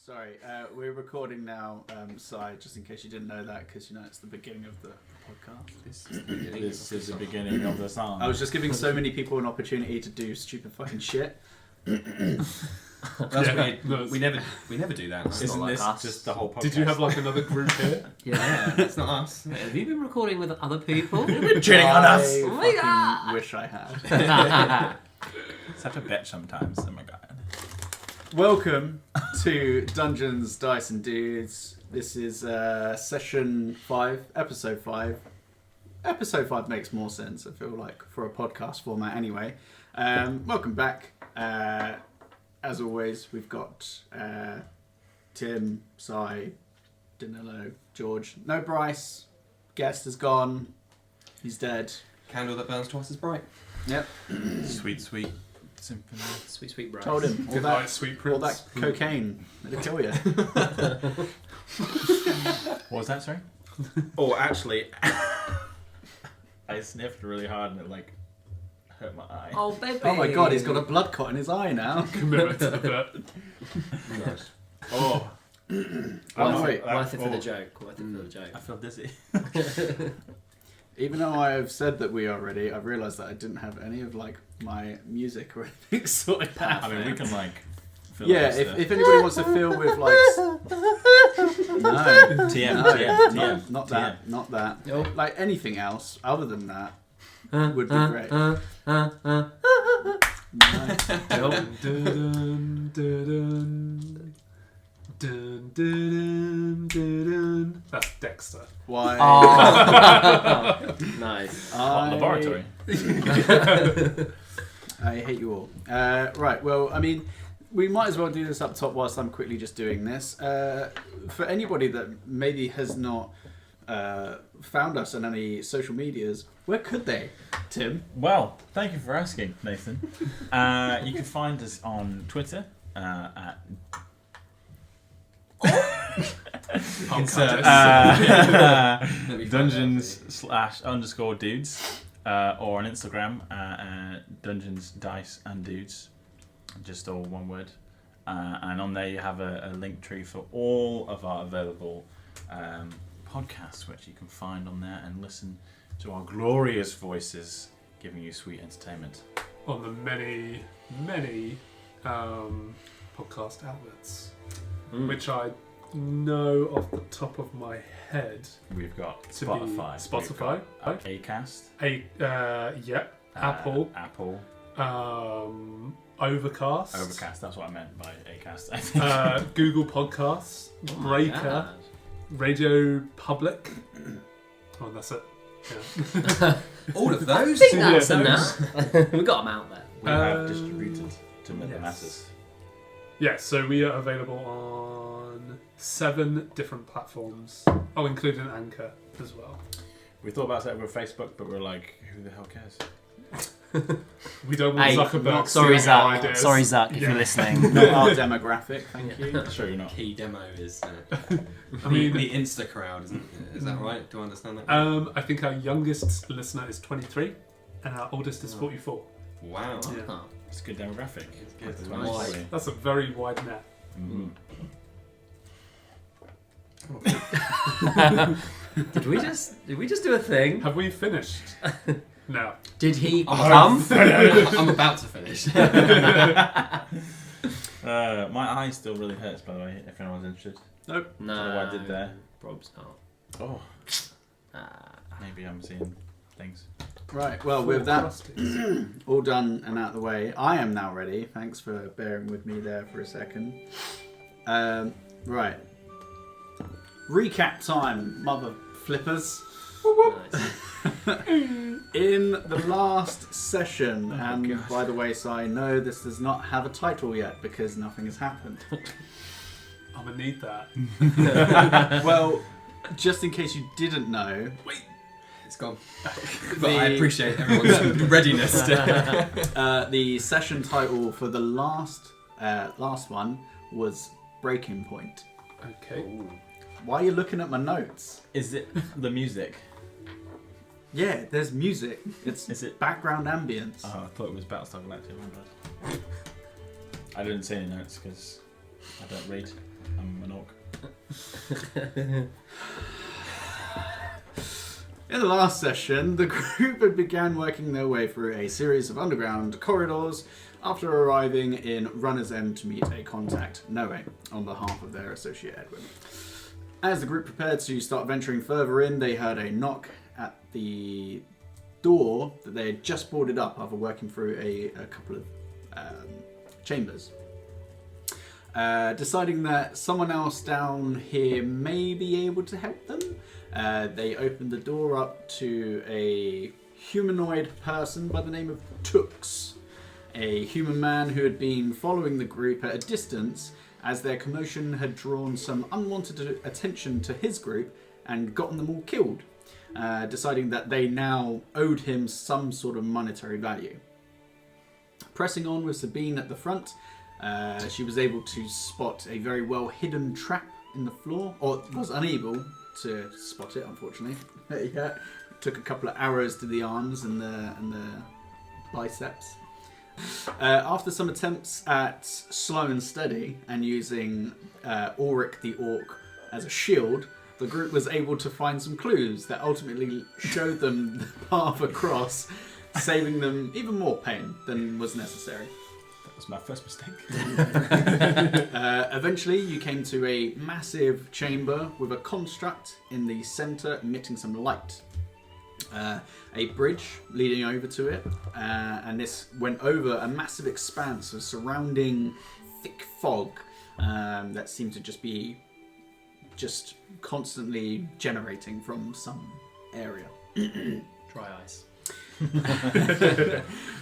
Sorry, we're recording now, Si, just in case you didn't know that, because it's the beginning of the podcast. This is the beginning of the song. I was just giving so many people an opportunity to do stupid fucking shit. That's weird. We never do that. Isn't this just the whole podcast? Did you have another group here? Yeah, it's not us. Wait, have you been recording with other people? Cheating on us! Oh my God. Wish I had. Such a bitch sometimes. Oh my god. Welcome to Dungeons, Dice and Dudes. This is session 5, episode 5. Episode 5 makes more sense, I feel like, for a podcast format anyway. Welcome back. As always, we've got Tim, Si, Danilo, George. No Bryce. Guest is gone. He's dead. Candle that burns twice as bright. Yep. Sweet, sweet symphony. Sweet, sweet Bryce. Told him. Good night, sweet prince. All that cocaine. It'll kill you. What was that, sorry? Oh, actually, I sniffed really hard and it hurt my eye. Oh, baby. oh my god, he's got a blood clot in his eye now. Commitment to the bit. Nice. Oh. Wait. Worth it for the joke. Worth it for the joke. I feel dizzy. Even though I have said that we are ready, I've realised that I didn't have any of my music or anything sorted out. I mean, we can fill Yeah, up if anybody wants to fill with no, TM, not that, not that. Nope. Like anything else other than that would be great. No. Dun, dun, dun, dun, dun, dun. That's Dexter. Why? Oh. Nice. laboratory. I hate you all. Right, well, I mean, we might as well do this up top whilst I'm quickly just doing this. For anybody that maybe has not found us on any social medias, where could they, Tim? Well, thank you for asking, Nathan. You can find us on Twitter at Dungeons/_dudes, or on Instagram Dungeons, Dice and Dudes, just all one word. And on there you have a link tree for all of our available podcasts, which you can find on there and listen to our glorious voices giving you sweet entertainment. On the many podcast outlets, which I know off the top of my head. We've got To Spotify. be Spotify. We've got Acast. Apple. Apple. Overcast. Overcast, that's what I meant by Acast, I think. Google Podcasts. Breaker. Radio Public. Oh, that's it. Yeah. All of I those? think that's enough. We got them out there. We have distributed to the masses. Yeah, so we are available on 7 different platforms. Oh, including Anchor as well. We thought about setting up with Facebook, but we're like, who the hell cares? We don't want Zuckerberg Sorry, stealing our Zach. ideas. Sorry, Zach, if Yeah. you're listening. Not our demographic, thank you. Sure you're not. Key demo is I mean, the Insta crowd, isn't it? Is that right? Do I understand that? I think our youngest listener is 23 and our oldest is 44. Wow. Yeah. Huh. It's a good demographic. It's good. That's Nice. what I say. That's a very wide net. Mhm. Did we just do a thing? Have we finished? No. Did he I'm come? I'm about to finish. My eye still really hurts, by the way, if anyone's interested. Nope. No. Don't know what I did there. Prob's not. Oh, Ah. maybe I'm seeing things. Right, well, with that all done and out of the way, I am now ready. Thanks for bearing with me there for a second. Right. Recap time, mother flippers. Nice. In the last session, and God. by the way, Si, no, this does not have a title yet because nothing has happened. I'm gonna need that. Well, just in case you didn't know, It's gone. But I appreciate everyone's readiness. the session title for the last one was Breaking Point. Okay. Why are you looking at my notes? Is it the music? Yeah, there's music. Is it? Background ambience. Oh, I thought it was Battlestar Galactica. I didn't see any notes because I don't read. I'm In the last session, the group had began working their way through a series of underground corridors after arriving in Runner's End to meet a contact, Noe, on behalf of their associate Edwin. As the group prepared to start venturing further in, they heard a knock at the door that they had just boarded up after working through a couple of chambers. Deciding that someone else down here may be able to help them, they opened the door up to a humanoid person by the name of Tux, a human man who had been following the group at a distance as their commotion had drawn some unwanted attention to his group and gotten them all killed, deciding that they now owed him some sort of monetary value. Pressing on with Sabine at the front, she was able to spot a very well hidden trap in the floor, or was unable to spot it, unfortunately. Yeah, took a couple of arrows to the arms and the biceps. After some attempts at slow and steady and using Auric the Orc as a shield, the group was able to find some clues that ultimately showed them the path across, saving them even more pain than was necessary. That was my first mistake. Eventually, you came to a massive chamber with a construct in the centre emitting some light. A bridge leading over to it, and this went over a massive expanse of surrounding thick fog that seemed to just be constantly generating from some area. Dry ice.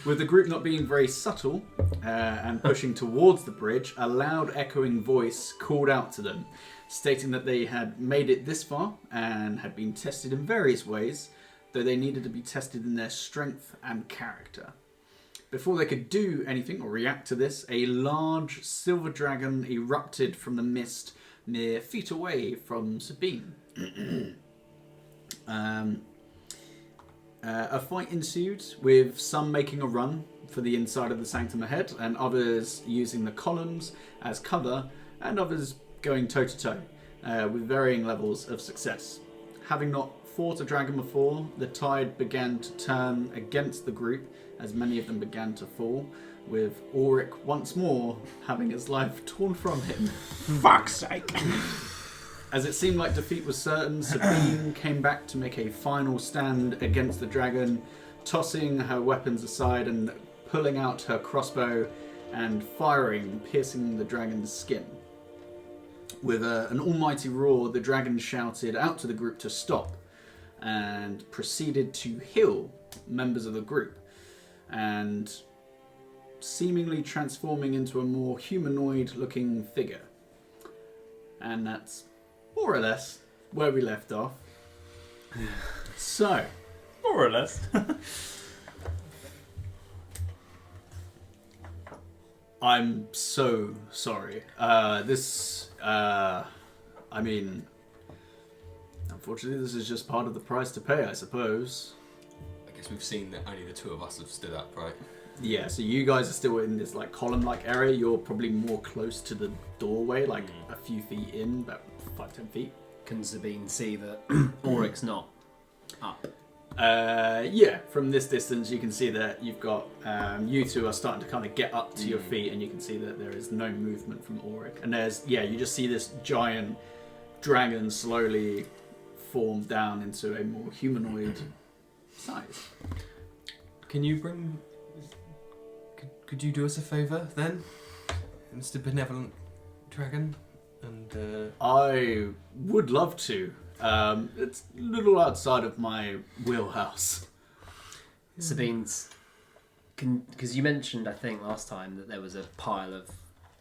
With the group not being very subtle and pushing towards the bridge, a loud echoing voice called out to them, stating that they had made it this far and had been tested in various ways, though they needed to be tested in their strength and character. Before they could do anything or react to this, a large silver dragon erupted from the mist mere feet away from Sabine. A fight ensued, with some making a run for the inside of the sanctum ahead, and others using the columns as cover, and others going toe-to-toe, with varying levels of success. Having not fought a dragon before, the tide began to turn against the group as many of them began to fall, with Auric once more having his life torn from him. Fuck's sake! As it seemed like defeat was certain, Sabine came back to make a final stand against the dragon, tossing her weapons aside and pulling out her crossbow and firing, piercing the dragon's skin. With an almighty roar, the dragon shouted out to the group to stop and proceeded to heal members of the group, and seemingly transforming into a more humanoid-looking figure. And that's more or less where we left off. So, More or less. I'm so sorry. Unfortunately, this is just part of the price to pay, I suppose. I guess we've seen that only the two of us have stood up, right? Yeah, so you guys are still in this column-like area. You're probably more close to the doorway, a few feet in, about 5-10 feet. Can Sabine see that Auric's not up? Yeah, from this distance you can see that you've got you two are starting to kind of get up to your feet, and you can see that there is no movement from Auric. And you just see this giant dragon slowly form down into a more humanoid size. Can you bring... Could you do us a favour then, Mr. Benevolent Dragon? And I would love to. It's a little outside of my wheelhouse. Sabine's... Because you mentioned, I think, last time that there was a pile of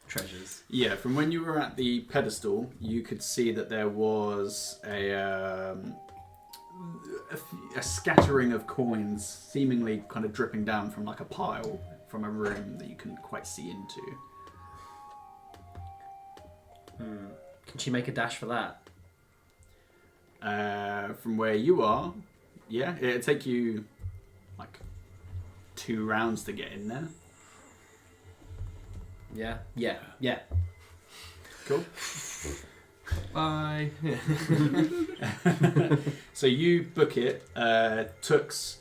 treasures. Yeah, from when you were at the pedestal, you could see that there was a scattering of coins, seemingly kind of dripping down from a pile from a room that you couldn't quite see into. Can she make a dash for that? From where you are, yeah, it'd take you 2 rounds to get in there. Yeah. Cool. Bye. So you book it. Tux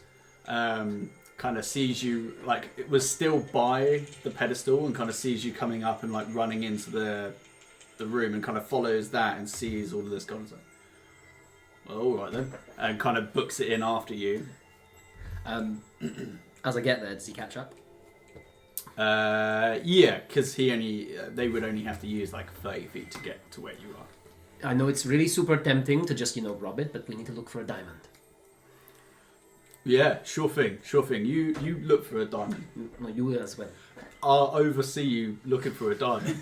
kind of sees you, like it was still by the pedestal, and kind of sees you coming up and like running into the room, and kind of follows that and sees all of this kind of stuff. Well, all right then, and kind of books it in after you. As I get there, does he catch up? Yeah, because they would only have to use like 30 feet to get to where you are. I know it's really super tempting to just, rob it, but we need to look for a diamond. Yeah, sure thing. You look for a diamond. No, you will as well. I'll oversee you looking for a diamond.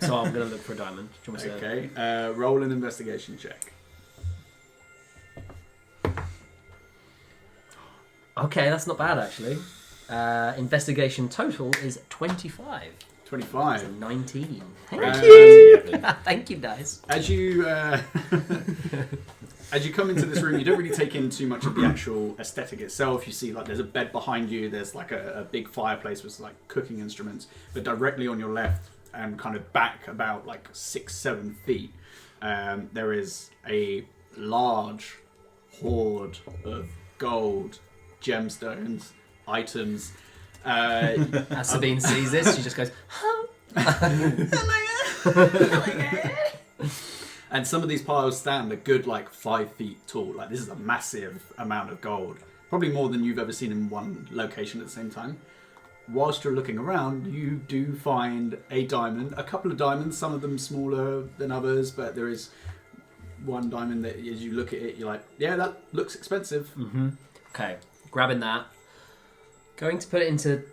So I'm going to look for a diamond. Do you want me to say Okay, roll an investigation check. Okay, that's not bad actually. Investigation total is 25. 25. So 19. Thank you, guys. As you as you come into this room, you don't really take in too much of the actual aesthetic itself. You see, like, there's a bed behind you. There's like a big fireplace with like cooking instruments. But directly on your left and kind of back about like 6-7 feet, there is a large hoard of gold, gemstones, items. As Sabine sees this, she just goes, and some of these piles stand a good like 5 feet tall. Like, this is a massive amount of gold, probably more than you've ever seen in one location at the same time. Whilst you're looking around, you do find a diamond, a couple of diamonds, some of them smaller than others, but there is one diamond that as you look at it, you're like, yeah, that looks expensive. Mm-hmm. Okay, grabbing that, going to put it into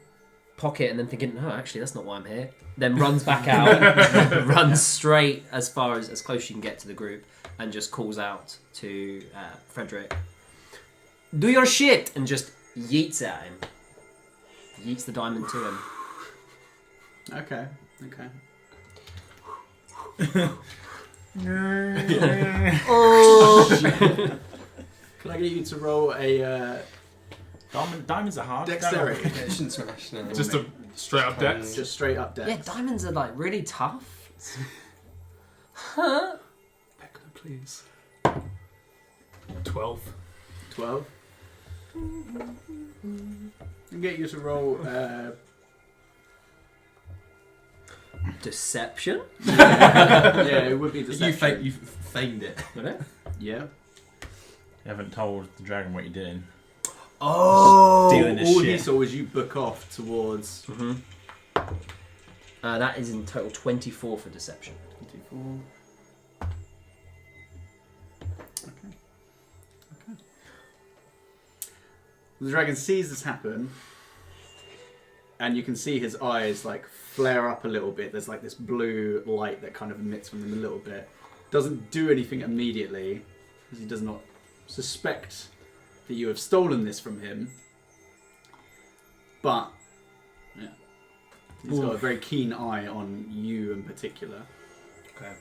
pocket, and then thinking, no, actually, that's not why I'm here. Then runs back out, runs straight as far as close as you can get to the group, and just calls out to Frederick, "Do your shit!" and just yeets at him. Yeets the diamond to him. Okay. Oh! Can I get you to roll a Diamonds are hard. dexterity? Action smash now. Just a straight up dex. Just straight up dex. Yeah, diamonds are like really tough. Huh? Beckler, please. 12. 12. And get you to roll. Deception? Yeah, it would be deception. You feigned it. Would it? Yeah. You haven't told the dragon what you're doing. Oh, Stealing his all shit. he saw was you book off towards. Mm-hmm. That is in total 24 for deception. 24. Okay. The dragon sees this happen, and you can see his eyes like flare up a little bit. There's like this blue light that kind of emits from them a little bit. Doesn't do anything immediately, because he does not suspect that you have stolen this from him. But yeah, he's got a very keen eye on you in particular. Okay.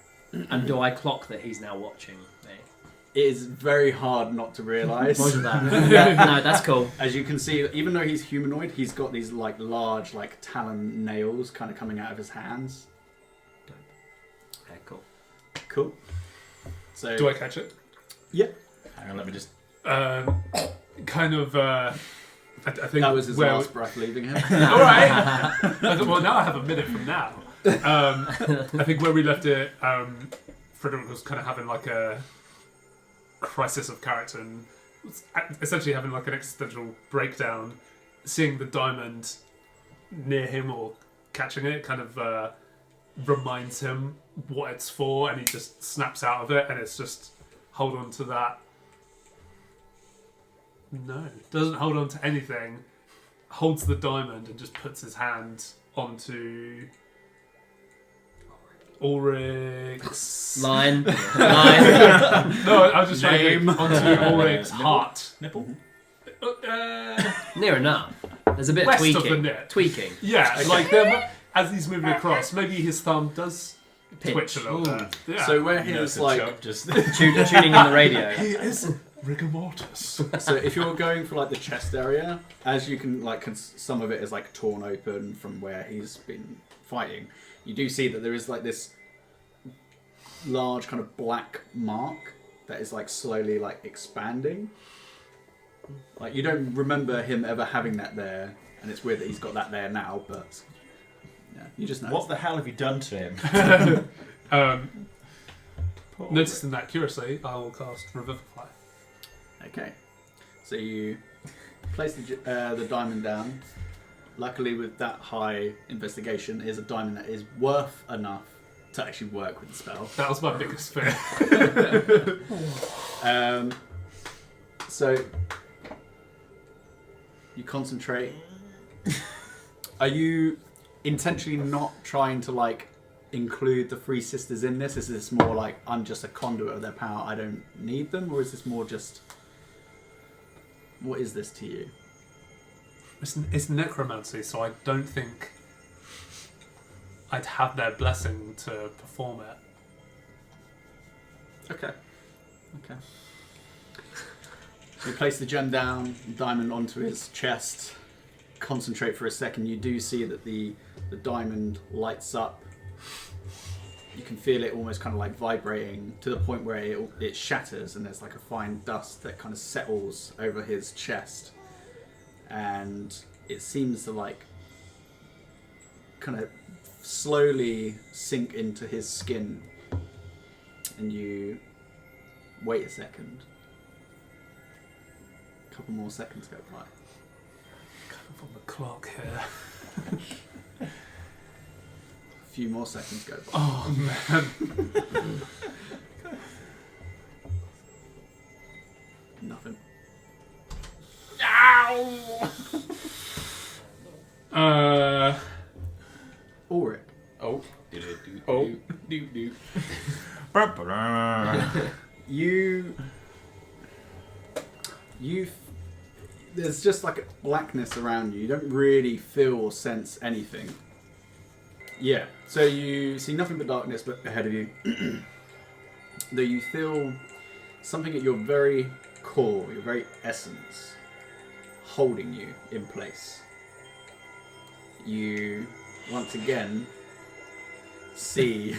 And do I clock that he's now watching me? It is very hard not to realise. Roger that. Yeah, no, that's cool. As you can see, even though he's humanoid, he's got these like large like talon nails kind of coming out of his hands. Okay, cool. Cool. So Do I catch it? Yeah. Hang on, let me just. Kind of. I think That was his where- last breath leaving him. All right. Well, now I have a minute from now. I think where we left it, Frederick was kind of having like a crisis of character and was essentially having like an existential breakdown. Seeing the diamond near him or catching it kind of reminds him what it's for, and he just snaps out of it, and it's just hold on to that. No, doesn't hold on to anything. Holds the diamond and just puts his hand onto Ulrich's Line. No, I was just trying to think onto Ulrich's heart. Nipple? Near enough. There's a bit of West tweaking. of the net. Tweaking. Yeah, Okay. like as he's moving across, maybe his thumb does Pinch. twitch a little bit. Yeah. So where No, he's it's a like, chub, just Tuning in the radio. he is rigor mortis. so if you're going for like the chest area, as you can like, some of it is like torn open from where he's been fighting. You do see that there is like this large kind of black mark that is like slowly like expanding. Like you don't remember him ever having that there, and it's weird that he's got that there now, but yeah, you just know. What the hell have you done to him? Noticing that curiously, I will cast Revivify. Okay, so you place the diamond down. Luckily, with that high investigation, is a diamond that is worth enough to actually work with the spell. That was my biggest fear. So you concentrate. Are you intentionally not trying to like include the three sisters in this? Is this more like I'm just a conduit of their power, I don't need them, or is this more just what is this to you? It's necromancy, so I don't think I'd have their blessing to perform it. Okay. So you place the gem down, diamond onto his chest, concentrate for a second. You do see that the diamond lights up. You can feel it almost kind of like vibrating to the point where it shatters, and there's like a fine dust that kind of settles over his chest. And it seems to like kind of slowly sink into his skin. And you wait a second. A couple more seconds go by. Kind of on the clock here. A few more seconds go by. Oh man. Nothing. Ulrich. Oh. Oh. There's just like a blackness around you. You don't really feel or sense anything. Yeah, so you see nothing but darkness ahead of you. Though you feel something at your very core, your very essence, holding you in place. You, once again, see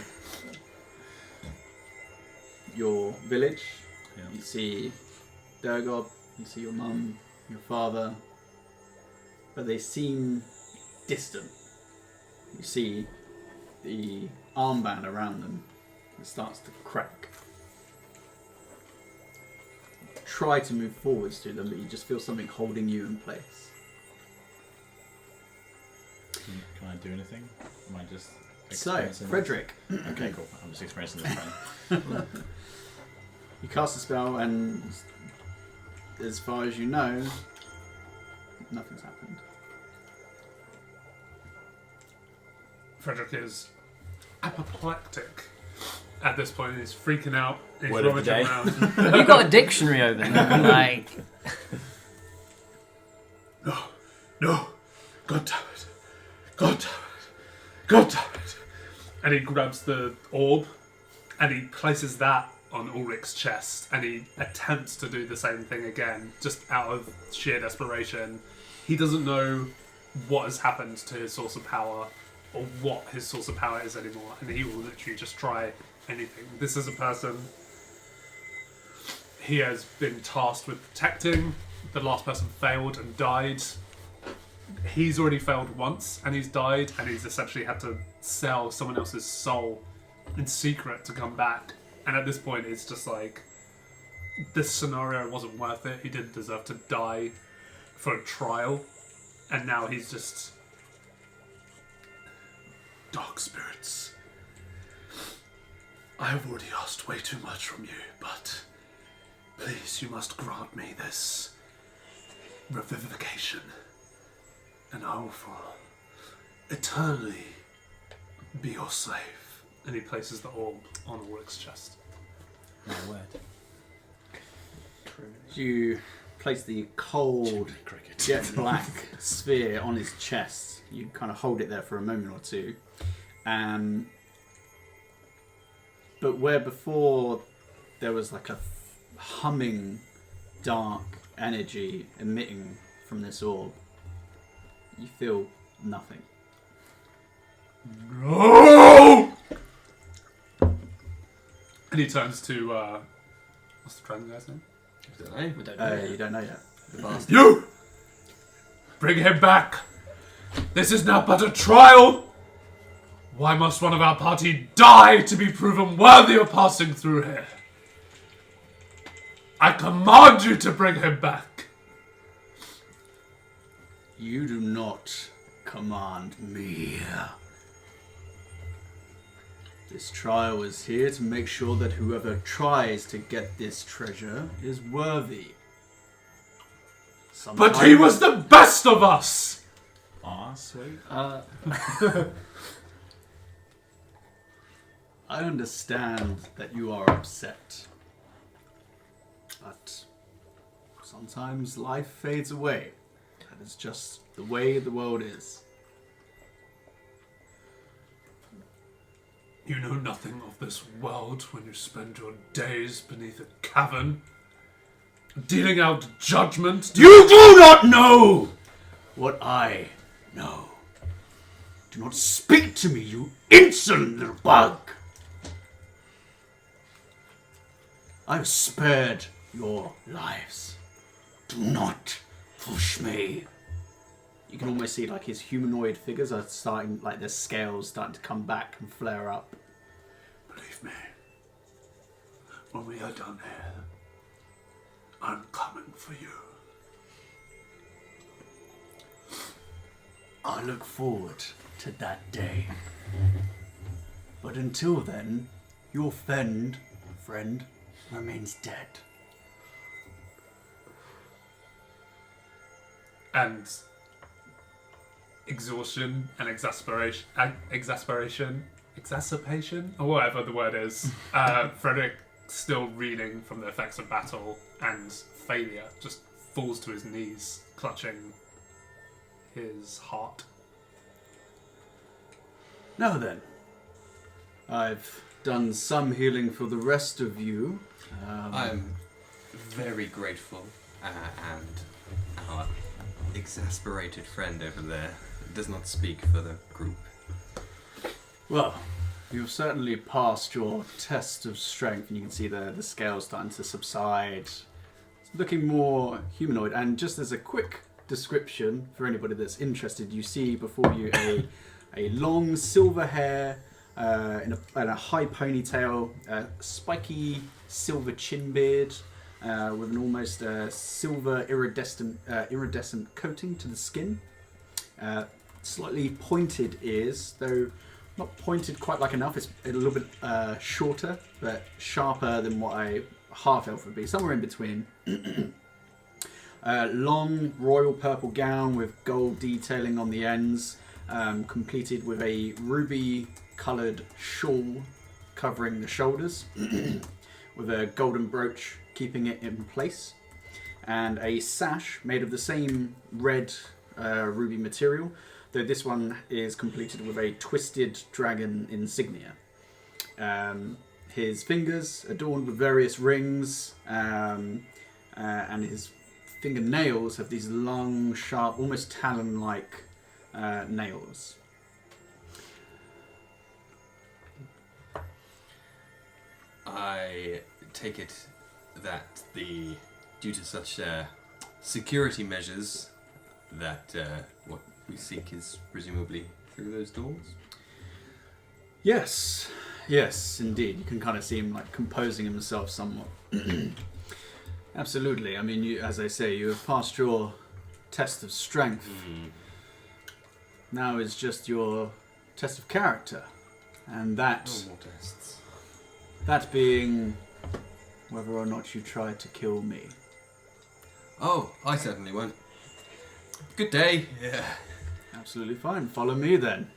your village. Yeah. You see Durgob, you see your mum, your father, but they seem distant. You see the armband around them. It starts to crack. Try to move forwards to them, but you just feel something holding you in place. Can I do anything? Am I just So, experiencing Frederick. this? Okay, cool. I'm just experiencing this pain. You cast a spell, and as far as you know, nothing's happened. Frederick is apoplectic at this point. He's freaking out. He's Word of the rummaging day. around. You've got a dictionary open. Like, No, God damn it. God damn it. God damn it. And he grabs the orb and he places that on Ulrich's chest and he attempts to do the same thing again, just out of sheer desperation. He doesn't know what has happened to his source of power or what his source of power is anymore, and he will literally just try anything. This is a person he has been tasked with protecting. The last person failed and died. He's already failed once and he's died, and he's essentially had to sell someone else's soul in secret to come back. And at this point it's just like, this scenario wasn't worth it. He didn't deserve to die for a trial, and now he's just... Dark spirits, I have already asked way too much from you, but please, you must grant me this revivification, and I will for eternally be your slave. And he places the orb on Ulrich's chest. My word. You place the cold, jet black sphere on his chest. You kind of hold it there for a moment or two. But where before there was like a humming, dark energy emitting from this orb, you feel nothing. No! And he turns to what's the dragon guy's name? We don't know. You don't know yet. The bastard. You! Bring him back! This is now but a trial! Why must one of our party die to be proven worthy of passing through here? I command you to bring him back! You do not command me. This trial is here to make sure that whoever tries to get this treasure is worthy. But he was the best of us! Aw, sweet. I understand that you are upset. But sometimes life fades away. That is just the way the world is. You know nothing of this world when you spend your days beneath a cavern, dealing out judgment. You do not know what I know. Do not speak to me, you insolent little bug. I have spared your lives. Do not push me. You can almost see like his humanoid figures are starting, like their scales starting to come back and flare up. Believe me, when we are done here, I'm coming for you. I look forward to that day. But until then, your friend remains dead. And exhaustion and exacerbation, or whatever the word is. Frederick, still reeling from the effects of battle and failure, just falls to his knees, clutching his heart. Now then, I've done some healing for the rest of you. I'm very grateful, and our exasperated friend over there does not speak for the group. Well, you've certainly passed your test of strength, and you can see the scales starting to subside. It's looking more humanoid. And just as a quick description for anybody that's interested, you see before you a long silver hair in a high ponytail, spiky silver chin beard with an almost silver iridescent coating to the skin. Slightly pointed ears, though not pointed quite like enough. It's a little bit shorter, but sharper than what a half-elf would be, somewhere in between. Long royal purple gown with gold detailing on the ends, completed with a ruby-coloured shawl covering the shoulders, with a golden brooch keeping it in place, and a sash made of the same red ruby material, though this one is completed with a twisted dragon insignia. His fingers adorned with various rings, and his fingernails have these long, sharp, almost talon-like nails. I take it that due to such security measures, that what we seek is presumably through those doors? Yes, indeed. You can kind of see him like composing himself somewhat. Absolutely. I mean, as I say, you have passed your test of strength. Now is just your test of character, and that No more tests. that being whether or not you try to kill me. Oh, I certainly won't. Good day. Yeah. Absolutely fine. Follow me then.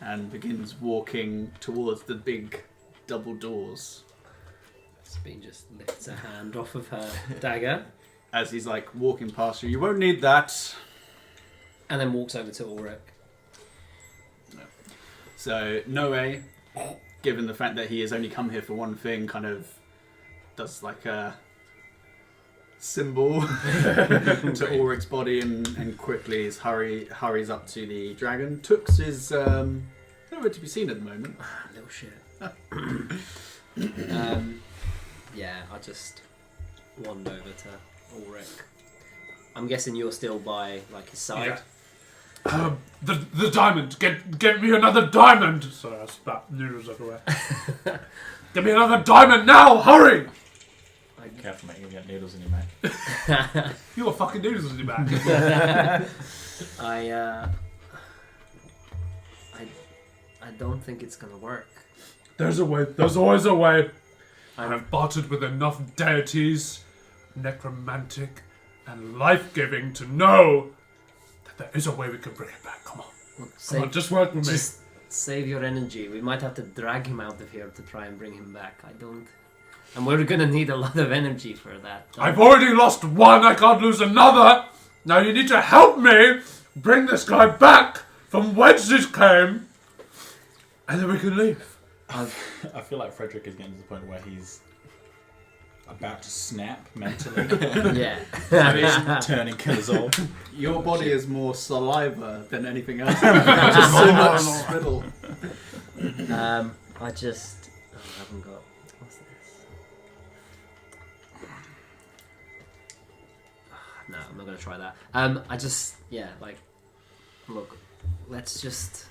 And begins walking towards the big double doors. Sabine just lifts her hand off of her dagger As he's like walking past you, you won't need that. and then walks over to Ulrich. So Noe, given the fact that he has only come here for one thing, kind of does like a symbol to Ulrich's body and quickly hurries up to the dragon. Tux is nowhere to be seen at the moment. Little shit. Yeah, I'll just wander over to Ulrich. I'm guessing you're still by like his side. Yeah. The diamond. Get me another diamond. Sorry, I spat noodles everywhere. Get me another diamond now! Hurry! Careful, mate. You'll get noodles in your mouth. You got fucking noodles in your bag. I don't think it's gonna work. There's a way. There's always a way. I have bartered with enough deities, necromantic and life-giving, to know that there is a way we can bring it back. Come on. Come on, just work with me. Just save your energy. We might have to drag him out of here to try and bring him back. And we're gonna need a lot of energy for that. I've already lost one. I can't lose another. Now you need to help me bring this guy back from whence he came, and then we can leave. I feel like Frederick is getting to the point where he's about to snap mentally. Yeah. So he's turning colours off. Your body is more saliva than anything else. Just so much spittle. I haven't got. What's this? No, I'm not gonna try that. Look, let's just.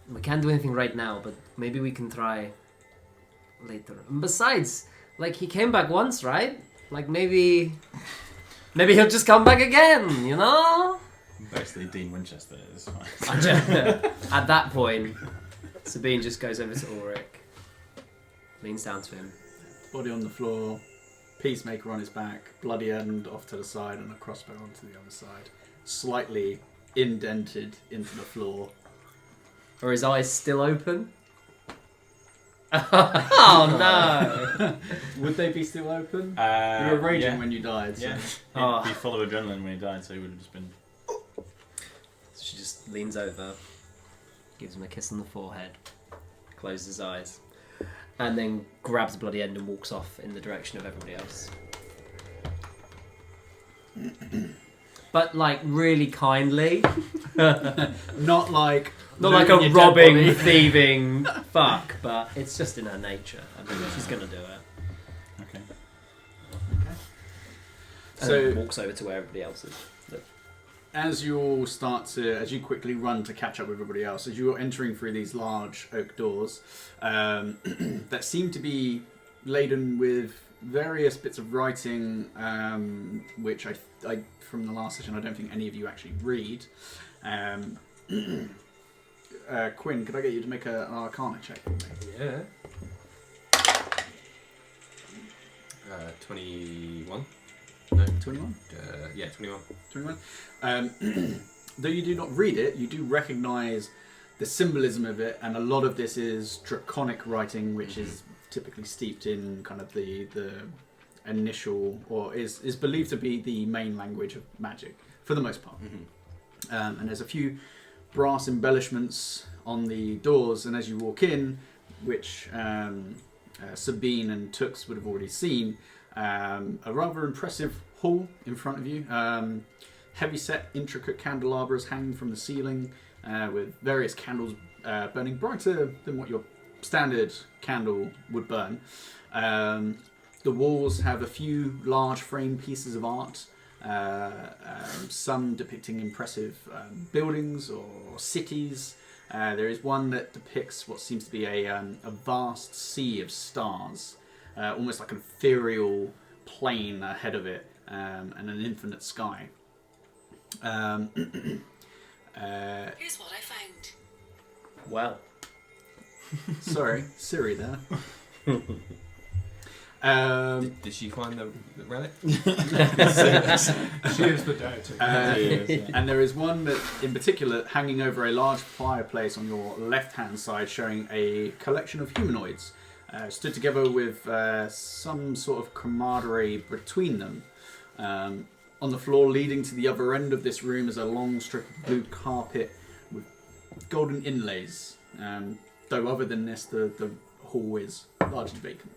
We can't do anything right now, but maybe we can try later. And besides, like, he came back once, right? Like, maybe he'll just come back again, you know? Basically, Dean Winchester is fine. At that point, Sabine just goes over to Ulrich, leans down to him. Body on the floor, Peacemaker on his back, bloody end off to the side, and a crossbow onto the other side. Slightly indented into the floor. Are his eyes still open? Oh no! Would they be still open? You were raging when you died. So. Yeah. He'd be full of adrenaline when he died, so he would have just been... So she just leans over, gives him a kiss on the forehead, closes his eyes, and then grabs the bloody end and walks off in the direction of everybody else. But like really kindly. Not like a robbing, thieving fuck, but it's just in her nature. I mean, she's gonna do it. Okay. And So then walks over to where everybody else is. as you quickly run to catch up with everybody else, as you're entering through these large oak doors that seem to be laden with various bits of writing, which I from the last session I don't think any of you actually read. Quinn, could I get you to make an Arcana check for me? Yeah. 21. No, 21? yeah, 21. 21. Though you do not read it, you do recognise the symbolism of it, and a lot of this is draconic writing, which is typically steeped in kind of the initial, or is believed to be the main language of magic, for the most part. And there's a few brass embellishments on the doors, and as you walk in, which Sabine and Tux would have already seen, a rather impressive hall in front of you. Heavy-set, intricate candelabras hanging from the ceiling, with various candles burning brighter than what your standard candle would burn. The walls have a few large frame pieces of art, some depicting impressive buildings or cities. There is one that depicts what seems to be a vast sea of stars, almost like an ethereal plane ahead of it, and an infinite sky. Here's what I found. Well, sorry, Siri there. Did she find the relic? She is the deity. And there is one that, in particular, hanging over a large fireplace on your left-hand side, showing a collection of humanoids stood together with some sort of camaraderie between them. On the floor leading to the other end of this room is a long strip of blue carpet with golden inlays. Though other than this, the hall is largely vacant.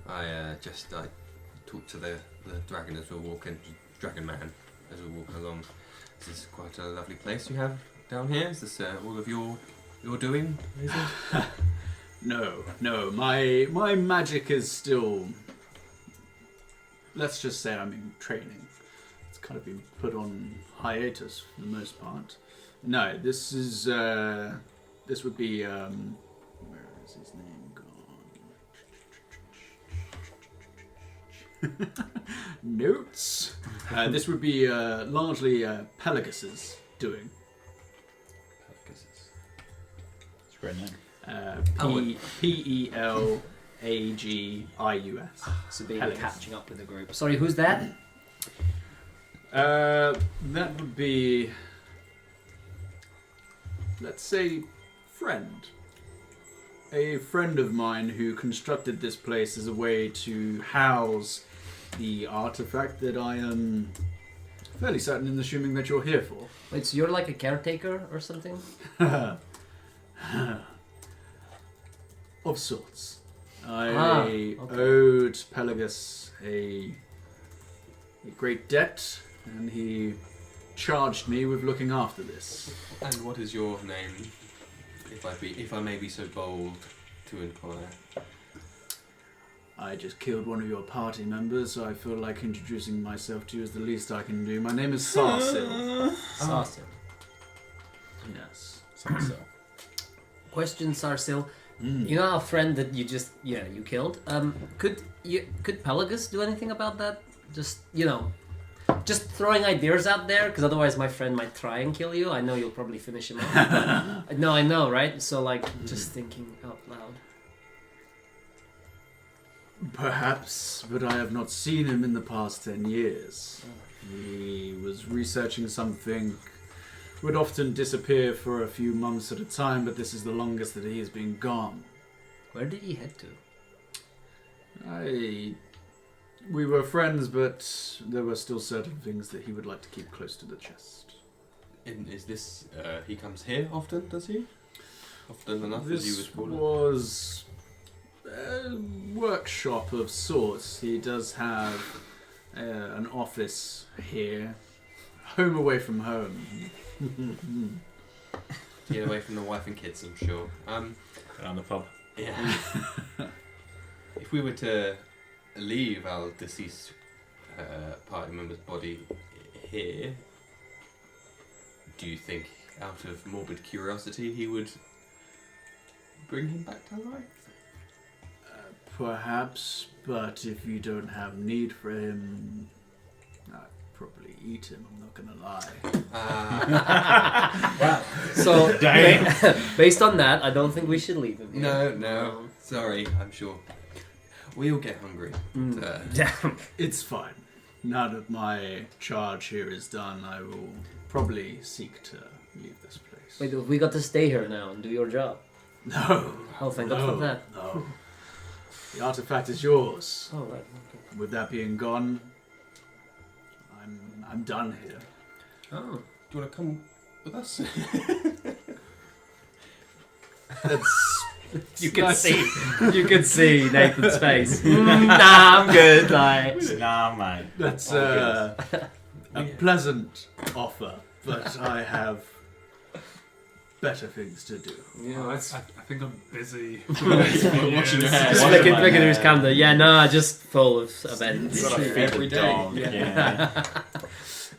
I talked to the dragon as we were walking, dragon man, as we were walking along. This is quite a lovely place you have down here. Is this all of your doing? Is it? No. My magic is still. Let's just say I'm in training. It's kind of been put on hiatus for the most part. No, this is. This would be. Where is his name gone? Notes. This would be largely Pelagus's doing. It's a great name. Pelagius. So being Pelagus. catching up with the group. Sorry, who's that? That would be, let's say, friend. A friend of mine who constructed this place as a way to house the artifact that I am fairly certain in assuming that you're here for. Wait, so you're like a caretaker or something? Of sorts. I okay. owed Pelagus a great debt, and he charged me with looking after this. And what is your name, if I may be so bold to inquire? I just killed one of your party members, so I feel like introducing myself to you is the least I can do. My name is Sarsil. Sarsil. Yes. So. Question, Sarsil. You know our friend that you just you killed? Could Pelagus do anything about that? Just just throwing ideas out there, because otherwise my friend might try and kill you. I know you'll probably finish him off. No, I know, right? So like, just thinking out loud. Perhaps, but I have not seen him in the past 10 years. He was researching something, would often disappear for a few months at a time, but this is the longest that he has been gone. Where did he head to? We were friends, but there were still certain things that he would like to keep close to the chest. And is this, he comes here often, does he? Often enough, as you This would call it? was a workshop of sorts. He does have an office here. Home away from home. To get away from the wife and kids, I'm sure. Around the pub. Yeah. If we were to leave our deceased party member's body here, do you think, out of morbid curiosity, he would bring him back to life? Perhaps, but if you don't have need for him, I'd probably eat him, I'm not gonna lie. Wow. So based on that, I don't think we should leave him here. No. Sorry, I'm sure. We all get hungry. It's fine. Now that my charge here is done, I will probably seek to leave this place. Wait, we got to stay here now and do your job. No. Oh, thank God for that. No. The artifact is yours. Oh, right. Okay. With that being gone, I'm done here. Oh. Do you want to come with us? That's You can see Nathan's face. Nah, I'm good. Like, Nah, mate. That's a pleasant offer, but I have better things to do. Yeah, I think I'm busy. Watching your hair. just flicking through his calendar. Yeah, no, just full of events. Got a Every day. dog. Yeah.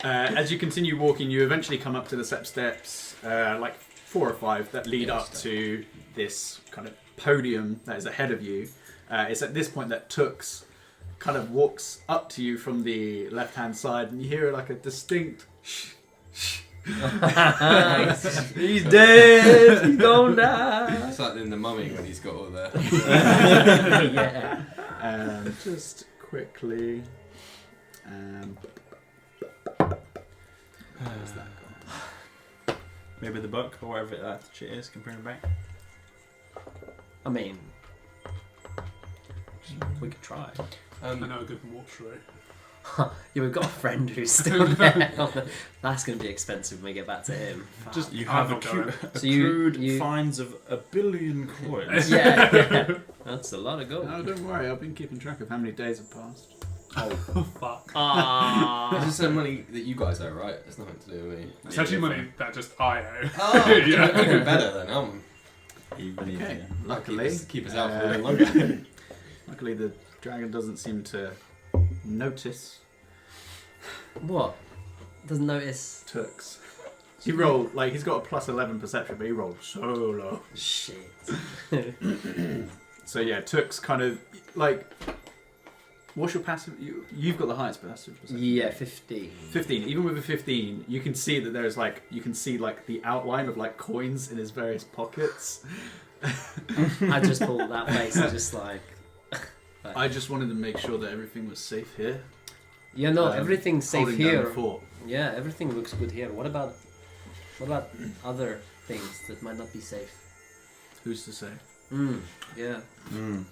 As you continue walking, you eventually come up to the steps, like 4 or 5, that lead up to this kind of podium that is ahead of you. It's at this point that Tux kind of walks up to you from the left-hand side, and you hear like a distinct shh, shh. He's dead. He's gonna die. It's like in The Mummy when he's got all the... Yeah. Just quickly. Where's that gone? Maybe the book or whatever that shit is can bring it back. I mean, we could try. I know a good walk through. Yeah, we've got a friend who's still there. That's going to be expensive when we get back to him. Just you I'm have not going. accrued fines of 1 billion coins. Yeah. That's a lot of gold. No, don't worry. I've been keeping track of how many days have passed. Oh, fuck. This is some money that you guys owe, right? It's nothing to do with me. It's actually money that just I owe. Oh, Yeah. even better then. He believes Okay. you. Luckily, keep us out for a little longer. luckily the dragon doesn't seem to notice What? Doesn't notice. Tux. He rolled like he's got a plus 11 perception, but he rolled so low. Shit. So yeah, Tux kind of like. What's your passive? You've got the highest passive perception. Yeah, 15. 15. Even with a 15, you can see that there's like the outline of like coins in his various pockets. I just pulled that face and just like. I just wanted to make sure that everything was safe here. Yeah, no, everything's safe Holding down here. the fort. Yeah, everything looks good here. What about other things that might not be safe? Who's to say? Yeah. Hmm.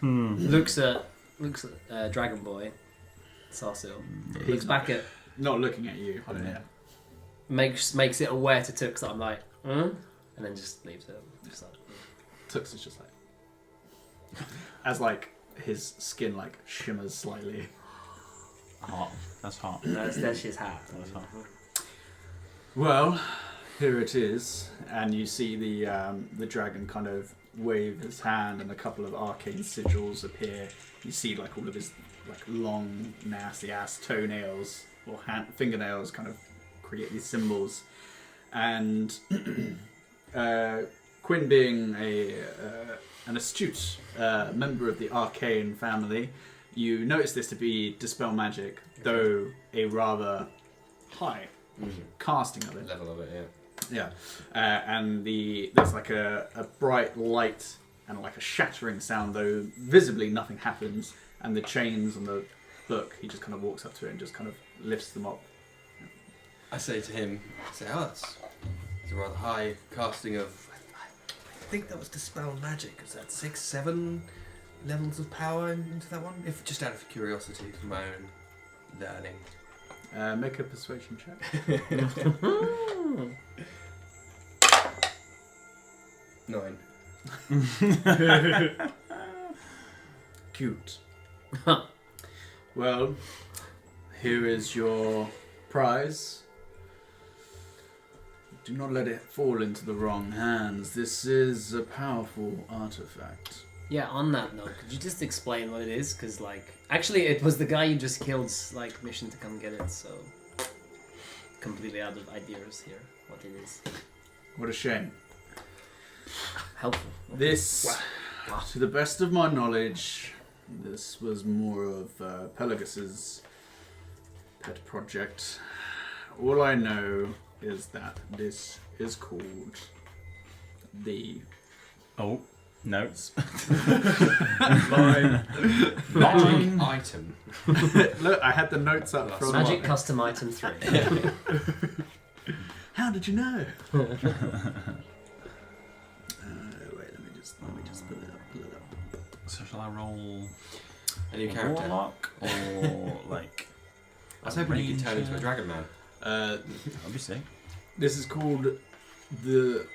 Looks at Dragon Boy, Sarsil. Looks back at Not looking at you. I don't know. makes it aware to Tux that I'm like, and then just leaves it. Just like, Tux is just like, as like his skin like shimmers slightly. Hot. That's hot. that's his hat. That's hot. Well, here it is, and you see the dragon kind of wave his hand, and a couple of arcane sigils appear. You see like all of his like long, nasty ass toenails or fingernails kind of create these symbols, and Quinn, being an astute member of the arcane family, you notice this to be dispel magic, though a rather high casting of it. Level of it, yeah. Yeah, and there's like a bright light and like a shattering sound, though visibly nothing happens. And the chains on the book, he just kind of walks up to it and just kind of lifts them up. I say to him, it's a rather high casting of. I think that was dispel magic. Is that 6, 7 levels of power into that one? If just out of curiosity for my own learning. Make a persuasion check. 9. Cute. Well, here is your prize. Do not let it fall into the wrong hands. This is a powerful artifact. Yeah, on that note, could you just explain what it is? Because, like, actually, it was the guy you just killed's, like, mission to come get it, so... Completely out of ideas here, what it is. What a shame. Helpful. This, to the best of my knowledge, this was more of Pelagis's pet project. All I know is that this is called the... Oh, notes. Line. Magic item. Look, I had the notes up from... Magic custom item 3. How did you know? Wait, let me just pull it up. So shall I roll A new a character. warlock or like? I was hoping you could turn into a ranger? dragon man. That'd be sick. This is called the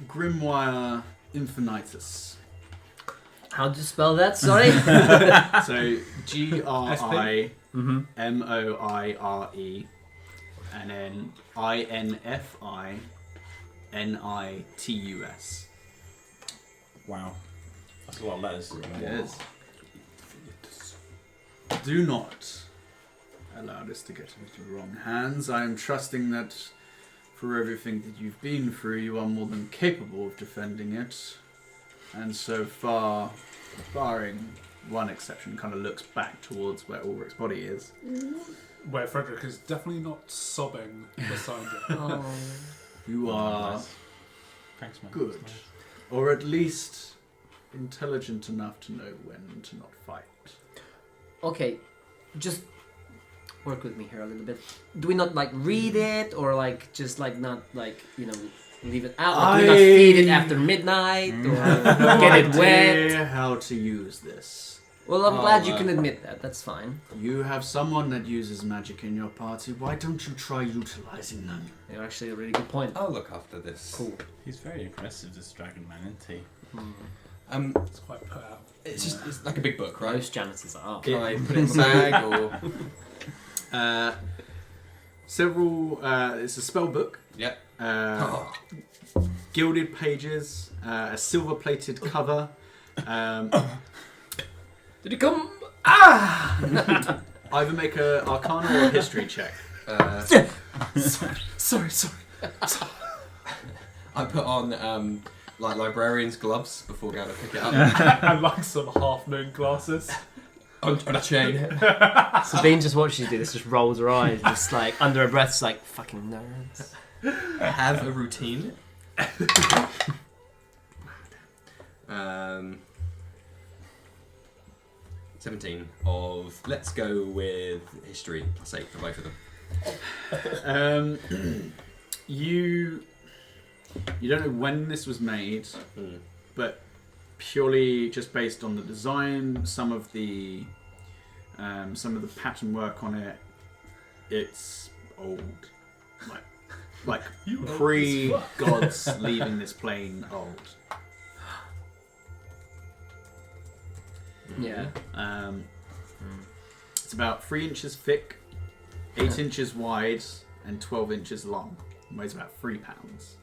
Grimoire Infinitus. How'd you spell that? Sorry? So Grimoire, and then Infinitus. Wow, that's a lot of letters. Yes. Do not allow this to get into the wrong hands. I am trusting that for everything that you've been through, you are more than capable of defending it. And so far, barring one exception, kind of looks back towards where Ulrich's body is. Where Frederick is definitely not sobbing beside it. Oh. You are Nice. Thanks, man. good, or at least intelligent enough to know when to not fight. Okay, just work with me here a little bit. Do we not like read it or like just like not like leave it out? Like, do we not feed it after midnight or get it wet? How to use this? Well, I'm glad you can admit that. That's fine. You have someone that uses magic in your party. Why don't you try utilizing them? You're actually a really good point. I'll look after this. Cool. He's very aggressive, this dragon man, isn't he? It's quite put out. It's like a big book, right? Most janitors are. Can I put it in my bag or? Several. It's a spell book. Yep. Uh, gilded pages, a silver-plated cover. Did it come? Ah! Either make a Arcana or a History check. Sorry. I put on like librarian's gloves before going to pick it up And like some half-moon glasses. on a chain. Sabine just watches you do this, just rolls her eyes, just like under her breath, just like fucking nerds. Have a routine. 17 of, let's go with history +8 for both of them. You don't know when this was made, but purely just based on the design, some of the pattern work on it, it's old, like pre-gods leaving this plane old. Yeah. It's about 3 inches thick, 8 inches wide, and 12 inches long. It weighs about 3 pounds.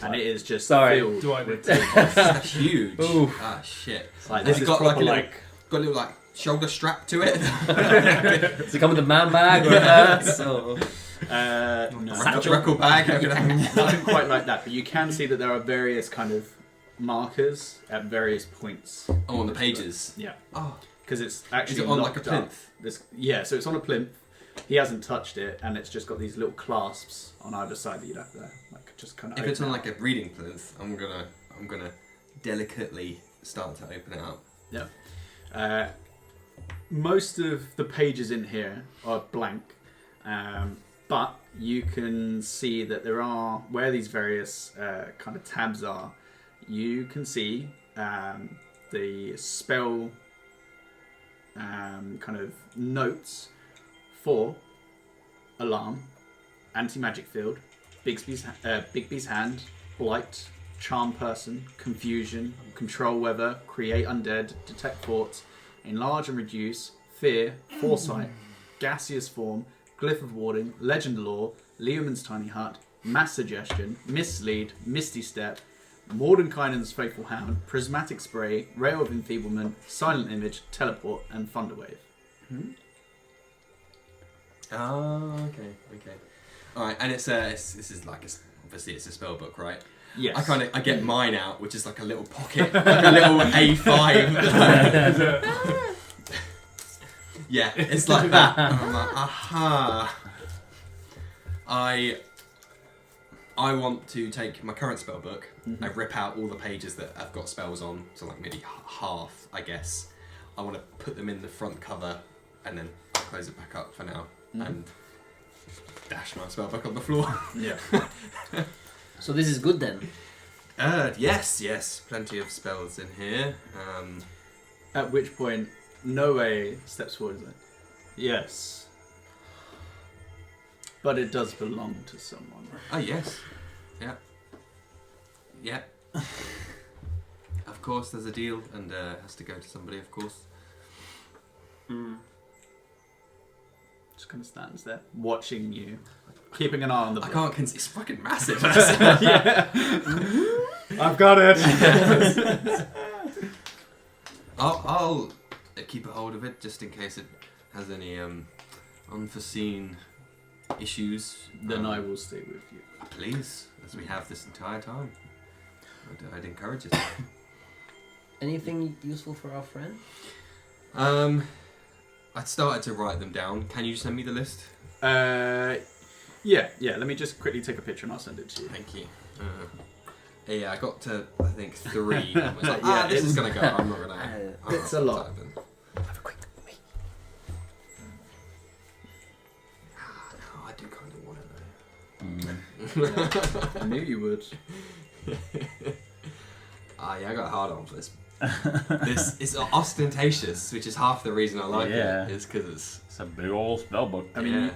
And it is just filled do I with need tables. That's huge. Ooh. Ah, shit. Like, this Has it is got proper, like got a little like shoulder strap to it? Does it come with a man bag or a purse? Or... no, Record bag. nothing quite like that. But you can see that there are various kind of markers at various points. Oh, on the pages. Yeah. Oh, Because it's is actually it on like a locked up. plinth? So it's on a plinth. He hasn't touched it, and it's just got these little clasps on either side that you'd have to just kind of. If it's on like a reading plinth, I'm gonna delicately start to open it up. Yeah. Most of the pages in here are blank, but you can see that there are, where these various kind of tabs are, you can see the spell kind of notes for alarm, anti-magic field, Bigby's hand, blight, charm person, confusion, control weather, create undead, detect thoughts, enlarge and reduce, fear, foresight, gaseous form, glyph of warding, legend lore, Leomund's tiny hut, mass suggestion, mislead, misty step, Mordenkainen's faithful hound, prismatic spray, rail of enfeeblement, silent image, teleport, and thunderwave. Oh, okay. All right, and this is like obviously it's a spell book, right? Yes. I get mine out, which is like a little pocket, like a little A5. Yeah, it's like that. And I'm like, aha. I want to take my current spell book. I rip out all the pages that I've got spells on, so like maybe half, I guess. I want to put them in the front cover, and then I'll close it back up for now, and dash my spell book on the floor. Yeah. So this is good then. Yes, plenty of spells in here. At which point, Noe steps forward and says, "Yes, but it does belong to someone." Oh yes, yeah. Of course, there's a deal, and has to go to somebody, of course. Just kind of stands there, watching you, keeping an eye on the I book. can't. It's fucking massive. Yeah. I've got it. I'll keep a hold of it just in case it has any unforeseen issues. Then I will stay with you. Please, as we have this entire time. I'd encourage it. Anything useful for our friend? I started to write them down. Can you send me the list? Yeah. Let me just quickly take a picture and I'll send it to you. Thank you. Yeah, I got to I think 3. And I was like, Yeah, this it's- is gonna go. I'm not gonna. It's a lot. Have a quick wait. No, I do kind of want to know. I knew you would. Yeah, I got a hard on for this. This is ostentatious, which is half the reason I like Yeah. it. Is because It's a big old spellbook. I mean,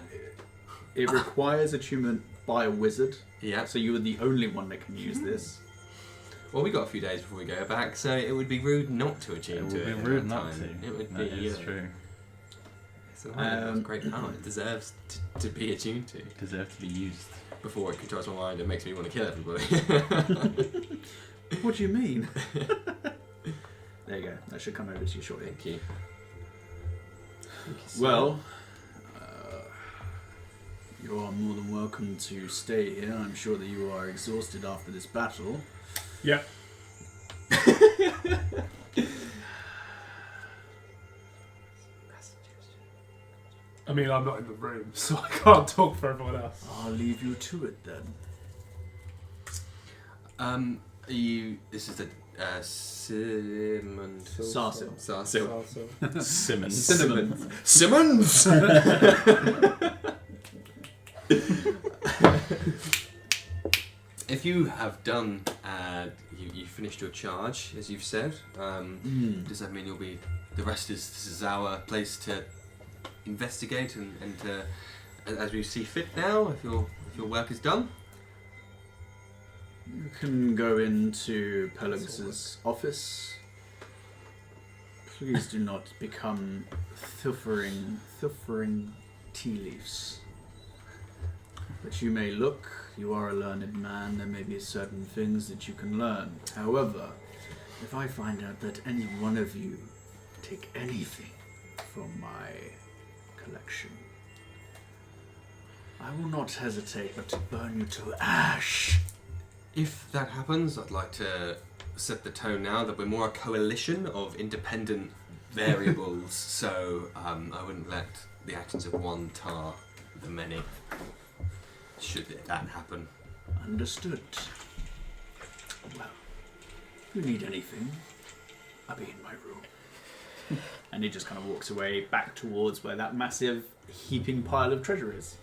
it requires attunement by a wizard, yeah. so you are the only one that can use this. Well, we got a few days before we go back, so it would be rude not to It attune would to be it. rude at that not to. time. It would That be. is true. It's a great power. It deserves to be attuned to. Deserve to be used. before it controls my mind and makes me want to kill everybody. What do you mean? There you go. That should come over to you shortly. Thank you. Well, you are more than welcome to stay here. I'm sure that you are exhausted after this battle. Yep. I mean, I'm not in the room, so I can't talk for everyone else. I'll leave you to it then. This is the Simmons. Sarsil. Sarsil. Simmons. Cinnamon. Simmons. If you have done, you finished your charge, as you've said. Does that mean you'll be? The rest is this is our place to investigate and as we see fit now. If your work is done. You can go into Pelagus's office. Please do not become filtering tea leaves. But you may look, you are a learned man, there may be certain things that you can learn. However, if I find out that any one of you take anything from my collection, I will not hesitate but to burn you to ash. If that happens, I'd like to set the tone now that we're more a coalition of independent variables, so I wouldn't let the actions of one tar the many, should that happen. Understood. Well, if you need anything, I'll be in my room. And he just kind of walks away back towards where that massive heaping pile of treasure is.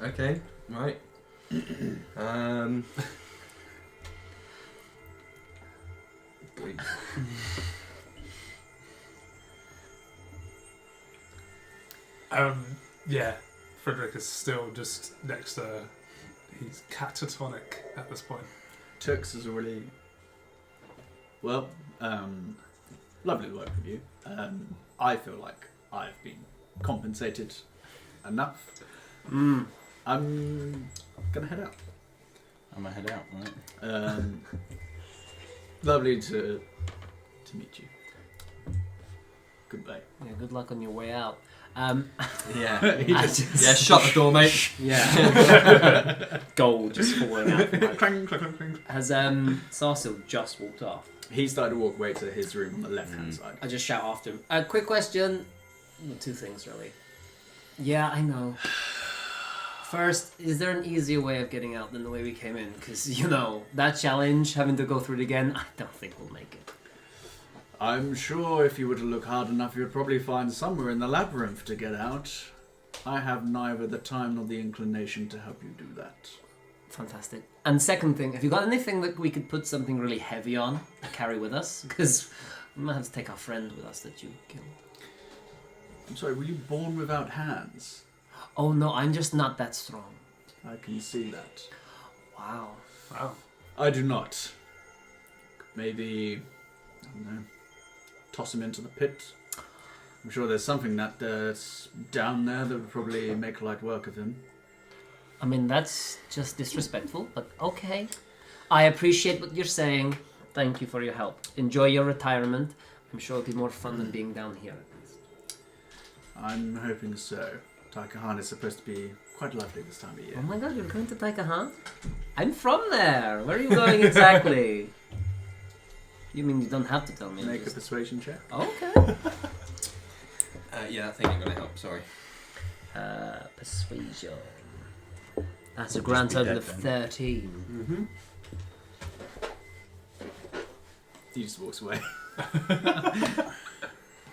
Okay, right. Yeah, Frederick is still just next to. He's catatonic at this point. Tux is already. Well, lovely work with you. I feel like I've been compensated enough. I'm gonna head out. I'm gonna head out, right? Lovely to meet you. Goodbye. Yeah, good luck on your way out. Yeah. He just- Yeah, shut the door, mate. Yeah. Gold just falling out. From that. Clang, clang, clang, clang. Has Sarsil just walked off? He started to walk away to his room on the left-hand side. I just shout after him. Quick question. Well, two things, really. Yeah, I know. First, is there an easier way of getting out than the way we came in? Because, that challenge, having to go through it again, I don't think we'll make it. I'm sure if you were to look hard enough, you'd probably find somewhere in the labyrinth to get out. I have neither the time nor the inclination to help you do that. Fantastic. And second thing, have you got anything that we could put something really heavy on to carry with us? Because we might have to take our friend with us that you killed. I'm sorry, were you born without hands? Oh no, I'm just not that strong. I can see that. Wow. Wow. I do not. Maybe, I don't know, toss him into the pit. I'm sure there's something that's down there that would probably make light work of him. I mean, that's just disrespectful, but okay. I appreciate what you're saying. Thank you for your help. Enjoy your retirement. I'm sure it'll be more fun than being down here at least. I'm hoping so. Taikahan is supposed to be quite lovely this time of year. Oh my god, you're going to Taikahan? I'm from there. Where are you going exactly? You mean you don't have to tell me? Make a persuasion check. Okay. Yeah, that thing ain't gonna help, sorry. Persuasion. That's a grand be total dead of then. 13. Mm-hmm. He just walks away.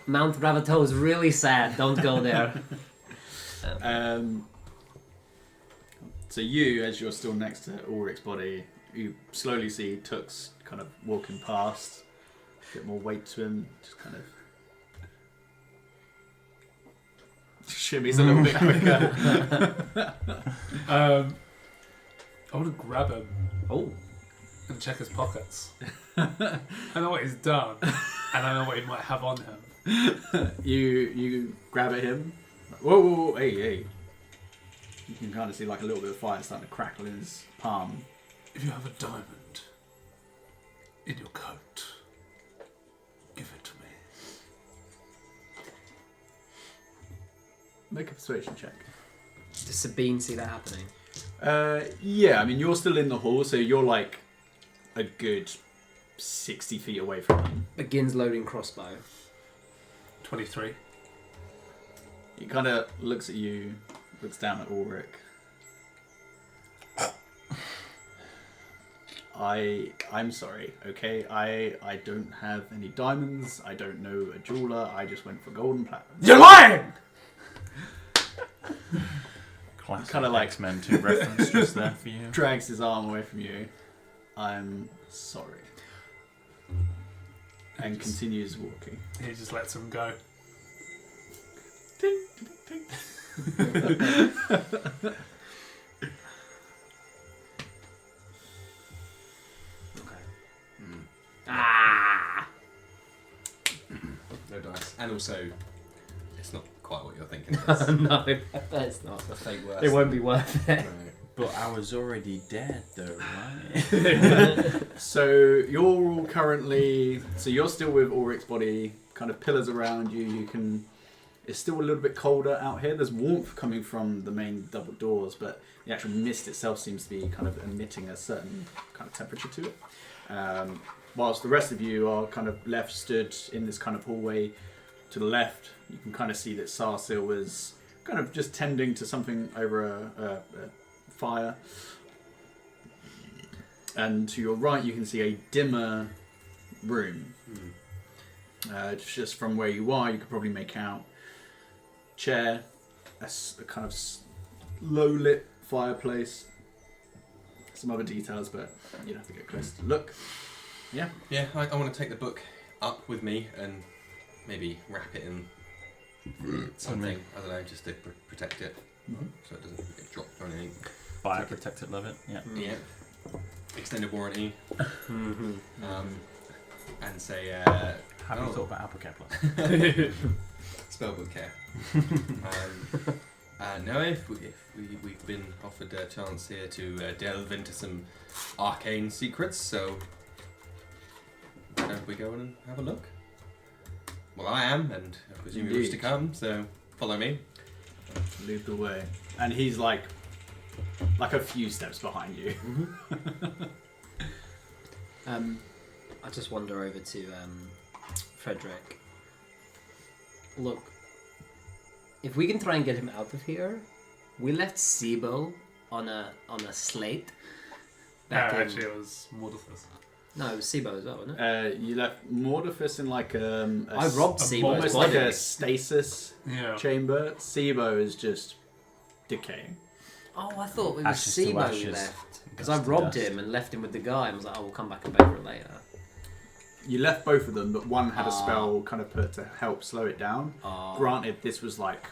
Mount Ravateau is really sad. Don't go there. So you, as you're still next to Ulrich's body, you slowly see Tux kind of walking past. A bit more weight to him. Just kind of shimmies a little bit quicker. I want to grab him Oh. and check his pockets. I know what he's done, and I know what he might have on him. You grab at him. Whoa, hey. You can kind of see like a little bit of fire starting to crackle in his palm. If you have a diamond in your coat, give it to me. Make a persuasion check. Does Sabine see that happening? Yeah, I mean, you're still in the hall, so you're like a good 60 feet away from him. Begins loading crossbow. 23. He kind of looks at you, looks down at Ulrich. I'm sorry, okay? I don't have any diamonds. I don't know a jeweler. I just went for gold and platinum. You're lying! Classic Kinda like- X-Men 2 reference just there for you. Drags his arm away from you. I'm sorry. And continues walking. He just lets him go. Ding, ding, ding. Ah! No dice. And also, it's not quite what you're thinking. No, it's not. The fate worse. It won't be worth it. No. But I was already dead though, right? So you're all currently... So you're still with Ulrich's body, kind of pillars around you. You can... It's still a little bit colder out here. There's warmth coming from the main double doors, but the actual mist itself seems to be kind of emitting a certain kind of temperature to it. Whilst the rest of you are kind of left stood in this kind of hallway to the left, you can kind of see that Sarsil was kind of just tending to something over a fire. And to your right, you can see a dimmer room. Just from where you are, you could probably make out chair, a kind of low lit fireplace, some other details, but you'd have to get close to look. Yeah. Yeah, I want to take the book up with me and maybe wrap it in something. I don't know, just to protect it, so it doesn't get dropped or anything. Fire protected, love it. Yeah. Yeah. Extended warranty. And say, Have you thought about Applecare Plus? spell with care. No, if we've been offered a chance here to delve into some arcane secrets, so why don't we go in and have a look? Well, I am, and I presume you wish to come, so follow me. Lead the way. And he's like a few steps behind you. I just wander over to Frederick. Look, if we can try and get him out of here, we left Sibo on a slate. Back in- Actually, it was Mortiphus. No, it was Sibo as well, wasn't it? You left Mortiphus in like I robbed Sibo's almost body. like a stasis Yeah. chamber. Sibo is just decaying. Oh, I thought it was Ashes to Sibo we ashes. left. Because Dust I to robbed dust. him and left him with the guy and was like, oh, we'll come back and pay for it later. You left both of them, but one had a spell kind of put to help slow it down. Granted, this was like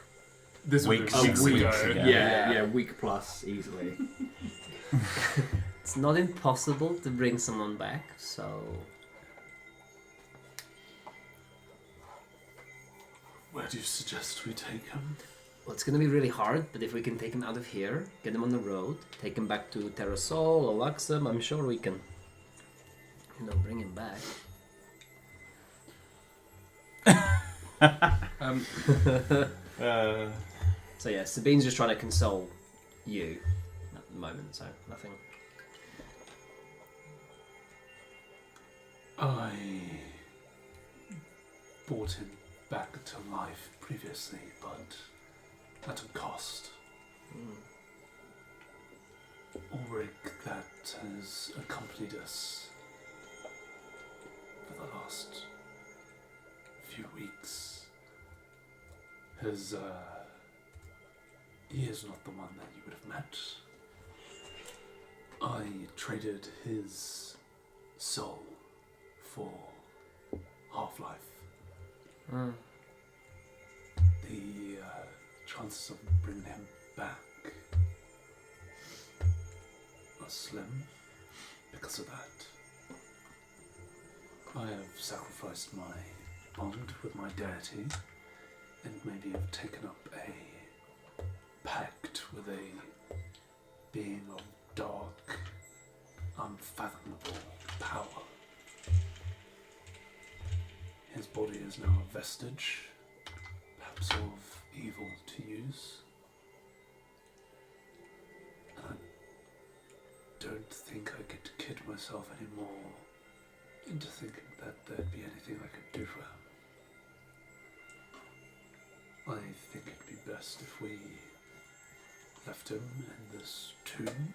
This Weeks was a week. ago. Yeah, week plus easily. It's not impossible to bring someone back, so... Where do you suggest we take him? Well, it's going to be really hard, but if we can take him out of here, get him on the road, take him back to Terrasol or Luxom, I'm sure we can, bring him back. So yeah, Sabine's just trying to console you at the moment, so nothing. I brought him back to life previously, but at a cost. Ulrich, that has accompanied us for the last few weeks, he is not the one that you would have met. I traded his soul for half-life. The chances of bringing him back are slim because of that. I have sacrificed my bond with my deity and maybe have taken up a pact meet with a being of dark, unfathomable power. His body is now a vestige, perhaps of evil to use. And I don't think I could kid myself anymore into thinking that there'd be anything I could do for him. I think it'd be best if we left him in this tomb.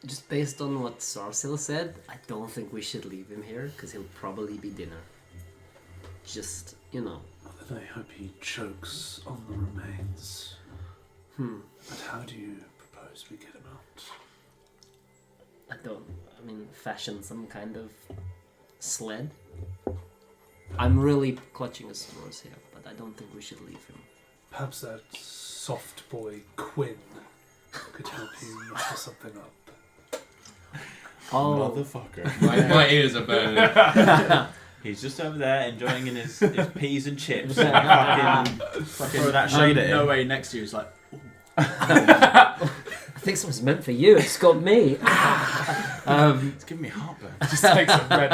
Just based on what Sarsil said, I don't think we should leave him here, because he'll probably be dinner. Just, you know. Then I hope he chokes on the remains. But how do you propose we get him out? Fashion some kind of sled. I'm really clutching at straws here, but I don't think we should leave him. Perhaps that soft boy Quinn could help you muster something up. Oh, Motherfucker. My ears are burning. He's just over there enjoying his peas and chips. And fucking that shade at him. No way next to you is like, I think something's meant for you. It's got me. It's giving me heartburn. Just take some red,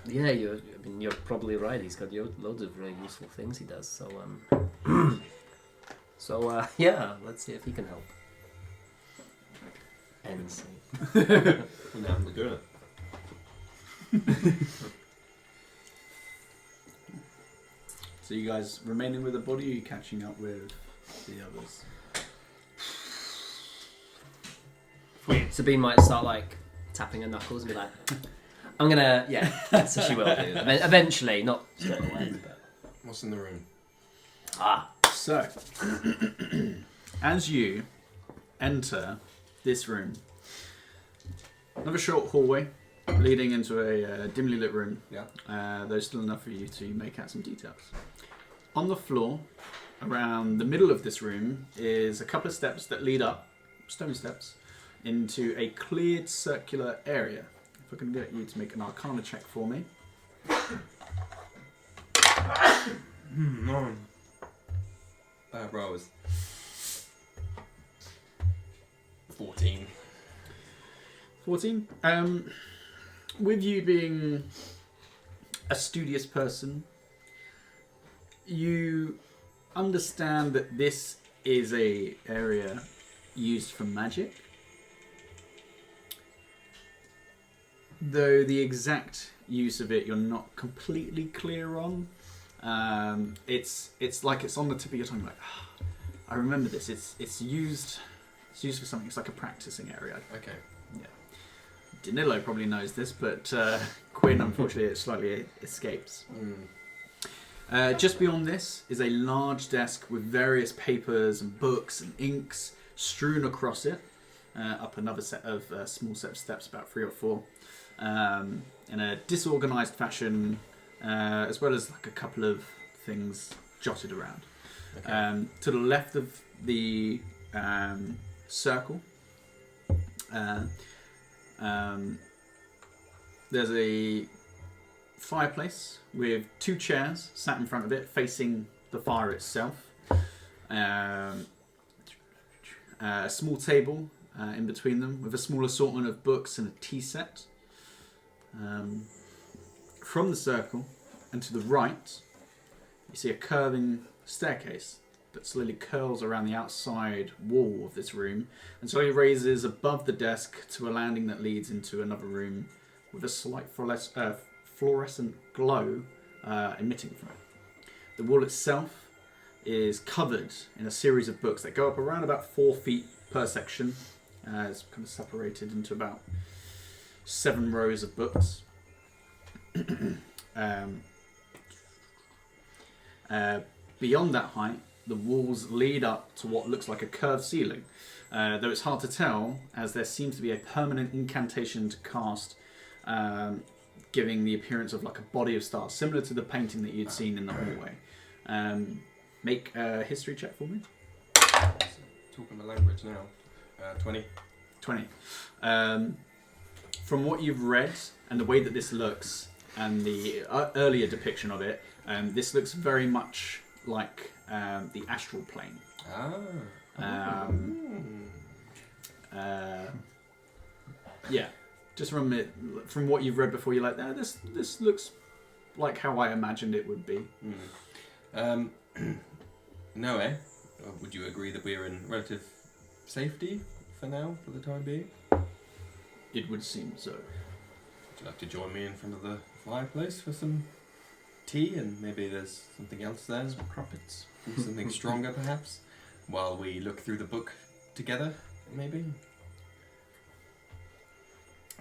Yeah, you're probably right. He's got loads of really useful things he does. So, yeah, let's see if he can help. And see. Now I'm doing it. so you guys remaining with the body, or are you catching up with the others? Sabine might start like tapping her knuckles and be like, I'm gonna, yeah, so she will do. Eventually, not straight away. But... What's in the room? So, as you enter this room, another short hallway leading into a dimly lit room. Yeah. There's still enough for you to make out some details. On the floor, around the middle of this room, is a couple of steps that lead up, stone steps, into a cleared circular area. If I can get you to make an Arcana check for me. No. Bad rolls. 14. 14. With you being a studious person, you understand that this is a area used for magic. Though the exact use of it you're not completely clear on. It's like it's on the tip of your tongue, like, I remember this. It's used for something. It's like a practicing area. Okay. Danilo probably knows this, but Quinn, unfortunately, it slightly escapes. Just beyond this is a large desk with various papers and books and inks strewn across it, up another set of small set of steps, about 3 or 4, in a disorganized fashion, as well as like a couple of things jotted around. Okay. To the left of the circle, there's a fireplace with 2 chairs sat in front of it, facing the fire itself. A small table in between them, with a small assortment of books and a tea set. From the circle and to the right, you see a curving staircase that slowly curls around the outside wall of this room and slowly raises above the desk to a landing that leads into another room with a slight fluorescent glow emitting from it. The wall itself is covered in a series of books that go up around about 4 feet per section. It's kind of separated into about 7 rows of books. Beyond that height, the walls lead up to what looks like a curved ceiling, though it's hard to tell, as there seems to be a permanent incantation to cast, giving the appearance of like a body of stars, similar to the painting that you'd seen in the hallway. Make a history check for me. Talking the language now. 20. 20. From what you've read and the way that this looks, and the earlier depiction of it, this looks very much like the astral plane. Yeah, just from what you've read before, you're like, this looks like how I imagined it would be. No, eh? Would you agree that we're in relative safety for now, for the time being? It would seem so. Would you like to join me in front of the fireplace for some tea, and maybe there's something else there? Some crumpets? Something stronger, perhaps? While we look through the book together, maybe?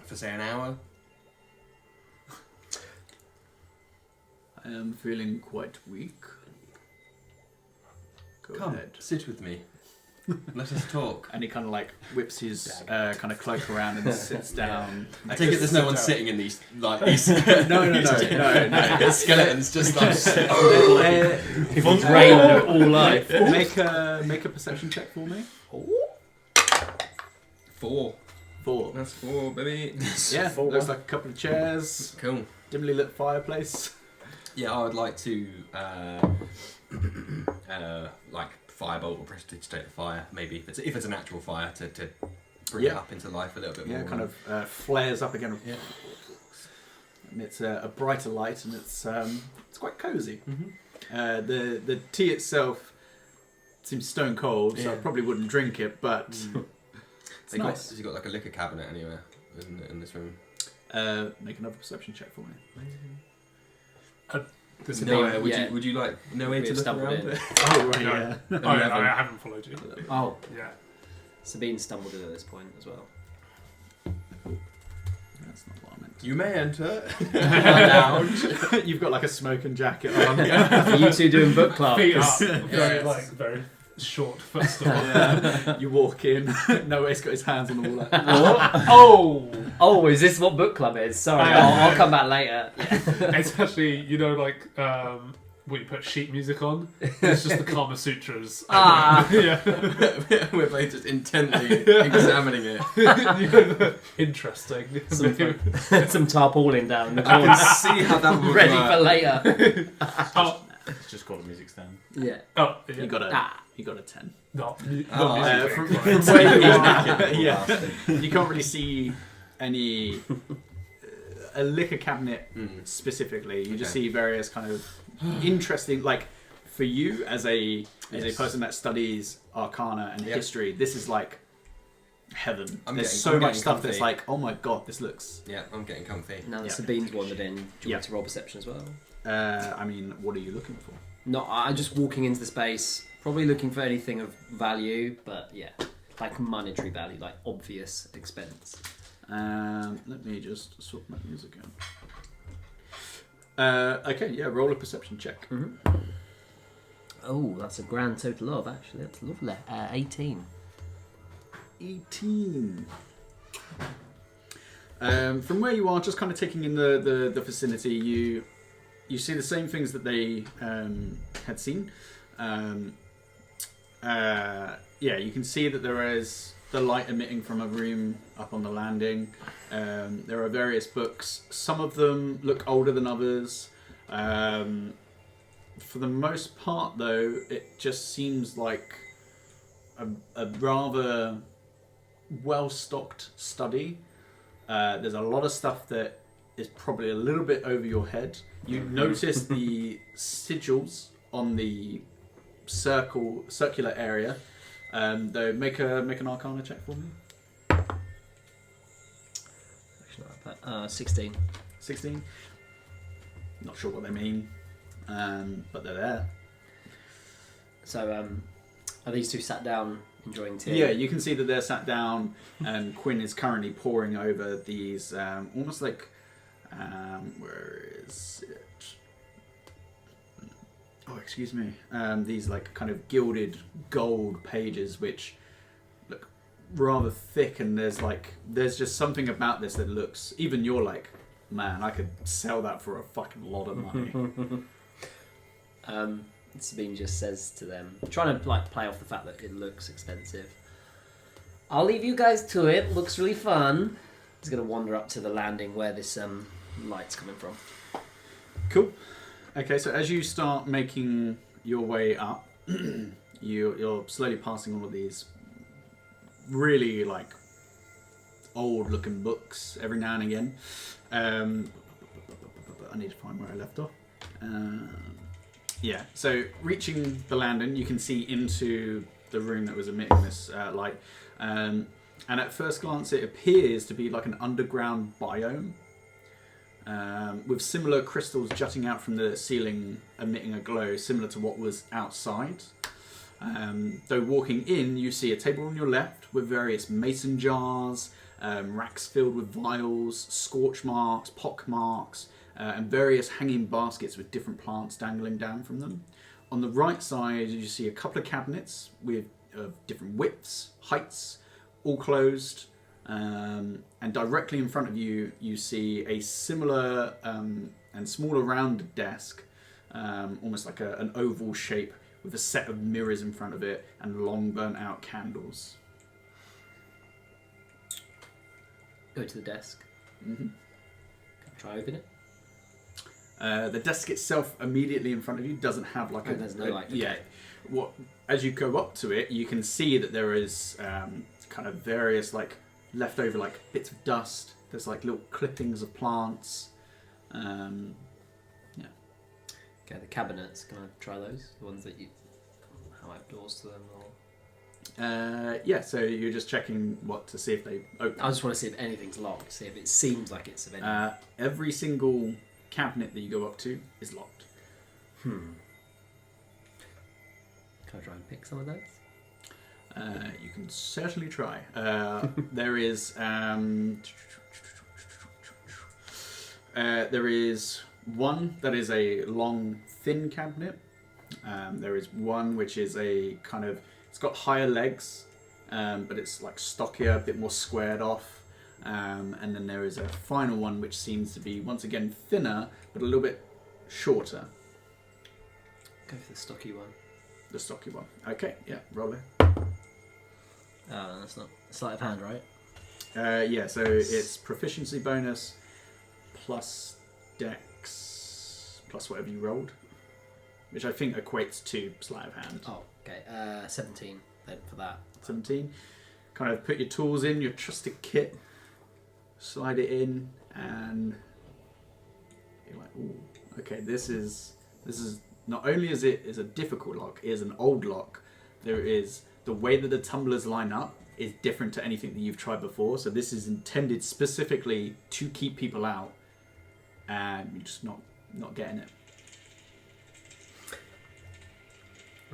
For, say, an hour? I am feeling quite weak. Go Come, ahead. sit with me. Let us talk. And he kind of like whips his kind of cloak around and sits down. I take it there's no one sitting in these, like, these... No. Skeletons just like... People drain all life. Make a perception check for me. 4. 4. That's 4, baby. Yeah, looks like a couple of chairs, Cool. dimly lit fireplace. Yeah, I would like to, like, firebolt or prestidigitate the fire, maybe, if it's an actual fire, to bring it up into life a little bit more. Yeah, kind of flares up again. Yeah. And it's a brighter light, and it's quite cozy. Mm-hmm. The tea itself seems stone cold, so I Yeah. probably wouldn't drink it, but it's nice. Has he got like a liquor cabinet anywhere in this room? Make another perception check for me. This No, Yeah. would you like no way We to look stumbled around? in. Oh, right, No. yeah. I haven't followed you. Oh, Yeah. Sabine stumbled in at this point as well. That's not what I meant. You may enter. You've got like a smoking jacket on. Are you two doing book club? Feet up. 'Cause- Very short footstool. You walk in, Noah's got his hands on the wall. Like, Oh! Oh, is this what book club is? Sorry, I'll come back later. It's actually, like, when you put sheet music on, it's just the Kama Sutras. Ah. Yeah. We're both just intently examining it. Interesting. Some tarpaulin down the I corner, can see how that would ready work. for later. Oh, It's just called a music stand. Yeah. oh, yeah. you got a 10. Not Oh, music. From right. where you are, Naked, yeah, bastard. you can't really see any a liquor cabinet specifically. You just Okay. see various kind of interesting, like for you as a Yes. person that studies arcana and Yep. history, this is like heaven. I'm There's getting- so I'm much getting stuff comfy. that's like, oh my god, this looks. Yeah, I'm getting comfy. Now that Yeah. Sabine's wandered in, do you Yeah. want to roll perception as well? I mean, what are you looking for? No, I'm just walking into the space, probably looking for anything of value, but yeah, like monetary value, like obvious expense. Let me just swap my music out. Okay, yeah, roll a perception check. Oh, that's a grand total of, actually. That's lovely. 18. 18. From where you are, just kind of taking in the vicinity, you see the same things that they had seen. You can see that there is the light emitting from a room up on the landing. There are various books. Some of them look older than others. For the most part, though, it just seems like a rather well-stocked study. There's a lot of stuff that is probably a little bit over your head. You notice the sigils on the circular area. Though, make an Arcana check for me. 16. 16. Not sure what they mean, but they're there. So, are these two sat down enjoying tea? Yeah, you can see that they're sat down, and Quinn is currently poring over these almost like where is it? Oh, excuse me. These like kind of gilded gold pages, which look rather thick, and there's just something about this that looks. Even you're like, man, I could sell that for a fucking lot of money. Sabine just says to them, trying to like play off the fact that it looks expensive. I'll leave you guys to it. Looks really fun. He's gonna wander up to the landing where this light's coming from. Cool. Okay, so as you start making your way up, you're slowly passing all of these really like old-looking books every now and again. I need to find where I left off. Yeah, so reaching the landing, you can see into the room that was emitting this light. And at first glance, it appears to be like an underground biome with similar crystals jutting out from the ceiling, emitting a glow similar to what was outside. Though walking in, you see a table on your left with various mason jars, racks filled with vials, scorch marks, pock marks, and various hanging baskets with different plants dangling down from them. On the right side, you see a couple of cabinets with different widths, heights, all closed. And directly in front of you, you see a similar and smaller rounded desk, almost like an oval shape with a set of mirrors in front of it and long burnt out candles. Go to the desk. Mm-hmm. Try open it. The desk itself immediately in front of you doesn't have like there's no light. Yeah. What as you go up to it, you can see that there is kind of various like leftover like bits of dust. There's like little clippings of plants. Yeah. Okay, the cabinets. Can I try those? The ones that you how I have doors to them or. Yeah, so you're just checking what to see if they open. I just want to see if anything's locked. See if it seems like it's of any. Every single cabinet that you go up to is locked. Can I try and pick some of those? You can certainly try. There is one that is a long, thin cabinet. There is one which is a kind of it's got higher legs, but it's like stockier, a bit more squared off. And then there is a final one which seems to be once again thinner, but a little bit shorter. Go for the stocky one. The stocky one. Okay, yeah, roll it. That's not sleight of hand, right? Yeah, so it's proficiency bonus plus dex plus whatever you rolled, which I think equates to sleight of hand. Oh, okay. 17 then for that. 17. Kind of put your tools in, your trusted kit, slide it in, and you're like, ooh, okay, this is not only is it is a difficult lock, it is an old lock. There is the way that the tumblers line up is different to anything that you've tried before. So this is intended specifically to keep people out, and you're just not getting it.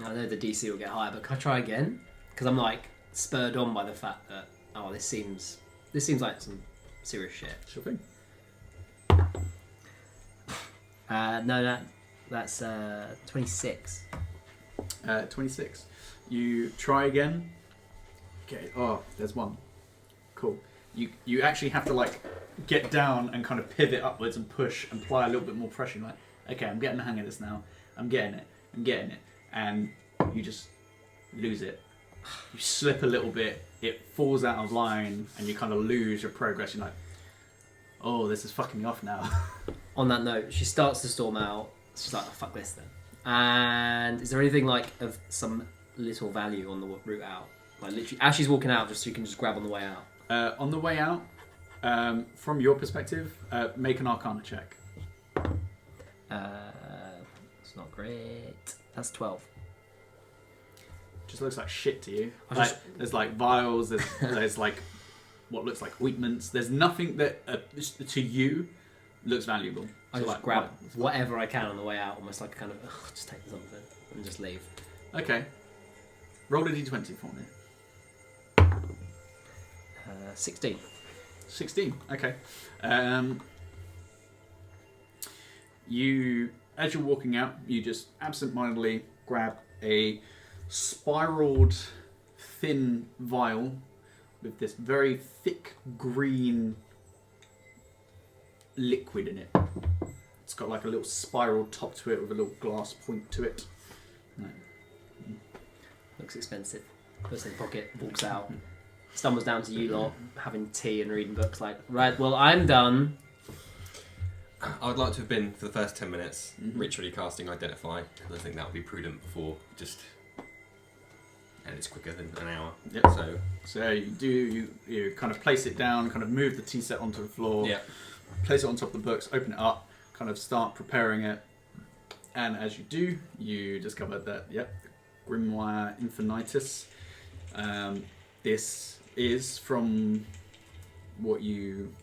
I know the DC will get higher, but can I try again? Because I'm like spurred on by the fact that this seems like some serious shit. Sure thing. No, that's 26. 26. You try again. Okay. Oh, there's one. Cool. You actually have to like get down and kind of pivot upwards and push and apply a little bit more pressure. Like, okay, I'm getting the hang of this now. I'm getting it. And you just lose it. You slip a little bit, it falls out of line, and you kind of lose your progress. You're like, oh, this is fucking me off now. On that note, she starts to storm out. She's like, oh, fuck this then. And is there anything like of some little value on the route out? Like literally, as she's walking out, just so you can just grab on the way out. On the way out, from your perspective, make an Arcana check. It's not great. That's 12. Just looks like shit to you. There's like vials. There's like what looks like ointments. There's nothing that to you looks valuable. I So, just like, grab whatever I can on the way out, almost like a kind of just take something and just leave. Okay. Roll a d20 for me. 16. 16. Okay. You, as you're walking out, you just absent-mindedly grab a spiraled, thin vial with this very thick green liquid in it. It's got like a little spiral top to it with a little glass point to it. Looks expensive. Puts it in the pocket, walks out. Stumbles down to you lot, having tea and reading books. Like, right, well, I'm done. I would like to have been, for the first 10 minutes, ritually casting Identify, because I think that would be prudent before just... And it's quicker than an hour. Yep. So you kind of place it down, kind of move the tea set onto the floor, place it on top of the books, open it up, kind of start preparing it. And as you do, you discover that, Grimoire Infinitus. This is, from what you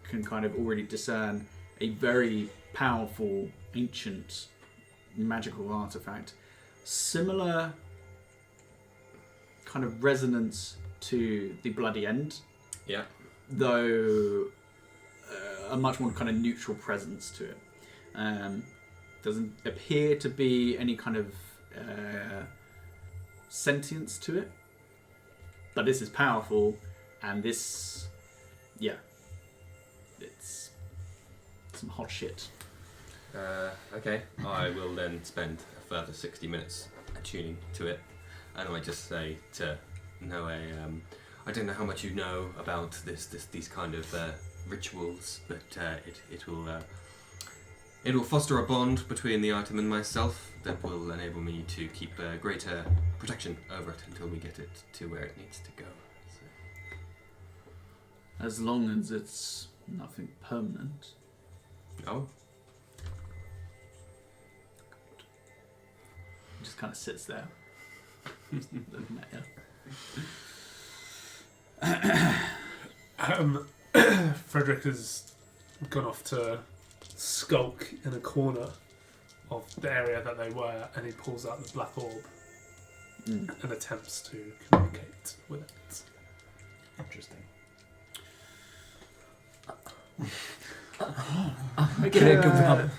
can kind of already discern, a very powerful, ancient, magical artifact. Similar kind of resonance to the Bloody End. Yeah. Though a much more kind of neutral presence to it. Doesn't appear to be any kind of sentience to it. But this is powerful, and this, it's some hot shit. Okay, I will then spend a further 60 minutes attuning to it, and I just say to Noe, I don't know how much you know about these kind of rituals, but it will foster a bond between the item and myself that will enable me to keep greater protection over it until we get it to where it needs to go. So. As long as it's nothing permanent. Oh. It just kind of sits there. Looking at you. Frederick has gone off to skulk in a corner of the area that they were, and he pulls out the black orb and attempts to communicate with it. Interesting.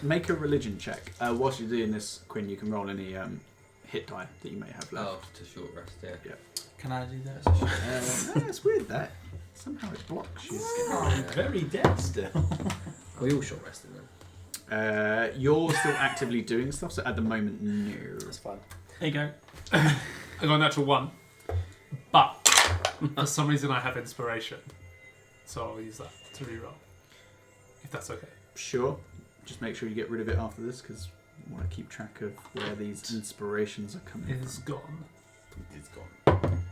Make a religion check. Whilst you're doing this, Quinn, you can roll any hit die that you may have left. Oh, to short rest, yeah. Can I do that? No, it's weird that somehow it blocks you. I'm very dead still. We all short rested then. You're still actively doing stuff, so at the moment, no. That's fine. There you go. I got a natural 1, but for some reason I have inspiration, so I'll use that to reroll, if that's okay. Sure. Just make sure you get rid of it after this, because I want to keep track of where these inspirations are coming It is from. gone. It's gone.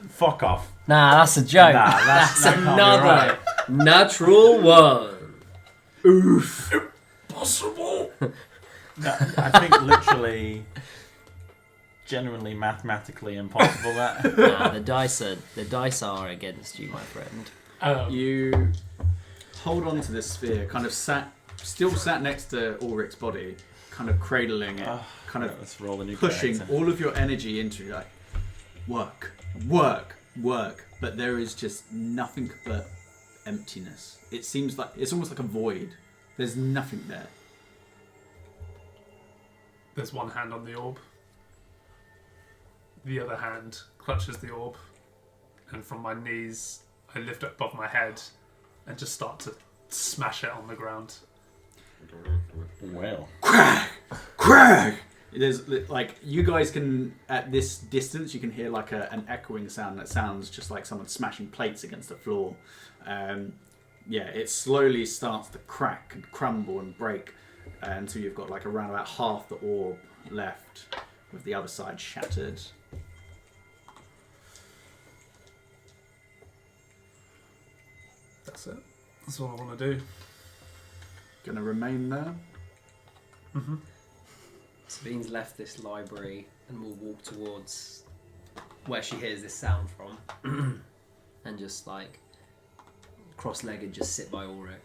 Fuck off. Nah, that's a joke. Nah, that's that can't be another right. natural 1. Oof. Impossible. I think literally, genuinely, mathematically impossible. That. Nah, the dice are against you, my friend. You hold on to this sphere, kind of still sat next to Ulrich's body, kind of cradling it, kind of let's roll the new pushing character. all of your energy into it, like work, but there is just nothing but emptiness. It seems like it's almost like a void. There's nothing there. There's one hand on the orb. The other hand clutches the orb, and from my knees I lift it above my head and just start to smash it on the ground. Well. Crack! There's like, you guys can, at this distance, you can hear like an echoing sound that sounds just like someone smashing plates against the floor. It slowly starts to crack and crumble and break until you've got like around about half the orb left, with the other side shattered. That's it. That's all I want to do. Gonna remain there. Mm-hmm. Sabine's left this library and will walk towards where she hears this sound from and just like cross-legged just sit by Ulrich,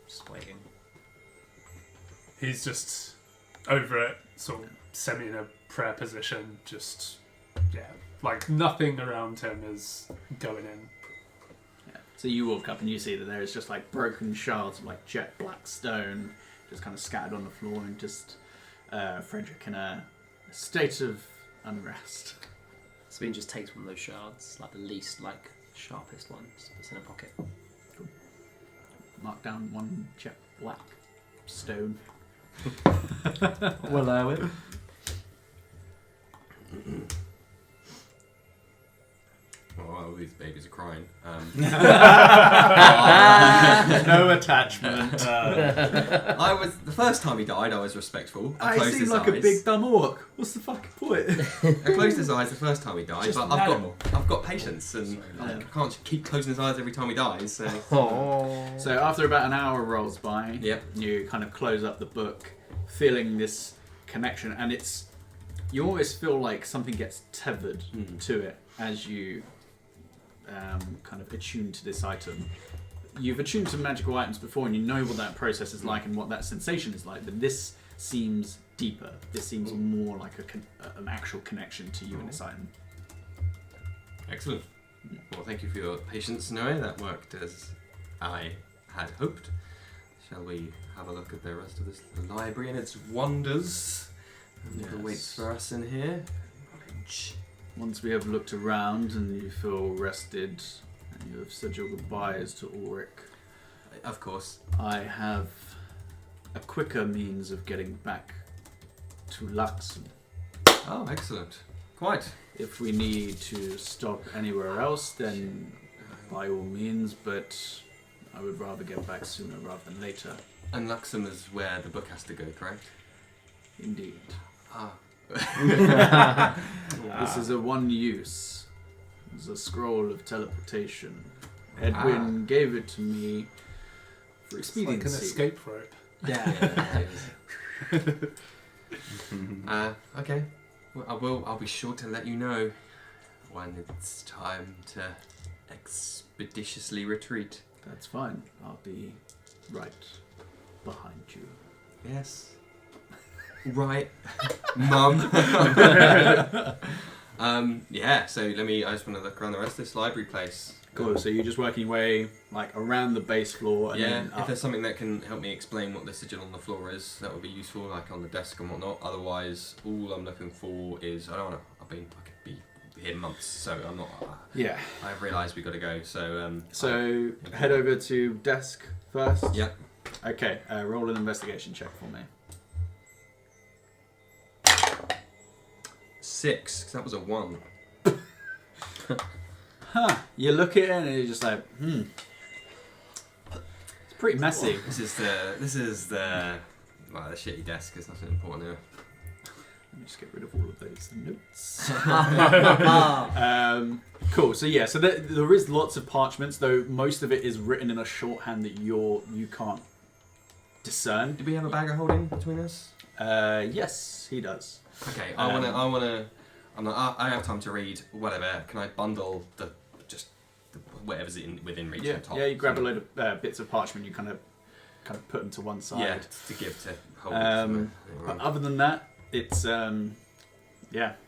just waiting. He's just over it, sort of semi in a prayer position, just like nothing around him is going in. Yeah. So you walk up and you see that there is just like broken shards of like jet black stone just kind of scattered on the floor, and just Frederick in a state of unrest. Sabine just takes one of those shards, like the least sharpest one, just puts in a pocket. Cool. Mark down one jet black stone. Well, I will. Well, I probably the babies are crying. No attachment. The first time he died, I was respectful. I I closed seem his like eyes. a big dumb orc. What's the fucking point? I closed his eyes the first time he died, Just but an animal. I've got patience, and I can't keep closing his eyes every time he dies. So Oh. So after about an hour rolls by, Yep. you kind of close up the book, feeling this connection, and you always feel like something gets tethered to it as you kind of attune to this item. You've attuned to magical items before, and you know what that process is like and what that sensation is like, but this seems deeper. This seems more like an actual connection to you and this item. excellent. Well, thank you for your patience, Noe. That worked as I had hoped. Shall we have a look at the rest of this library and its wonders? And what Yes. awaits for us in here? Knowledge. Once we have looked around and you feel rested and you have said your goodbyes to Ulrich, Of course. I have a quicker means of getting back to Luxom. Oh, excellent. Quite. If we need to stop anywhere else, then by all means, but I would rather get back sooner rather than later. And Luxom is where the book has to go, correct? Indeed. Ah. This is a one use. It's a scroll of teleportation. Edwin gave it to me for It's like an expediency. escape rope. Yeah. Okay. Well, I'll be sure to let you know when it's time to expeditiously retreat. That's fine. I'll be right behind you. Yes. Right, Mum. Yeah. So I just want to look around the rest of this library place. Cool. So you're just working your way like around the base floor and Yeah. then If up. there's something that can help me explain what the sigil on the floor is, that would be useful, like on the desk and whatnot. Otherwise, all I'm looking for is I could be here months, so I'm not. Yeah. I've realised we've got to go. So. So head over to desk first. Yeah. Okay. Roll an investigation check for me. 6, 'cause that was a 1. Huh. You look at it and you're just like, It's pretty messy. This is the shitty desk. It's nothing important here. Let me just get rid of all of those notes. Cool. So yeah. So there is lots of parchments, though most of it is written in a shorthand that you can't discern. Do we have a bag of holding between us? Yes, he does. Okay, I wanna. I have time to read whatever. Can I bundle whatever's within reach? Yeah. on top? Yeah. You grab a load of bits of parchment. You kind of put them to one side. Yeah, to give to hold. But other than that, it's there's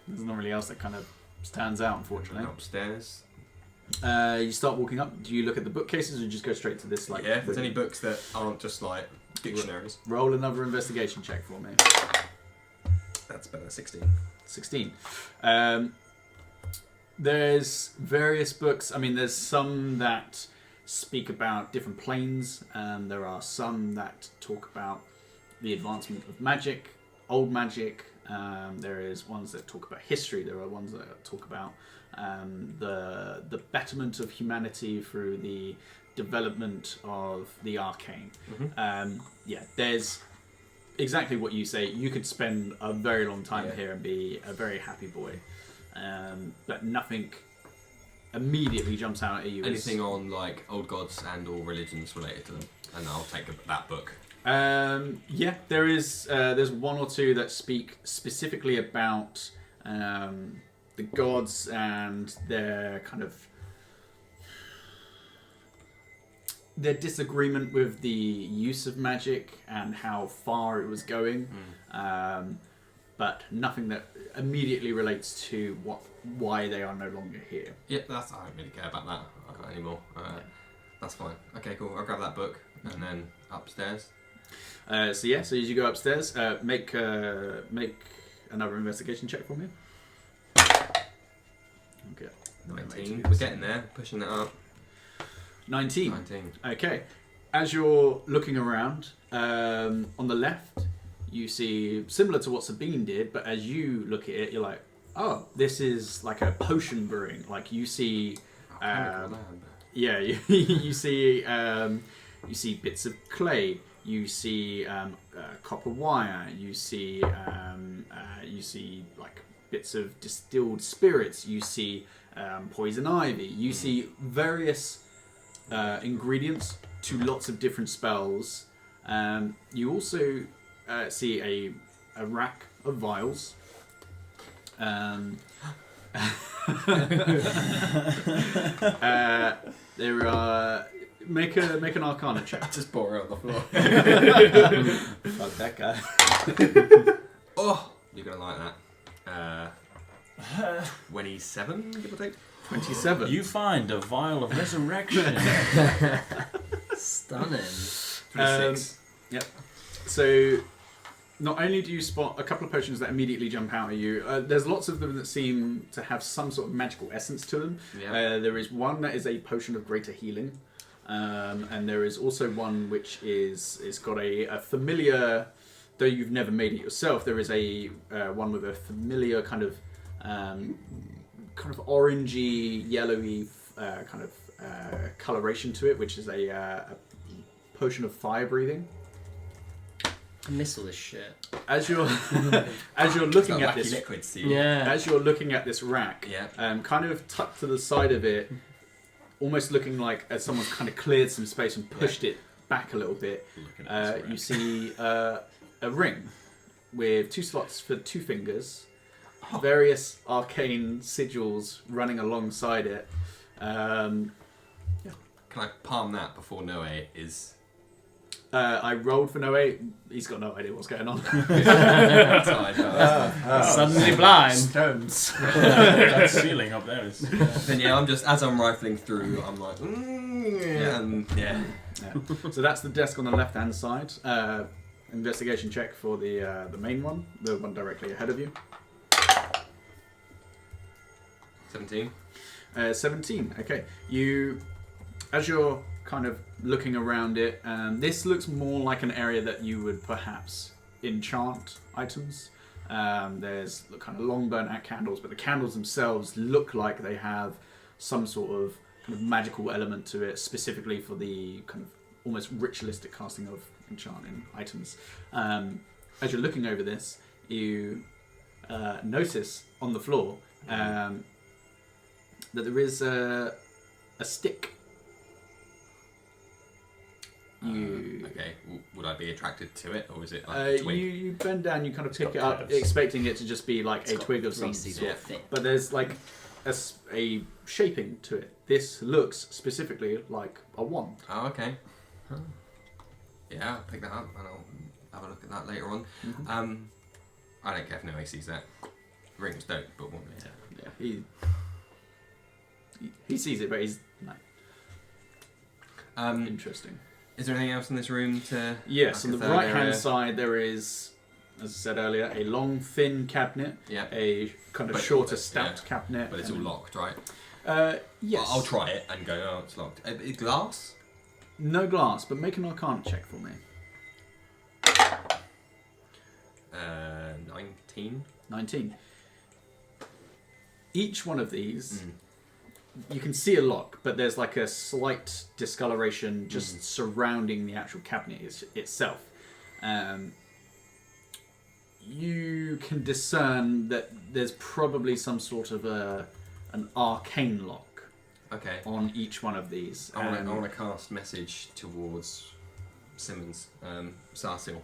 not really else that kind of stands out, unfortunately. Upstairs. You start walking up. Do you look at the bookcases or just go straight to this? Yeah, if there's any books that aren't just like dictionaries. Roll another investigation check for me. That's better. 16. 16. There's various books. I mean, there's some that speak about different planes, and there are some that talk about the advancement of magic, old magic. There is ones that talk about history. There are ones that talk about the betterment of humanity through the development of the arcane. There's exactly what you say. You could spend a very long time here and be a very happy boy, but nothing immediately jumps out at you. Anything on like old gods and or religions related to them, and I'll take that book. There is. There's one or two that speak specifically about the gods and their kind of their disagreement with the use of magic and how far it was going, but nothing that immediately relates to why they are no longer here. Yeah, I don't really care about that anymore. That's fine. Okay, cool. I'll grab that book and then upstairs. So as you go upstairs, make another investigation check for me. Okay. 19. We're getting there. Pushing that up. 19. 19. Okay. As you're looking around, on the left, you see similar to what Sabine did, but as you look at it, you're like, oh, this is like a potion brewing. Like you see Yeah, you see bits of clay. You see copper wire. You see like bits of distilled spirits. You see poison ivy. You see various ingredients to lots of different spells. You also see a rack of vials. There are make an Arcana check. Just bought her on the floor. Fuck that guy. Oh, you're gonna like that. 27, give or take. 27. You find a vial of resurrection. Stunning. 26. So, not only do you spot a couple of potions that immediately jump out at you, there's lots of them that seem to have some sort of magical essence to them. Yeah. There is one that is a potion of greater healing, and there is also one which is got a familiar, though you've never made it yourself. There is a one with a familiar kind of orangey, yellowy coloration to it, which is a potion of fire breathing. I miss all this shit. As you're looking at this, liquid sea. Yeah. as you're looking at this rack, Yeah. kind of tucked to the side of it, almost looking like as someone's kind of cleared some space and pushed it back a little bit. You see a ring with 2 slots for 2 fingers, various arcane sigils running alongside it. Can I palm that before Noe is... I rolled for Noe. He's got no idea what's going on. Suddenly blind. Stones. That ceiling up there is. Then yeah, I'm just, as I'm rifling through, I'm like, and yeah. So that's the desk on the left-hand side. Investigation check for the main one, the one directly ahead of you. 17. 17. Okay. As you're kind of looking around it, this looks more like an area that you would perhaps enchant items. There's kind of long burnt out candles, but the candles themselves look like they have some sort of kind of magical element to it, specifically for the kind of almost ritualistic casting of enchanting items. As you're looking over this, you notice on the floor that there is a stick. Okay, would I be attracted to it, or is it like a twig? You bend down, you kind of pick got it up, curves. expecting it to just be like It's a got twig of some greasy sort. fit. But there's like a shaping to it. This looks specifically like a wand. Oh, okay. Yeah, I'll pick that up and I'll have a look at that later on. Mm-hmm. I don't care if Noe sees that. Ring's dope, but one later. Yeah, he sees it, but he's no. Interesting. Is there anything else in this room to... Yes, like on the a third right-hand area? side there is, as I said earlier, a long, thin cabinet, Yeah, a kind of But- shorter, stout cabinet. but it's all and- locked, right? Yes. I'll try it and go, oh, it's locked. Glass? No glass, but make an Arcana check for me. 19. 19. Each one of these, you can see a lock, but there's like a slight discoloration just surrounding the actual cabinet itself. You can discern that there's probably some sort of an arcane lock Okay. on each one of these. I want to cast message towards Simmons. Sarsil.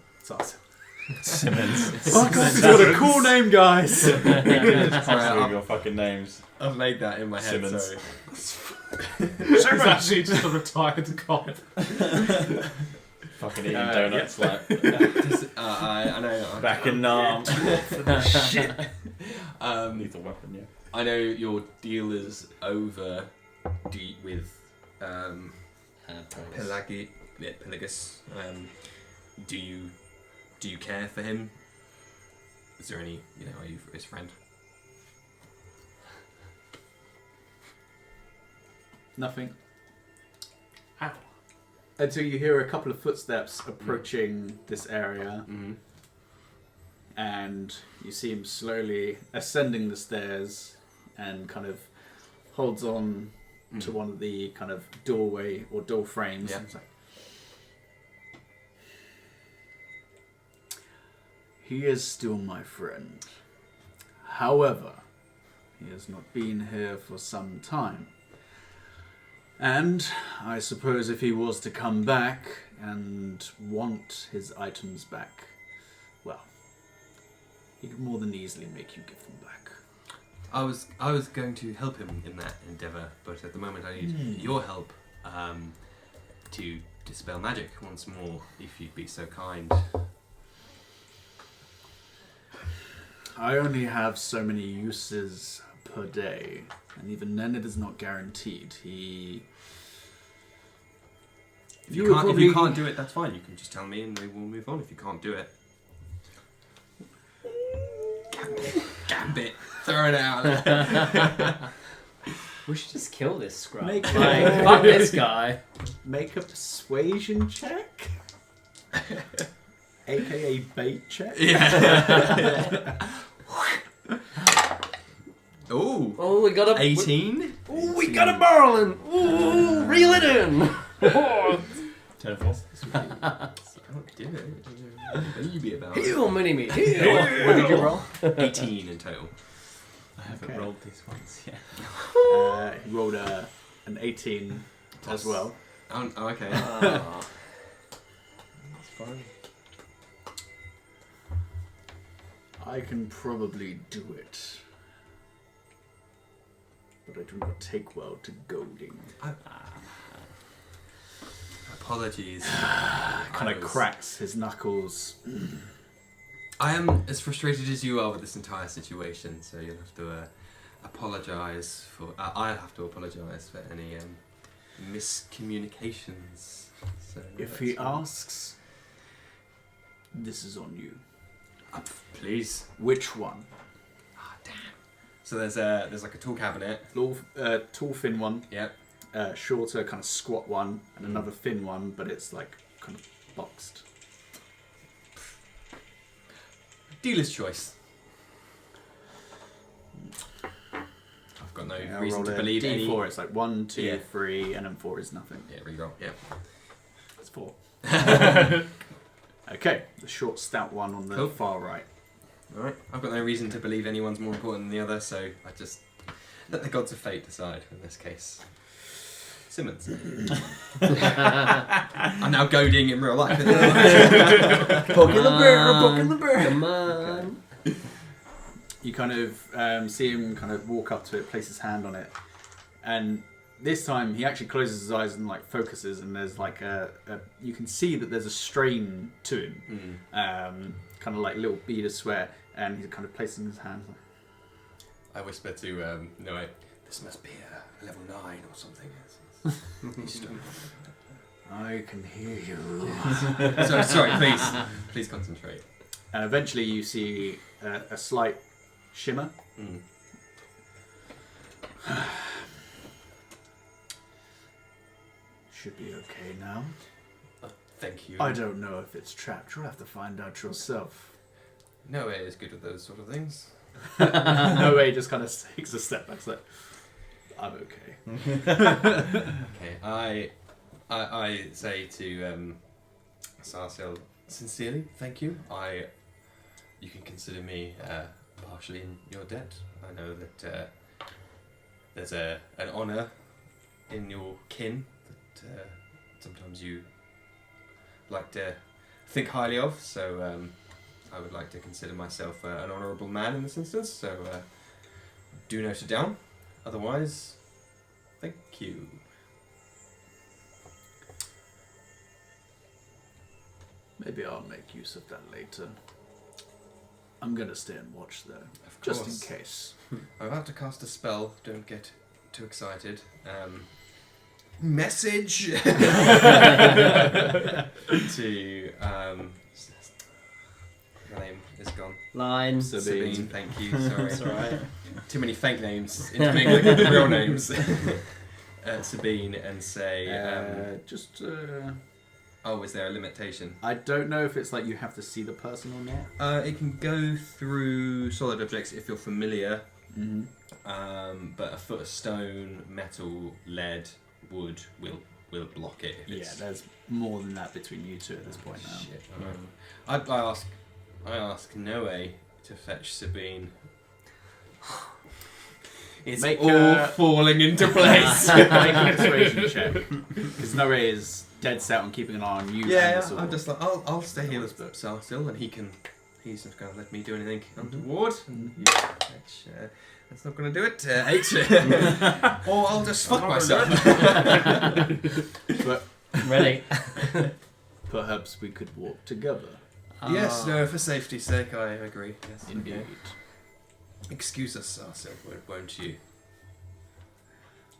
Simmons. Fuck off, what a cool name, guys! Just three of your fucking names. I've made that in my head, Simmons. sorry. It's actually just a retired cop. Fucking eating donuts like I know. back in Nam. Shit. Lethal weapon, yeah. I know your deal is over with Pelagus. Do you care for him? Is there any, are you his friend? Nothing. Ow. Until you hear a couple of footsteps approaching this area, Mm-hmm. and you see him slowly ascending the stairs and kind of holds on to one of the kind of doorway or door frames. Yeah. And it's like, he is still my friend. However, he has not been here for some time. And I suppose if he was to come back and want his items back, well, he could more than easily make you give them back. I was going to help him in that endeavour, but at the moment I need your help to dispel magic once more, if you'd be so kind. I only have so many uses per day, and even then it is not guaranteed. If you can't do it, that's fine. You can just tell me and we will move on. If you can't do it, Gambit, throw it out. We should just kill this scrub. Make Fuck this guy. Make a persuasion check, aka bait check. Yeah. Ooh. Oh, we got a 18. Oh, we got a Marlin. Ooh, reel it in. 10 4. Can't do it. What will you be about? Heal, mini me. Heal. What did you roll? 18 in total. I haven't Okay. rolled these ones yet. He rolled an 18 as well. Oh, okay. Ah. That's fine. I can probably do it, but I do not take well to goading. Apologies. Kind I of was- cracks his knuckles. I am as frustrated as you are with this entire situation, so you'll have to apologise for. I'll have to apologise for any miscommunications. So If he asks, this is on you. please. Which one? Ah, damn. So there's like a tool cabinet. Tall, thin one, Yep. shorter, kind of squat one, and another thin one, but it's like kind of boxed. Dealer's choice. I've got no Yeah, I'll reason roll to a believe any. D4. It's like 1, 2, Yeah. 3, and then 4 is nothing. Yeah, reroll. Yeah. It's 4. Okay, the short, stout one on the Cool. far right. All right. I've got no reason to believe anyone's more important than the other, so I just let the gods of fate decide in this case. Simmons. I'm now goading in real life. Poking the bear. Come on. You kind of see him kind of walk up to it, place his hand on it, and this time he actually closes his eyes and like focuses, and there's like you can see that there's a strain to him, kind of like a little bead of sweat, and he's kind of placing his hand. I whisper to Noe, this must be a level 9 or something. I can hear you. Sorry, please concentrate. And eventually you see a slight shimmer. Should be okay now. Thank you. I don't know if it's trapped. You'll have to find out yourself. Noe is good with those sort of things. No way, just kind of takes a step back. It's like, I'm okay. Okay, I say to Sarsil, sincerely, thank you. You can consider me partially in your debt. I know that there's an honour in your kin that sometimes you like to think highly of. So I would like to consider myself an honourable man in this instance. So do note it down. Otherwise, thank you. Maybe I'll make use of that later. I'm gonna stay and watch though, Of just course. in case. I'm about to cast a spell. Don't get too excited. Message to her name is gone. Line. Sabine. Thank you. Sorry. That's alright. Too many fake names intermingling with the real names. Sabine, and say, oh, is there a limitation? I don't know if it's like you have to see the person or not. It can go through solid objects if you're familiar But a foot of stone, metal, lead, wood will block it. If Yeah, it's... there's more than that between you two at this point now. Shit. I ask Noe to fetch Sabine. It's Make all a- falling into place. Make an persuasion check. Because Noe is dead set on keeping an eye on you. and Yeah, the sword. I'm just like, I'll stay here with Sarsil, and he's not going to let me do anything untoward. That's not going to do it. 8. Or I'll just fuck myself. But Ready? perhaps we could walk together. Yes, no, for safety's sake, I agree. Yes, Indeed. okay. Excuse us, Sarsil, won't you?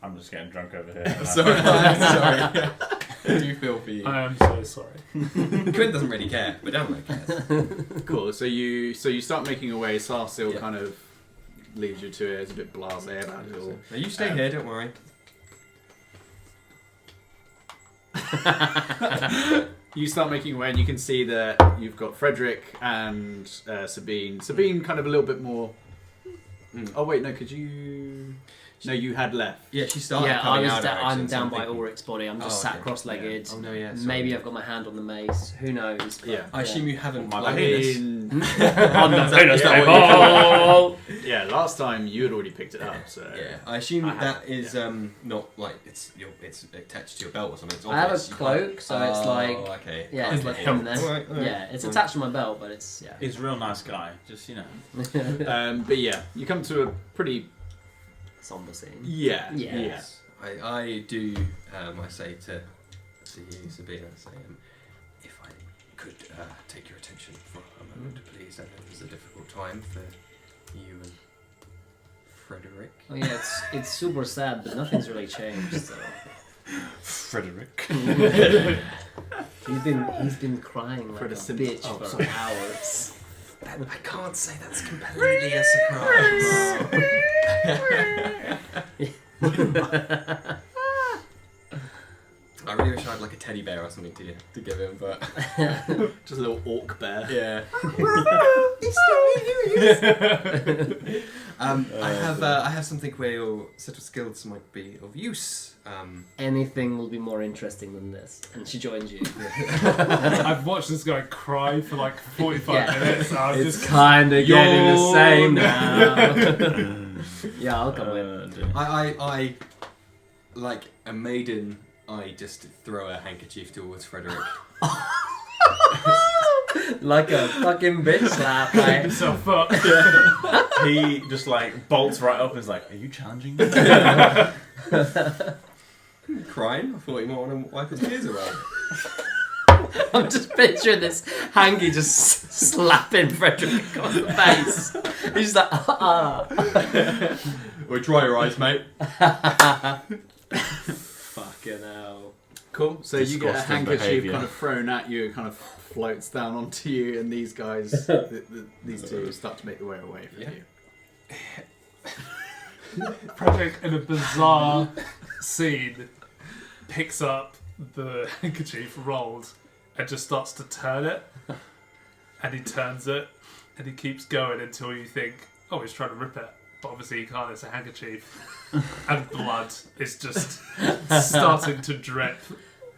I'm just getting drunk over here. Sorry. I do feel for you. I am so sorry. Quinn doesn't really care, but Download cares. Cool. So you start making your way. Sarsil Yeah. kind of leads you to it. It's a bit blasé about it all. No, you stay here, don't worry. You start making your way, and you can see that you've got Frederick and Sabine. Sabine kind of a little bit more. Oh wait, no. Could you? No, you had left. Yeah, she started Yeah, coming out I'm down by all. Ulrich's body. I'm just sat okay. cross-legged. Oh no, yeah. Maybe I've got my hand on the mace. Who knows? But, Yeah. I assume you haven't. My like, mean, on the Is that table. yeah. Last time you had already picked it up, so Yeah, I assume I that have- is not like it's attached to your belt or something. It's I have a obvious. You cloak, can't- so it's like okay. yeah, it's like him there. Alright. Yeah, it's attached to my belt, but it's yeah. He's a real nice guy. Just But yeah, you come to a pretty Somber scene. yeah. Yes. I do. I say to you, Sabine, I say, if I could take your attention for a moment, please. I know this is a difficult time for you and Frederick. Oh yeah, it's super sad, but nothing's really changed. So Frederick. he's been crying like a bitch for hours. I can't say that's completely a surprise. I really wish I had like a teddy bear or something to give him, but Just a little orc bear. yeah. I have something where your set of skills might be of use. Anything will be more interesting than this, and she joins you. I've watched this guy cry for like 45 minutes. So I'm It's just kind of getting the Yawn. same now. Yeah, I'll come with. I like a maiden. I just throw a handkerchief towards Frederick. Like a fucking bitch slap, right? himself up. He just like bolts right up and is like, "Are you challenging me?" Crying? I thought he might want to wipe his tears away. I'm just picturing this hanky just slapping Frederick across the face. He's just like, Well, dry your eyes, mate. fucking hell. Cool. So you get a Disgusting handkerchief behaviour. kind of thrown at you, it kind of floats down onto you, and these guys, these two, start to make their way away from Yeah. you. Frederick, in a bizarre scene, picks up the handkerchief rolled and just starts to turn it. And he turns it and he keeps going until you think, oh, he's trying to rip it. But obviously he can't, it's a handkerchief. And blood is just starting to drip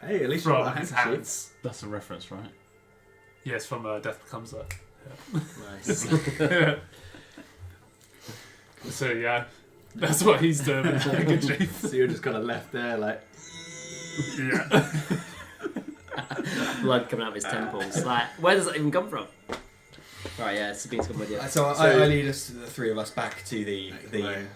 Hey, at least you got from a his handkerchief. hands. That's a reference, right? Yes, from Death Becomes Her. Nice. So yeah, that's what he's doing with the handkerchief. So you're just kind of left there, like, Yeah. Blood coming out of his temples. Like, where does that even come from? Right, yeah, Sabine's come with you. So I lead us, the three of us, back to the Right.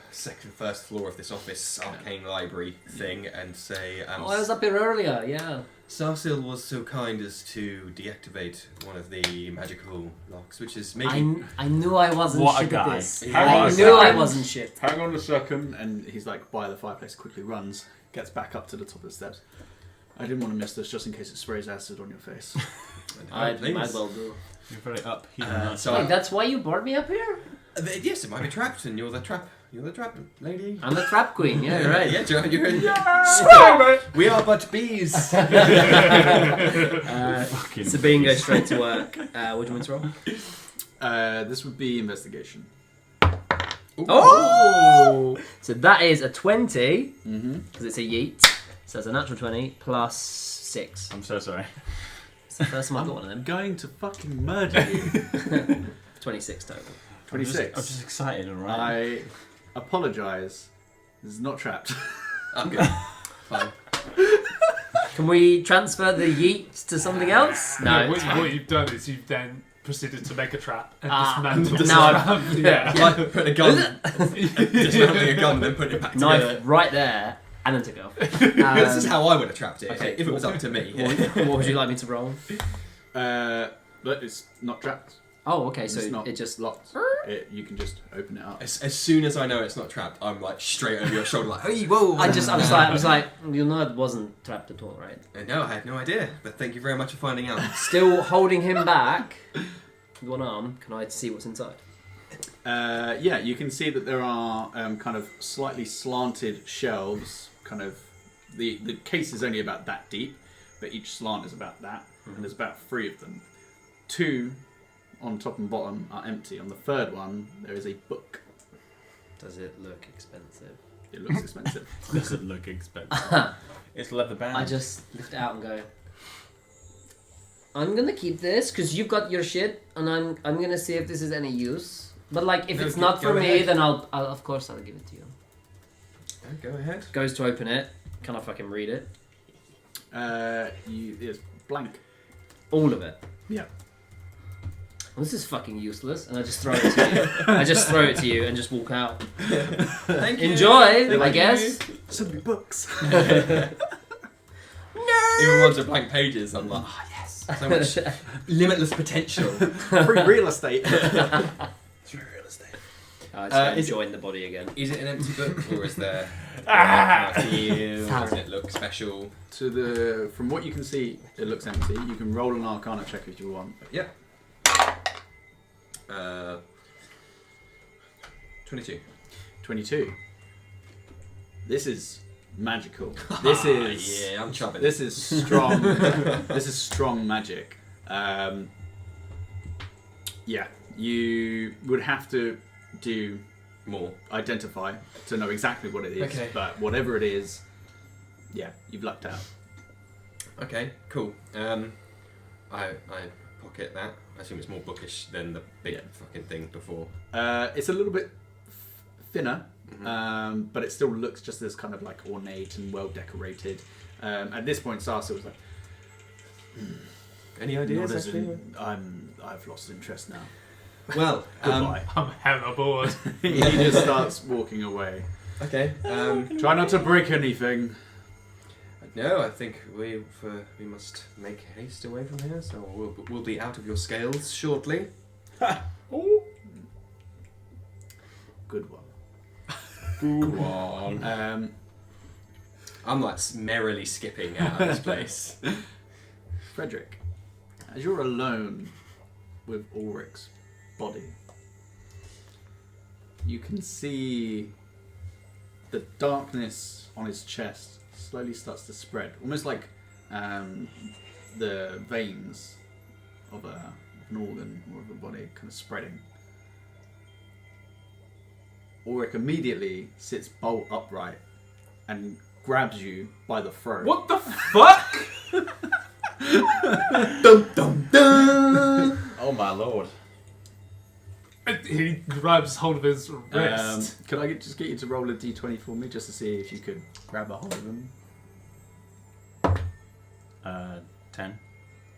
first floor of this office, arcane library thing, and say, Oh, I was up here earlier, yeah. Sarsil was so kind as to deactivate one of the magical locks, which is maybe... I knew I wasn't What a shit at guy. this. Yeah. I What a knew guy. I wasn't shit. hang on a second, and he's like by the fireplace, quickly runs, gets back up to the top of the steps. I didn't want to miss this just in case it sprays acid on your face. I Please. might as well do. You're very up. so Wait, that's why you brought me up here? yes, it might be trapped, and you're the trap lady. I'm the trap queen, yeah, you're right. Yeah, we are but bees. Fucking Sabine goes straight to work. What do you want to roll? This would be investigation. Oh! So that is a 20, Mm-hmm. because it's a yeet. So it's a natural 20 plus 6. I'm so sorry. It's the first time I've got one of I'm them. going to fucking murder you. 26 total. 26. I'm just excited, alright? I apologise. This is not trapped. Okay. Fine. Can we transfer the yeet to something else? No. Yeah, it's fine. what you've done is you've then proceeded to make a trap and Ah, dismantle now the I've- trap. Yeah. Like putting a gun, dismantling a gun, and then putting it back Knife together. right there, and then took it off. This is how I would have trapped it. okay, if it was up to me. What would you like me to roll? But it's not trapped. Oh, okay, so It's not it just... locked. You can just open it up. As soon as I know it's not trapped, I'm like straight over your shoulder, like, hey, whoa! I was like, you know it wasn't trapped at all, right? No, I had no idea. But thank you very much for finding out. Still holding him back with one arm. Can I see what's inside? Yeah, you can see that there are kind of slightly slanted shelves. Kind of the case is only about that deep, but each slant is about that, and there's about 3 of them. 2 on top and bottom are empty. On the third one, there is a book. Does it look expensive? It looks expensive. Does it look expensive? It's leather bound. I just lift it out and go, I'm gonna keep this because you've got your shit, and I'm gonna see if this is any use. But like, if No, it's go- not for go me, ahead. then I'll of course I'll give it to you. Go ahead. Goes to open it. Can I fucking read it? It's blank. All of it. Yeah. Well, this is fucking useless, and I just throw it to you. I just throw it to you and just walk out. Thank you. Enjoy, Thank I you. guess. Send me books. Even ones with blank pages, I'm like, oh yes, so much limitless potential. Free real estate. It's real estate. I just is it- join the body again. Is it an empty book, or is there? Does it look special? From what you can see, it looks empty. You can roll an Arcana check if you want. Yep. 22. 22. This is magical. This is yeah, I'm chubbing. this is strong. This is strong magic. Yeah, you would have to do more. identify to know exactly what it is. Okay. But whatever it is, yeah, you've lucked out. Okay, cool. I pocket that. I assume it's more bookish than the big fucking thing before. It's a little bit thinner, Mm-hmm. but it still looks just as kind of like ornate and well decorated. At this point, Sasa was like, Any "Not ideas? as Actually? I've lost interest now. Well, Goodbye." I'm hella bored. He just starts walking away. okay. Try not to break anything. No, I think we must make haste away from here. So we'll be out of your scales shortly. Good one. Go on. I'm like merrily skipping out of this place. Frederick, as you're alone with Ulrich's body, you can see the darkness on his chest slowly starts to spread, almost like the veins of an organ or of a body kind of spreading. Ulrich immediately sits bolt upright and grabs you by the throat. What the fuck? Dum dum dum. Oh my lord. He grabs hold of his wrist. Could I just get you to roll a d20 for me just to see if you could grab a hold of him? 10,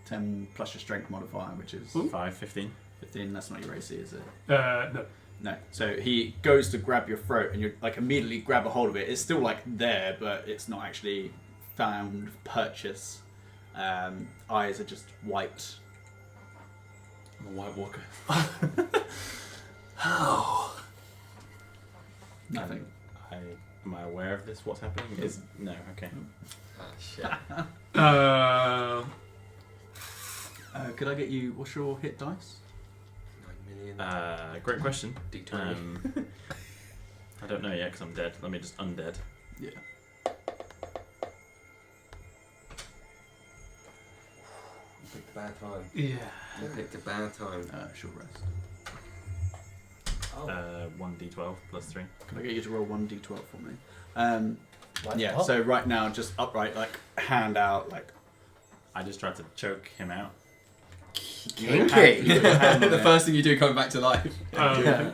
10 plus your strength modifier, which is 5, 15. 15. That's not your AC, is it? No. No. So he goes to grab your throat, and you like immediately grab a hold of it. It's still like there, but it's not actually found purchase. Eyes are just white. I'm a White Walker. Nothing. Am I aware of this? What's happening? No. Okay. Ah, shit. Could I get you? What's your hit dice? 9 million. Great question. D20. I don't know yet because I'm dead. Let me just undead. Yeah. You picked a bad time. Yeah. You picked a bad time. Short rest. Oh. 1d12 plus 3. Can I get you to roll 1d12 for me? Like Yeah, what? so right now, just upright, like, hand out, like... I just tried to choke him out. Kinky. The first thing you do coming back to life. Yeah.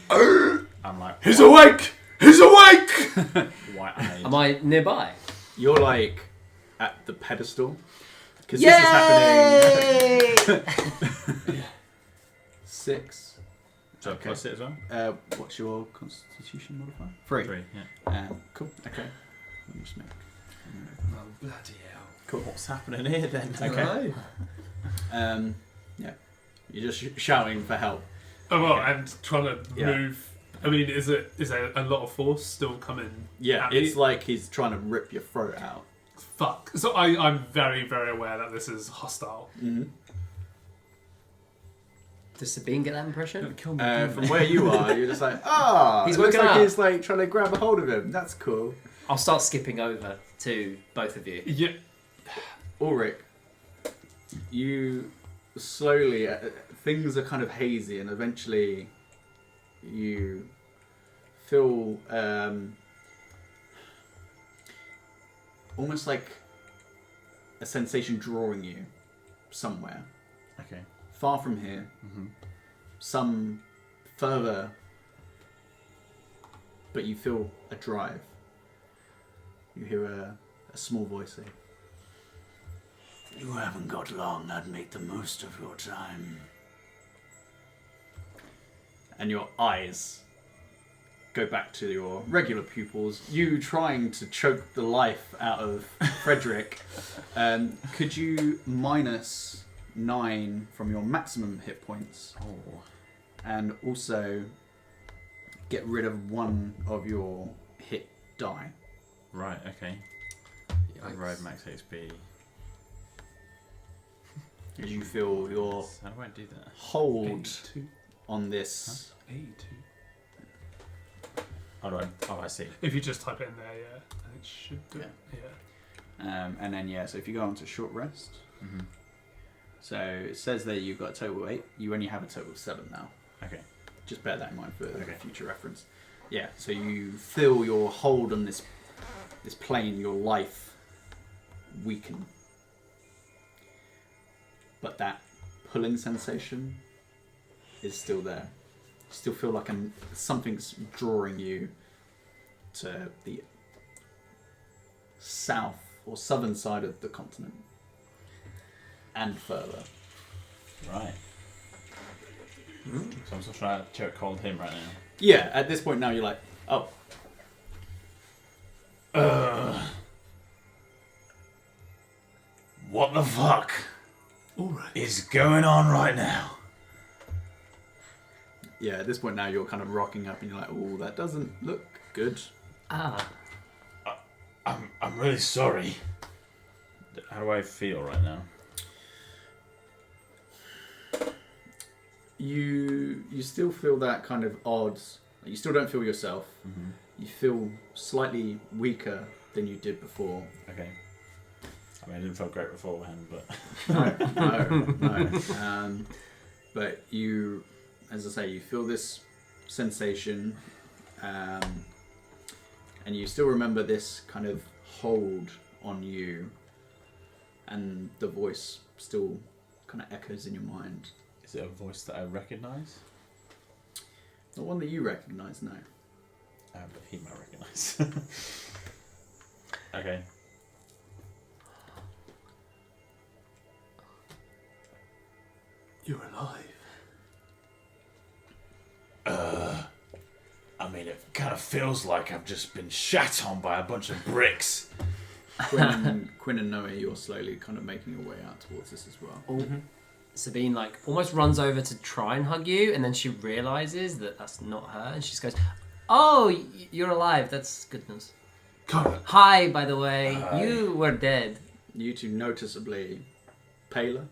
I'm like, He's awake! He's awake! white-eyed. Am I nearby? You're, like, at the pedestal. Because this is happening... 6. So Okay. plus it as well? What's your constitution modifier? 3. 3, yeah. Cool, okay. Let me just make... Oh, bloody hell. Cool. What's happening here then? Okay. Yeah. You're just shouting for help. Oh well, Okay. and trying to Yeah. move. I mean, is there a lot of force still coming? Yeah, at me? it's like he's trying to rip your throat out. Fuck. So I'm very, very aware that this is hostile. Mm-hmm. Does Sabine get that impression? Kill me. From where you are, you're just like, He's it looks woken like up. he's like trying to grab a hold of him. That's cool. I'll start skipping over to both of you. Yeah. Ulrich, you slowly, things are kind of hazy, and eventually you feel almost like a sensation drawing you somewhere. Okay. Far from here, some further, but you feel a drive. You hear a small voice say, "You haven't got long, I'd make the most of your time." And your eyes go back to your regular pupils, you trying to choke the life out of Frederick. Could you minus 9 from your maximum hit points, and also get rid of 1 of your hit die? Right, okay. Override max HP. As you feel your How do I do that? hold 82. on this. 82. How do I? Oh, I see. If you just type it in there, yeah, it should do it. Yeah. And then, yeah, so if you go on to short rest, Mm-hmm. so it says that you've got a total of 8. You only have a total of 7 now. Okay. Just bear that in mind for Okay. future reference. Yeah, so you feel your hold on this plane, your life, weaken. But that pulling sensation is still there. You still feel like something's drawing you to the south or southern side of the continent. And further. Right. So I'm still trying to choke hold him right now. Yeah, at this point now you're like, oh. What the fuck Alright. is going on right now? Yeah, at this point now you're kind of rocking up and you're like, oh, that doesn't look good. Ah. I'm really sorry. How do I feel right now? You still feel that kind of odd. You still don't feel yourself. Mm-hmm. You feel slightly weaker than you did before. Okay. I mean, I didn't feel great beforehand, but No. But you, as I say, you feel this sensation, and you still remember this kind of hold on you, and the voice still kind of echoes in your mind. is it a voice that I recognise? The one that you recognise, no. But he might recognise. Okay. You're alive. I mean, it kind of feels like I've just been shat on by a bunch of bricks. Quinn and Noah, you're slowly kind of making your way out towards this as well. Sabine like almost runs over to try and hug you, and then she realizes that that's not her, and she just goes, "Oh, you're alive. That's good news. Come on. Hi, by the way. Hi. You were dead." You two noticeably paler.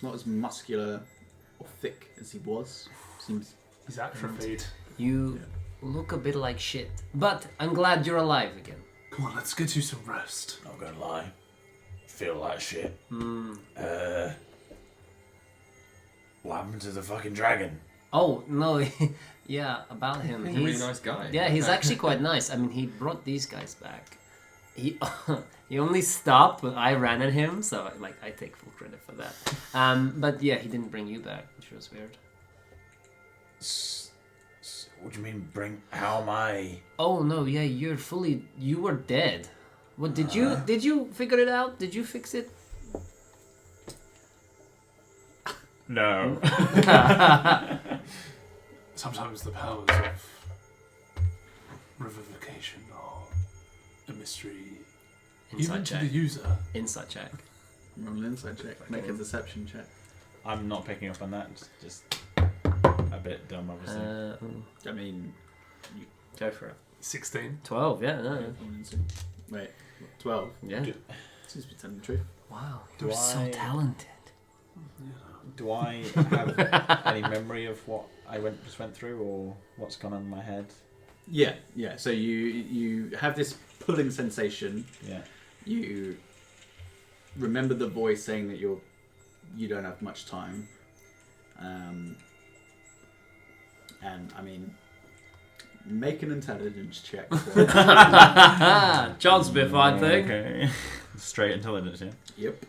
Not as muscular or thick as he was. Seems. He's atrophied. You look a bit like shit, but I'm glad you're alive again. Come on, let's get you some rest. Not gonna lie. Feel like shit. What happened to the fucking dragon? Oh no, yeah, about him. He's a really nice guy. Yeah, he's actually quite nice. I mean, he brought these guys back. He he only stopped when I ran at him, so like I take full credit for that. But yeah, he didn't bring you back, which was weird. What do you mean bring? How am I? Oh no, yeah, you were dead. What did you figure it out? Did you fix it? No. Sometimes the powers of revivification are a mystery, even to the user. Insight check. Roll an insight check. Make a deception check. I'm not picking up on that. It's just a bit dumb, obviously. I mean, Go for it. 16. 12, yeah, no. Wait, 12. Yeah. Seems to be telling the truth. Wow, Do you're so I- talented. Do I have any memory of what I just went through, or what's gone on in my head? Yeah. So you have this pulling sensation. Yeah. You remember the voice saying that you don't have much time. And I mean, make an intelligence check. Chance to be a fine thing. Okay. Straight intelligence, yeah. Yep.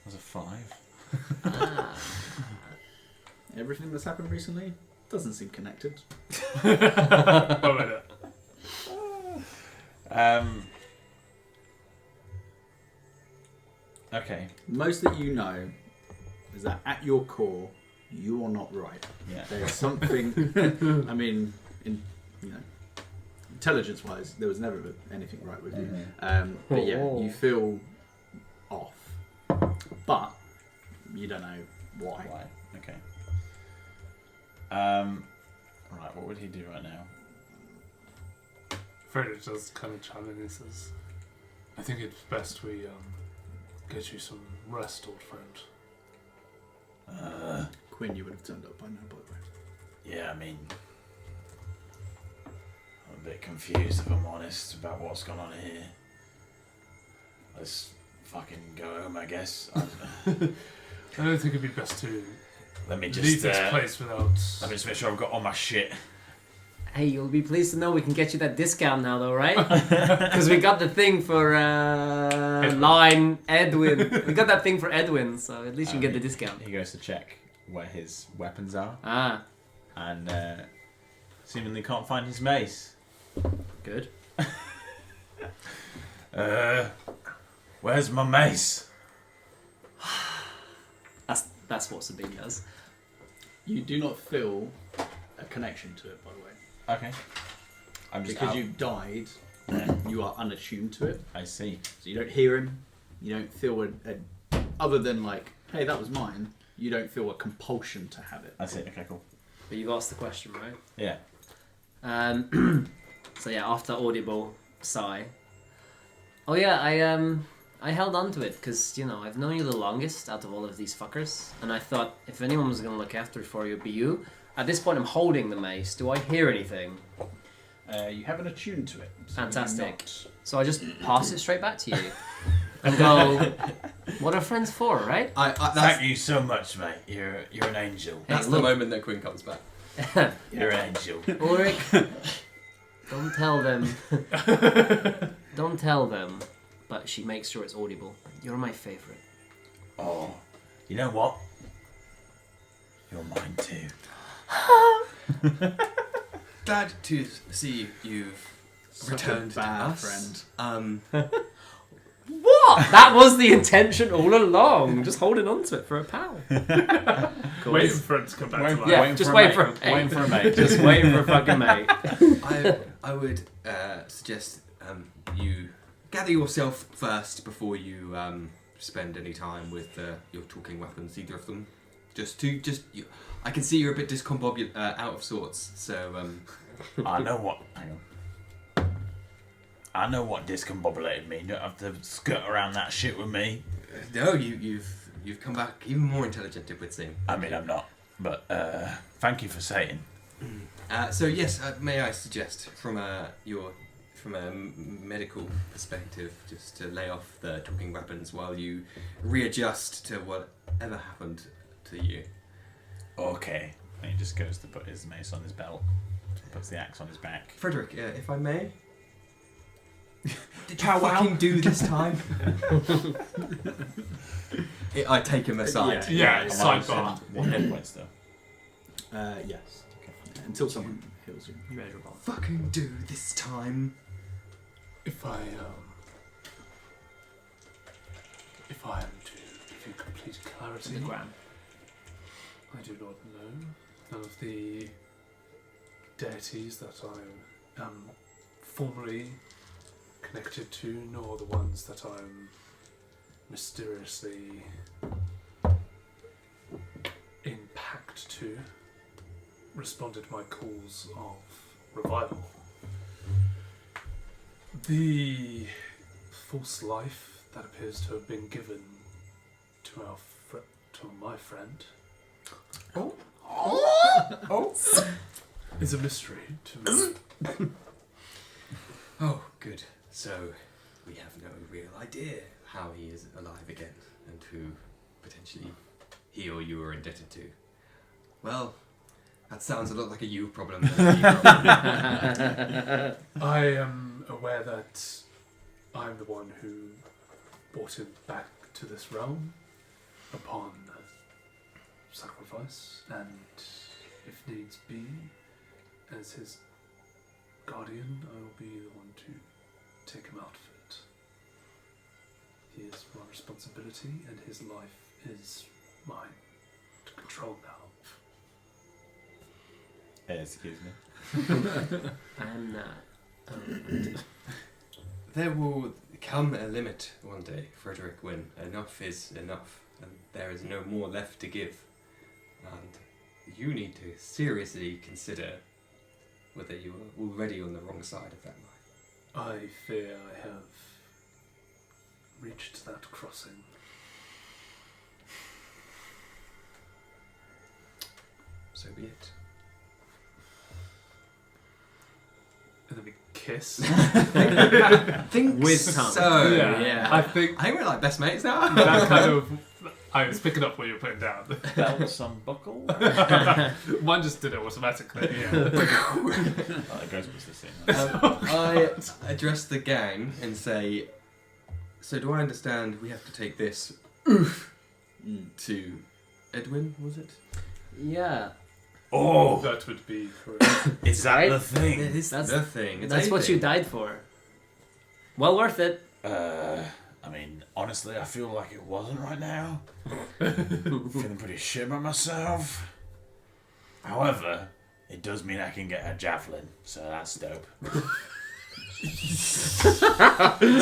That's a 5. Everything that's happened recently doesn't seem connected. Okay. Most that you know is that at your core, you are not right. Yeah. There's something. I mean, intelligence-wise, there was never anything right with you. But yeah, you feel off, but you don't know why. Right. Okay. Right. What would he do right now? Frederick does kind of challenge this as, I think it's best we get you some rest, old friend. Quinn, you would have turned up by now, by the way. Yeah. I mean, I'm a bit confused, if I'm honest, about what's gone on here. Let's fucking go home, I guess. I don't think it'd be best to Let me leave just this place without. let me just make sure I've got all my shit. Hey, you'll be pleased to know we can get you that discount now, though, right? Because we got the thing for line Edwin. We got that thing for Edwin, so at least you can get the discount. He goes to check where his weapons are, and seemingly can't find his mace. Good. Where's my mace? That's what Sabine does. You do not feel a connection to it, by the way. Okay. I'm just Because out. you died, you are unattuned to it. I see. So you don't hear him. You don't feel other than like, hey, that was mine. You don't feel a compulsion to have it. I see. Okay, cool. But you've asked the question, right? Yeah. So yeah, after audible sigh. Oh yeah, I held on to it because I've known you the longest out of all of these fuckers, and I thought if anyone was gonna look after it for you, it'd be you. At this point, I'm holding the mace. Do I hear anything? You haven't attuned to it. So Fantastic. So I just pass it straight back to you and go, "What are friends for, right?" Thank you so much, mate. You're an angel. That's Hey, the look. moment that Quinn comes back. You're an angel. Ulrich, don't tell them. Don't tell them. But she makes sure it's audible. You're my favorite. Oh, you know what? You're mine too. Glad to see you've returned a bad to us. friend. What? That was the intention all along. Just holding on to it for a pal. Waiting for it to come back to life. Yeah, just wait for a mate. Waiting for a mate. Just waiting for a fucking mate. I would suggest you gather yourself first before you spend any time with your talking weapons, either of them. I can see you're a bit discombobulated, out of sorts. So I know what. Hang on. I know what discombobulated me. You don't have to skirt around that shit with me. no, you've come back even more intelligent, it would seem. I mean, I'm not. But thank you for saying. So yes, may I suggest from your from a medical perspective, just to lay off the talking weapons while you readjust to whatever happened to you. Okay. And he just goes to put his mace on his belt, puts the axe on his back. Frederick, if I may. Did you Pow wow. fucking do this time? I take him aside. Yeah, Am I sidebar. One hit point still. Yes. Until someone heals you. Measurable. Fucking do this time. If I am to give you complete clarity, The gram. I do not know. None of the deities that I am formally connected to, nor the ones that I'm mysteriously in pact to, responded to my calls of revival. The false life that appears to have been given to to my friend is a mystery to me. Oh, good. So, we have no real idea how he is alive again, and who potentially he or you are indebted to. Well, that sounds a lot like a you problem than a me problem. I am aware that I'm the one who brought him back to this realm upon sacrifice, and if needs be, as his guardian, I will be the one to take him out of it. He is my responsibility, and his life is mine to control now. Excuse me. I'm not. There will come a limit one day, Frederick, when enough is enough, and there is no more left to give. And you need to seriously consider whether you are already on the wrong side of that line. I fear I have reached that crossing. So be it. And then we kiss. I think With tongue. so. Yeah. I think I think we're like best mates now. that kind of. I was picking up what you were putting down. Belts unbuckle. Mine just did it automatically. Yeah. Oh, it goes with the scene. I address the gang and say, so do I understand we have to take this to Edwin, was it? Yeah. Oh, That would be correct. is that Right? the It thing? is That's- the thing. It's That's a what you thing. died for. Well worth it. I mean, honestly, I feel like it wasn't right now. Feeling pretty shit about myself. However, it does mean I can get a javelin, so that's dope.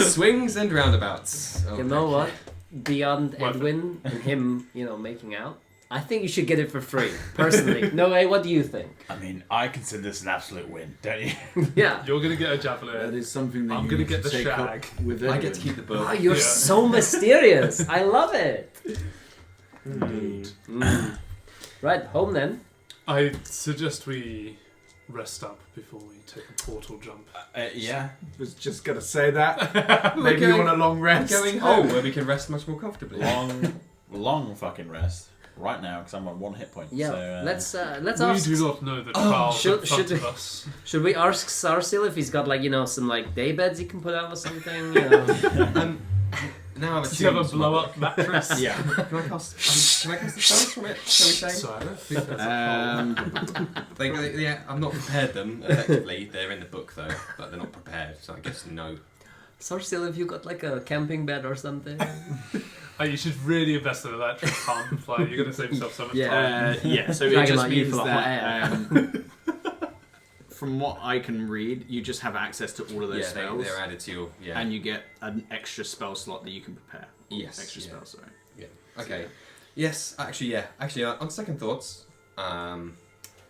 Swings and roundabouts. You know Okay. what? Beyond Worth it. Edwin and him, making out, I think you should get it for free. Personally. No way, what do you think? I mean, I consider this an absolute win, don't you? Yeah. You're gonna get a That javelin. is something that I'm you gonna need get to the take up shag. with I Edwin. get to keep the book. Oh, you're Yeah. so mysterious. I love it. Indeed. Mm. Right, home then. I suggest we rest up before we take a portal jump. Yeah. Was just gonna say that. Maybe you going- want a long rest. Going home where we can rest much more comfortably. Long fucking rest. Right now, because I'm on 1 hit point. Yeah, So, let's We ask. do not know the trials should- in front should of we- us. Should we ask Sarsil if he's got some day beds he can put out or something? Now I'm Does he have a assuming blow up mattress? Yeah. Can I cast? Can I cast the spells from it? Shall we say? So I don't think there's a Yeah, I've not prepared them effectively. They're in the book though, but they're not prepared. So I guess no. Sarsil, have you got a camping bed or something? You should really invest in an electric pump. Like, you're going to save yourself so much time. Yeah, so it Dragging just like you means for the hot that from what I can read, you just have access to all of those Yeah, spells, they're added to your. Yeah. and you get an extra spell slot that you can prepare. Yes, Extra yeah. spell, sorry. Okay. Yes, actually, yeah. Actually, on second thoughts, I've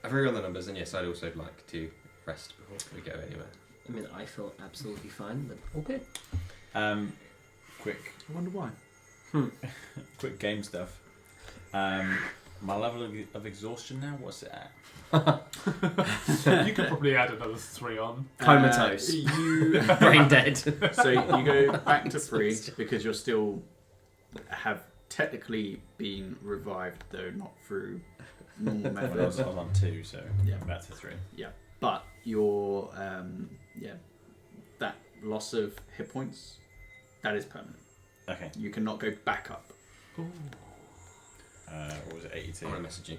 rerun the numbers, and yes, I'd also like to rest before we go anywhere. I mean, I feel absolutely fine, but okay. quick I wonder why. quick game stuff. My level of exhaustion now, what's it at? You could probably add another 3 on. Comatose. You Brain dead. So you go back to 3 because you're still have technically been revived, though not through normal I was methods. on 2, so Yeah. I'm back to 3. But your that loss of hit points, that is permanent. Okay. You cannot go back up. What was it, 82? I want to message you.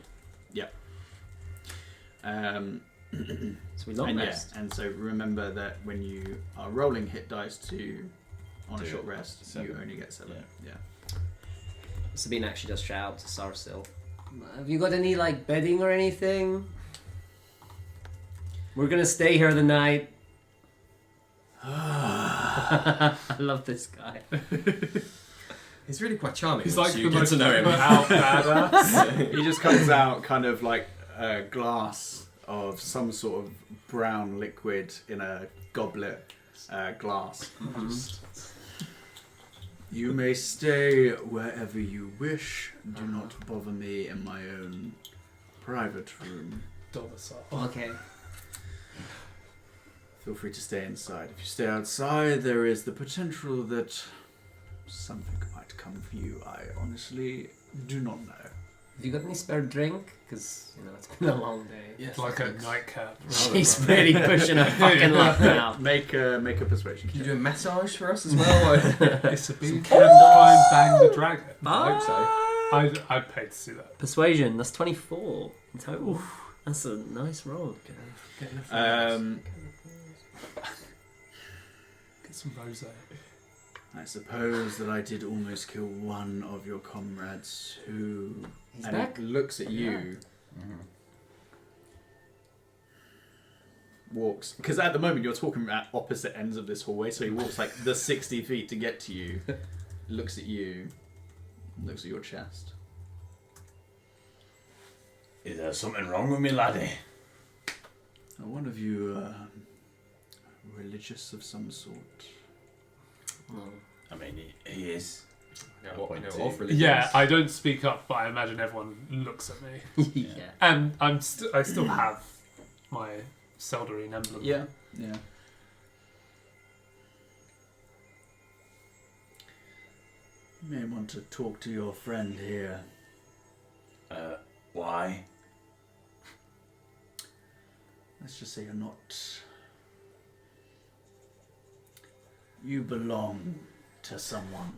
So we long And rest. and so remember that when you are rolling hit dice on a Do short it. rest, 7. you only get 7. Yeah. Sabine actually does shout out to Sarasil. Have you got any like bedding or anything? We're gonna stay here the night. I love this guy. He's really quite charming. He's once like you the get most to know him. put out badass. He just comes out kind of like a glass of some sort of brown liquid in a goblet glass. You may stay wherever you wish. Do not bother me in my own private room. Domicile. Okay. Feel free to stay inside. If you stay outside, there is the potential that something might come for you. I honestly do not know. Have you got any spare drink? Because it's been a long day. Yes, Like a thanks. nightcap. She's really pushing her fucking luck now. Make a persuasion Can you check. do a massage for us as well? It's a big can try and bang the dragon. I hope so. I'd pay to see that. Persuasion, that's 24 in total. That's a nice roll. Get some rosé. I suppose that I did almost kill one of your comrades who... He's and back? it looks at you. Walks... Because at the moment you're talking at opposite ends of this hallway, so he walks like the 60 feet to get to you. Looks at you. Looks at your chest. Is there something wrong with me, laddie? Are one of you religious of some sort? I mean, he is. No, Point no, two. off religions. Yeah, I don't speak up, but I imagine everyone looks at me. Yeah. And I still have my Seldarine emblem. Yeah. You may want to talk to your friend here. Why? Let's just say you're not... You belong to someone.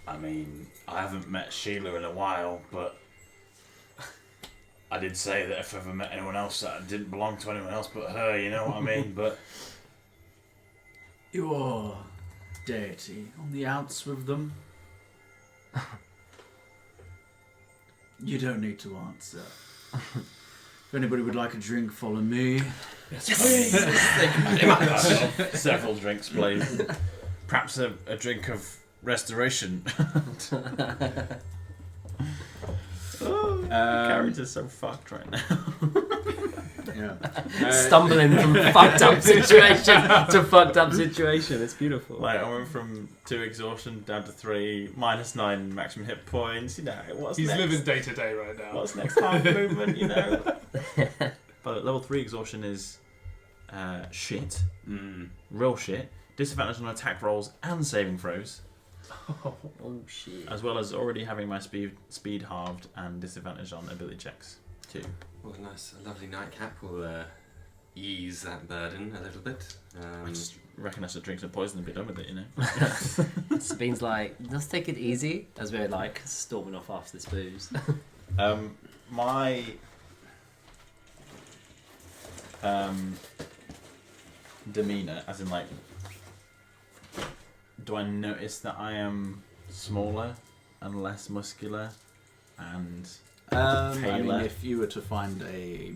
I mean, I haven't met Sheila in a while, but I did say that if I ever met anyone else that didn't belong to anyone else but her, you know what I mean? But Your deity on the outs with them? You don't need to answer. If anybody would like a drink, follow me. several drinks, please. Perhaps a drink of restoration. Character's so fucked right now. Yeah. Stumbling from fucked up situation to fucked up situation. It's beautiful. Like, I went from 2 exhaustion down to 3, -9 maximum hit points. You know, what's He's next? living day to day right now. What's next? Half movement, you know. But level 3 exhaustion is shit. Real shit. Disadvantage on attack rolls and saving throws, Oh shit. as well as already having my speed halved and disadvantage on ability checks too. Well, nice, a lovely nightcap will ease that burden a little bit. I just reckon I should drink some poison and be done with it, you know. Sabine's like, let's take it easy as we're like storming off after this booze. My demeanor, as in like, do I notice that I am smaller and less muscular and I mean, paler? if you were to find a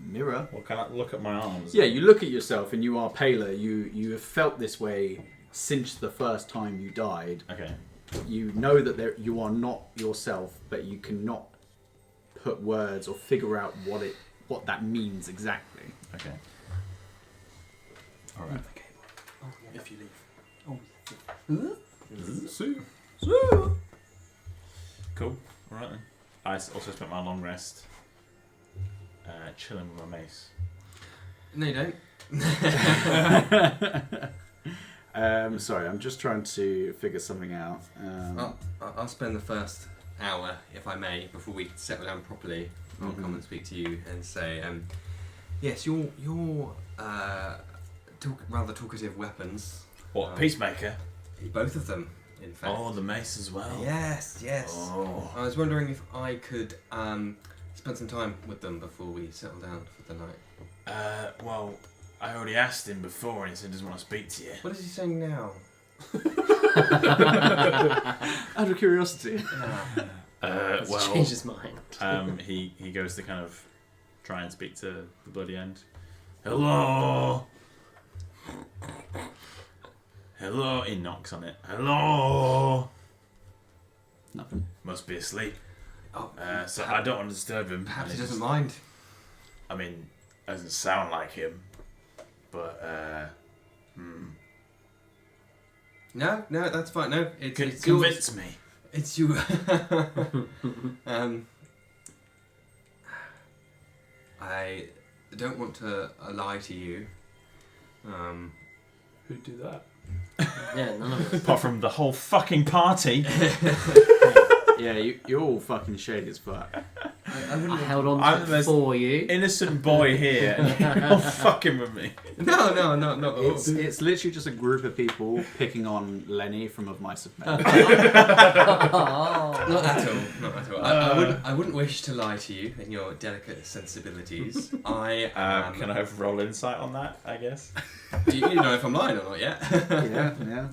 mirror... Well, can I look at my arms? Yeah, you look at yourself and you are paler. You have felt this way since the first time you died. Okay. You know that you are not yourself, but you cannot put words or figure out what that means exactly. Okay. All right. if you leave. Sue. Cool. All right then. I also spent my long rest chilling with my mace. No, you don't. Sorry, I'm just trying to figure something out. I'll spend the first hour, if I may, before we settle down properly. I'll come and speak to you and say, yes, your rather talkative weapons. What, Peacemaker? Both of them, in fact. Oh, the mace as well. Yes. Oh. I was wondering if I could spend some time with them before we settle down for the night. Well, I already asked him before and he said he doesn't want to speak to you. What is he saying now? Out of curiosity. Let's change his mind. He goes to kind of try and speak to the bloody end. Hello? Hello? He knocks on it. Hello? Nothing. Must be asleep. Oh, So I don't want to disturb him. perhaps he And doesn't mind. I mean, doesn't sound like him, but No, that's fine. No, it's yours. convince me. It's you. I don't want to lie to you. Who'd do that? Yeah, none of us. Apart from the whole fucking party. Yeah, you're all fucking shady as fuck. I wouldn't I want held on I'm to the it for you. Innocent boy here, and you're all fucking with me. No. It's literally just a group of people picking on Lenny from Of Mice and Men. Not at all. I wouldn't wish to lie to you in your delicate sensibilities. Can I roll insight on that, I guess? Do you know if I'm lying or not yet? Yeah.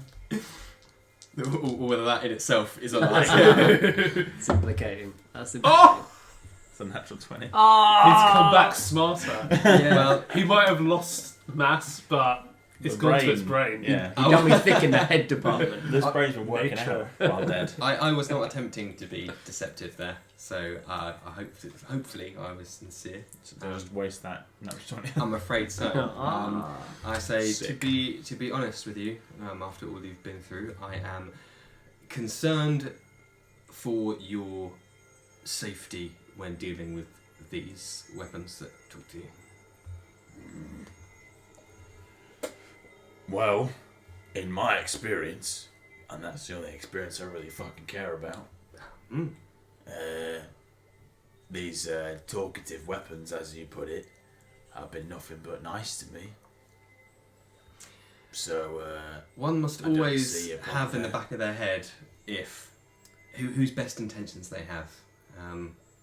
Or whether that in itself is a lie. It's implicating. That's implicating. Oh! It's a natural 20. He's come back smarter. Yeah. Well, He might have lost mass, but it's The gone to its brain, brain. Yeah. You done me thick in the head department. This brain's been working Nature. out while dead. I was not attempting to be deceptive there, so I hopefully I was sincere. So just waste that natural 20. I'm afraid so. I say Sick. to be honest with you, after all you've been through, I am concerned for your safety when dealing with these weapons that talk to you. Well, in my experience, and that's the only experience I really fucking care about, these talkative weapons, as you put it, have been nothing but nice to me. So, One must I don't always see a problem have in the there. back of their head whose best intentions they have.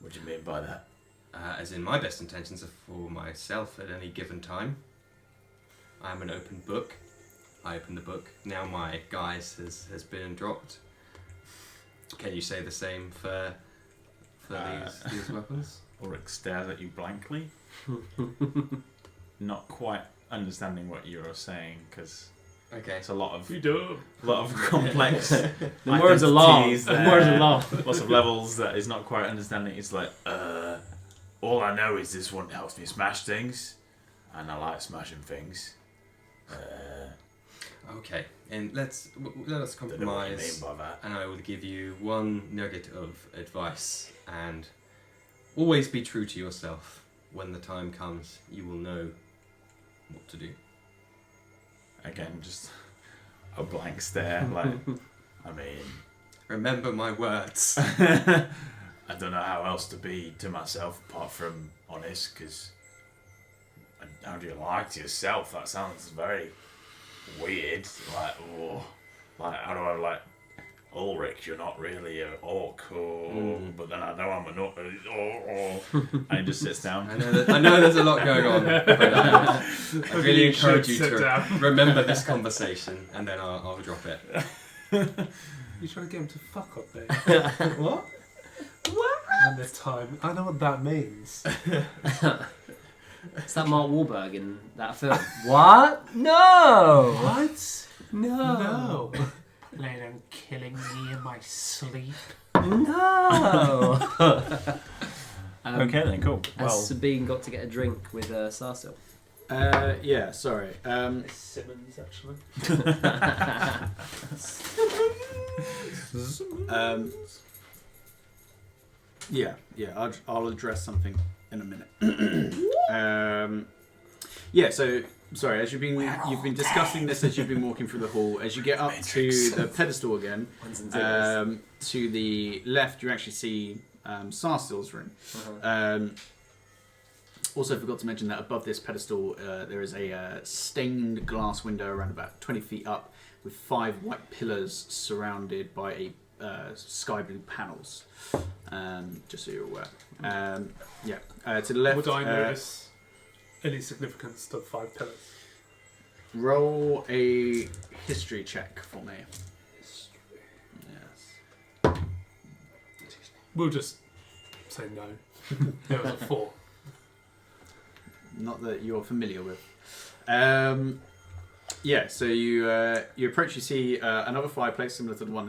what do you mean by that? As in, my best intentions are for myself at any given time. I am an open book. I open the book. Now my guise has been dropped. Can you say the same for these weapons? Ulrich stares at you blankly, not quite understanding what you're saying, because Okay. it's a lot of You do. complex The words are long. identities The there. words are long. Lots of levels that he's not quite understanding. It's like, all I know is this one helps me smash things, and I like smashing things. Okay. And let us Don't know what you mean compromise. by that. And I will give you one nugget of advice. And always be true to yourself. When the time comes, you will know what to do. Again, just a blank stare. Like, I mean, Remember my words. I don't know how else to be to myself apart from honest, because how do you lie to yourself? That sounds very weird. Like, how do I, like, Ulrich, you're not really an orc, but then I know I'm an orc, and he just sits down. I know there's a lot going on. But, I really You encourage should you sit to down. remember this conversation, and then I'll drop it. You trying to get him to fuck up, babe? What? And this time, I know what that means. It's that Mark Wahlberg in that film. What? No! What? No! Plan on killing me in my sleep. No! Okay then, cool. Has Well, Sabine got to get a drink with Sarsil? Yeah, sorry. Simmons, actually. Yeah. I'll address something in a minute. Yeah. So sorry. As you've been discussing this as you've been walking through the hall. As you get up to the pedestal again, to the left, you actually see Sarstil's room. Also forgot to mention that above this pedestal there is a stained glass window around about 20 feet up with 5 white pillars surrounded by sky blue panels. Just so you're aware. To the left. Would I notice any significance to the 5 pillars? Roll a history check for me. Yes. We'll just say no. It was a 4. Not that you're familiar with. So you approach. You see another fireplace similar to the one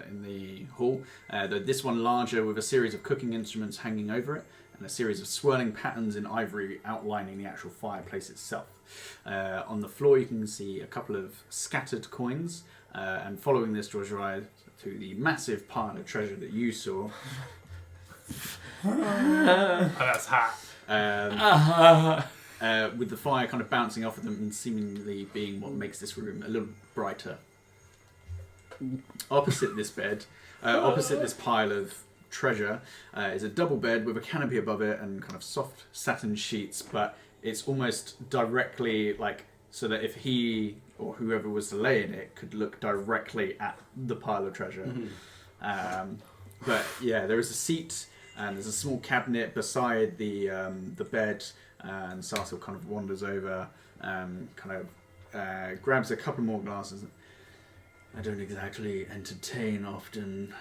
in the hall. This one larger with a series of cooking instruments hanging over it, and a series of swirling patterns in ivory outlining the actual fireplace itself. On the floor, you can see a couple of scattered coins, and following this draws your eye to the massive pile of treasure that you saw. Oh, that's hat. With the fire kind of bouncing off of them and seemingly being what makes this room a little brighter. Opposite this bed, opposite this pile of treasure, is a double bed with a canopy above it and kind of soft satin sheets, but it's almost directly so that if he or whoever was to lay in it could look directly at the pile of treasure. But yeah, there is a seat and there's a small cabinet beside the bed. And Sarstil kind of wanders over, grabs a couple more glasses. I don't exactly entertain often.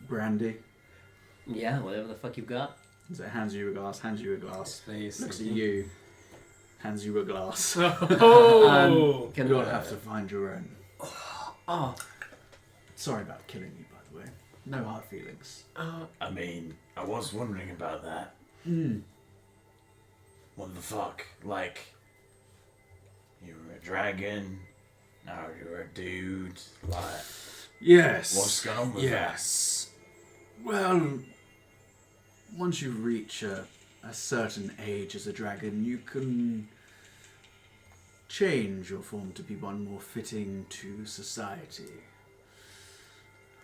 Brandy. Yeah, whatever the fuck you've got. So hands you a glass, Please. looks at you, hands you a glass. Oh! You'll have to find your own. Oh. Sorry about killing you, by the way. No hard feelings. I mean, I was wondering about that. What the fuck? You were a dragon, now you're a dude, Yes. What's going on with Yes. Well, once you reach a certain age as a dragon, you can change your form to be one more fitting to society.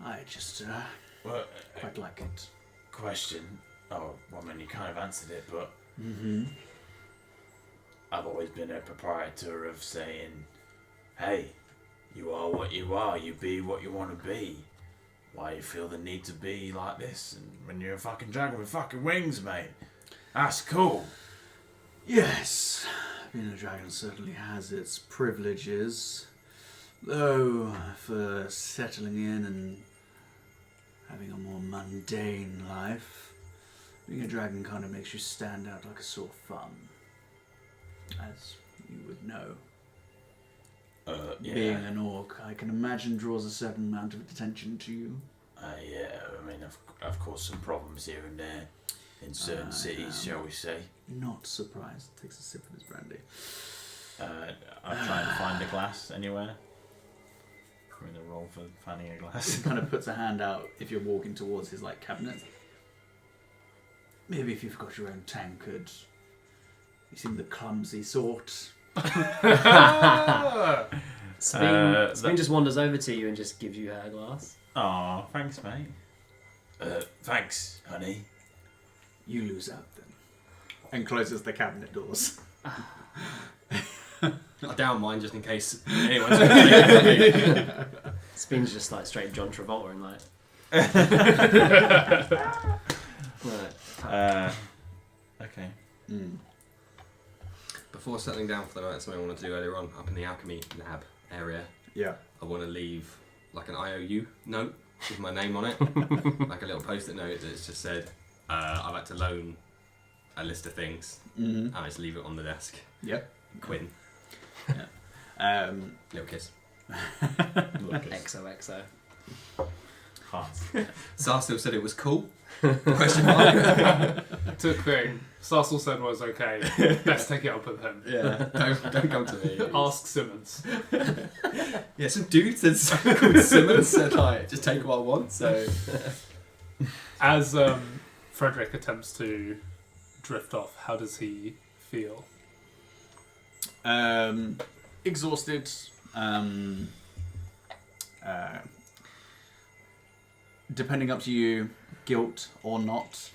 I just quite like it. Question. Oh, well, I mean, you kind of answered it, but I've always been a proprietor of saying, hey, you are what you are, you be what you want to be. Why you feel the need to be like this? And when you're a fucking dragon with fucking wings, mate, that's cool. Yes, being a dragon certainly has its privileges. Though, for settling in and having a more mundane life, being a dragon kind of makes you stand out like a sore thumb. As you would know. Yeah. Being an orc, I can imagine draws a certain amount of attention to you. Yeah, I mean, I've caused some problems here and there in certain cities, shall we say. Not surprised. Takes a sip of his brandy. I'm trying to find a glass anywhere. We're in the roll for finding a glass. He kind of puts a hand out if you're walking towards his cabinet. Maybe if you've got your own tankard. You seem the clumsy sort. Spin just wanders over to you and just gives you her glass. Aw, thanks, mate. Thanks, honey. You lose out then. And closes the cabinet doors. I down mine just in case anyone's. Spin's just straight John Travolta and Right. Okay. Before settling down for the night, something I wanted to do earlier on up in the alchemy lab area. Yeah. I want to leave an IOU note with my name on it, like a little post-it note that's just said, I'd like to loan a list of things, and I just leave it on the desk. Yep. Quinn. Yeah. Little kiss. XOXO. Heart. Sarstil said it was cool. Question mark. Took thing. Sarstil said was okay. Let's take it up with him. Yeah. Don't come to me. Ask Simmons. Yeah, some dude called Simmons said just take what I want. So As Frederick attempts to drift off, how does he feel? Exhausted. Depending up to you, guilt or not,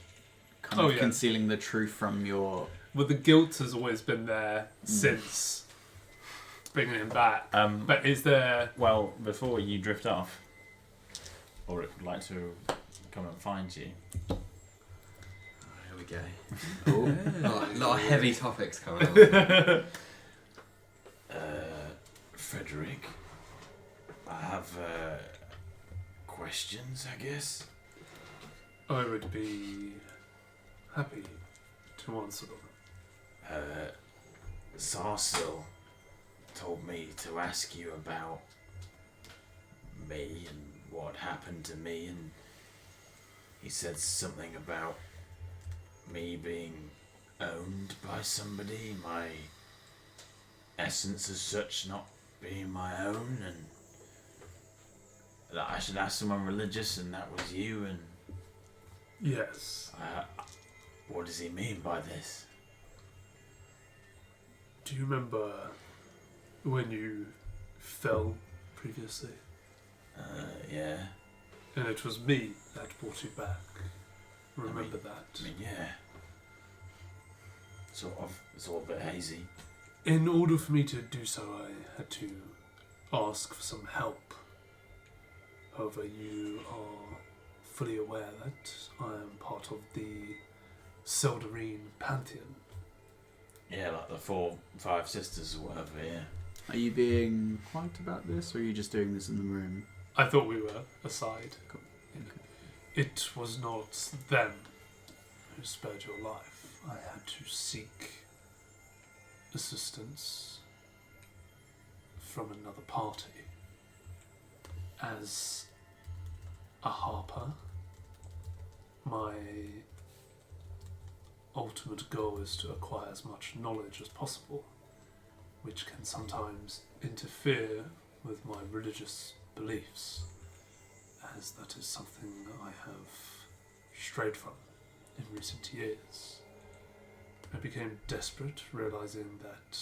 kind of concealing the truth from your... Well, the guilt has always been there since bringing him back. But is there... Well, before you drift off, Ulrich would like to come and find you. Here we go. Oh. A lot of heavy topics coming up. Frederick, I have questions, I guess. I would be happy to answer them. Sarsil told me to ask you about me and what happened to me, and he said something about me being owned by somebody, my essence as such not being my own, and that I should ask someone religious, and that was you, and... Yes. What does he mean by this? Do you remember when you fell previously? Yeah. And it was me that brought you back. Remember that? I mean, yeah. Sort of. It's all a bit hazy. In order for me to do so, I had to ask for some help. However, you are fully aware that I am part of the Seldarine Pantheon. Yeah, like the 5 sisters or whatever, yeah. Are you being quiet about this, or are you just doing this in the room? I thought we were aside. Cool. Okay. It was not them who spared your life. I had to seek assistance from another party. As a harper, my ultimate goal is to acquire as much knowledge as possible, which can sometimes interfere with my religious beliefs, as that is something I have strayed from in recent years. I became desperate, realizing that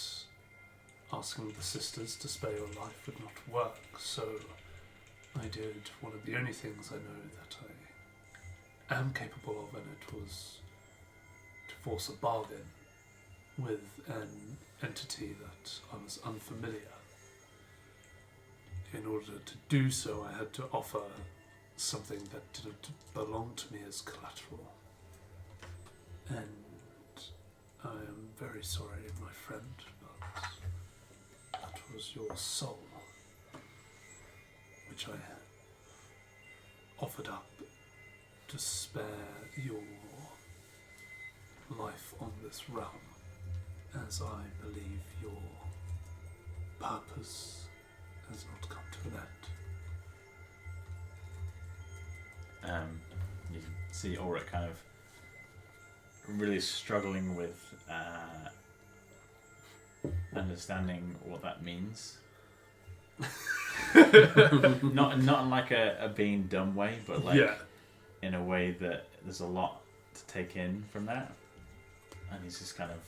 asking the sisters to spare your life would not work, so I did one of the only things I know that I am capable of, and it was to force a bargain with an entity that I was unfamiliar. In order to do so, I had to offer something that didn't belong to me as collateral. And I am very sorry, my friend, but that was your soul, which I offered up to spare your life on this realm, as I believe your purpose has not come to an end. You can see Ulrich kind of really struggling with understanding what that means. not in like a being dumb way, but like in a way that there's a lot to take in from that. And he's just kind of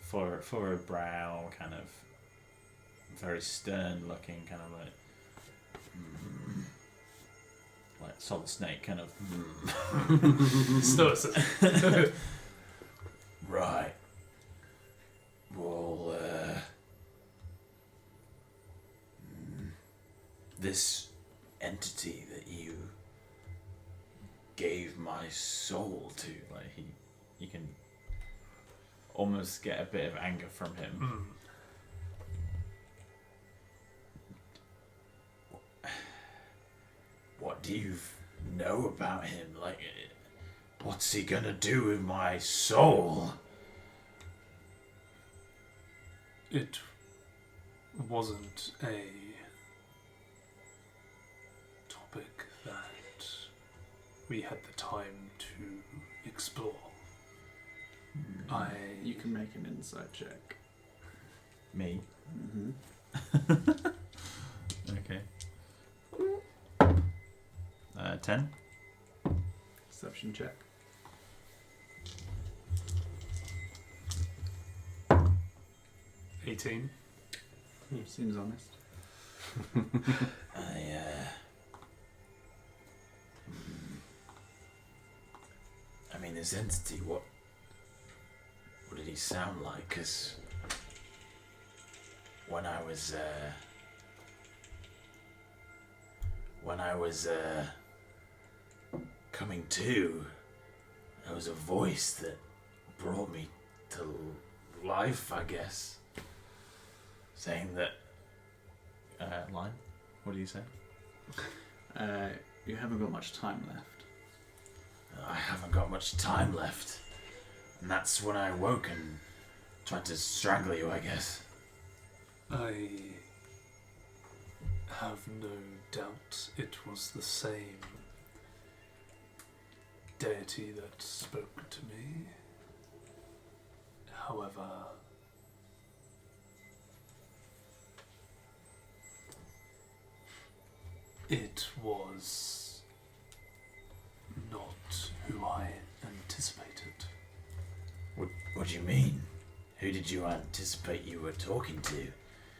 furrowed brow, kind of very stern looking, kind of like Solid Snake, kind of. Stoicism. Right. Well, this entity that you gave my soul to, like you can almost get a bit of anger from him. What do you know about him? Like, what's he gonna do with my soul? It wasn't a topic that we had the time to explore. You can make an insight check. Me? Mm-hmm. Okay. 10? perception check. 18. Seems honest. I mean, this entity, what did he sound like? Because when I was coming to, there was a voice that brought me to life, I guess, saying that. Line? What do you say? You haven't got much time left. I haven't got much time left. And that's when I woke and tried to strangle you, I guess. I have no doubt it was the same deity that spoke to me. However, it was not who I anticipated. What do you mean? Who did you anticipate you were talking to?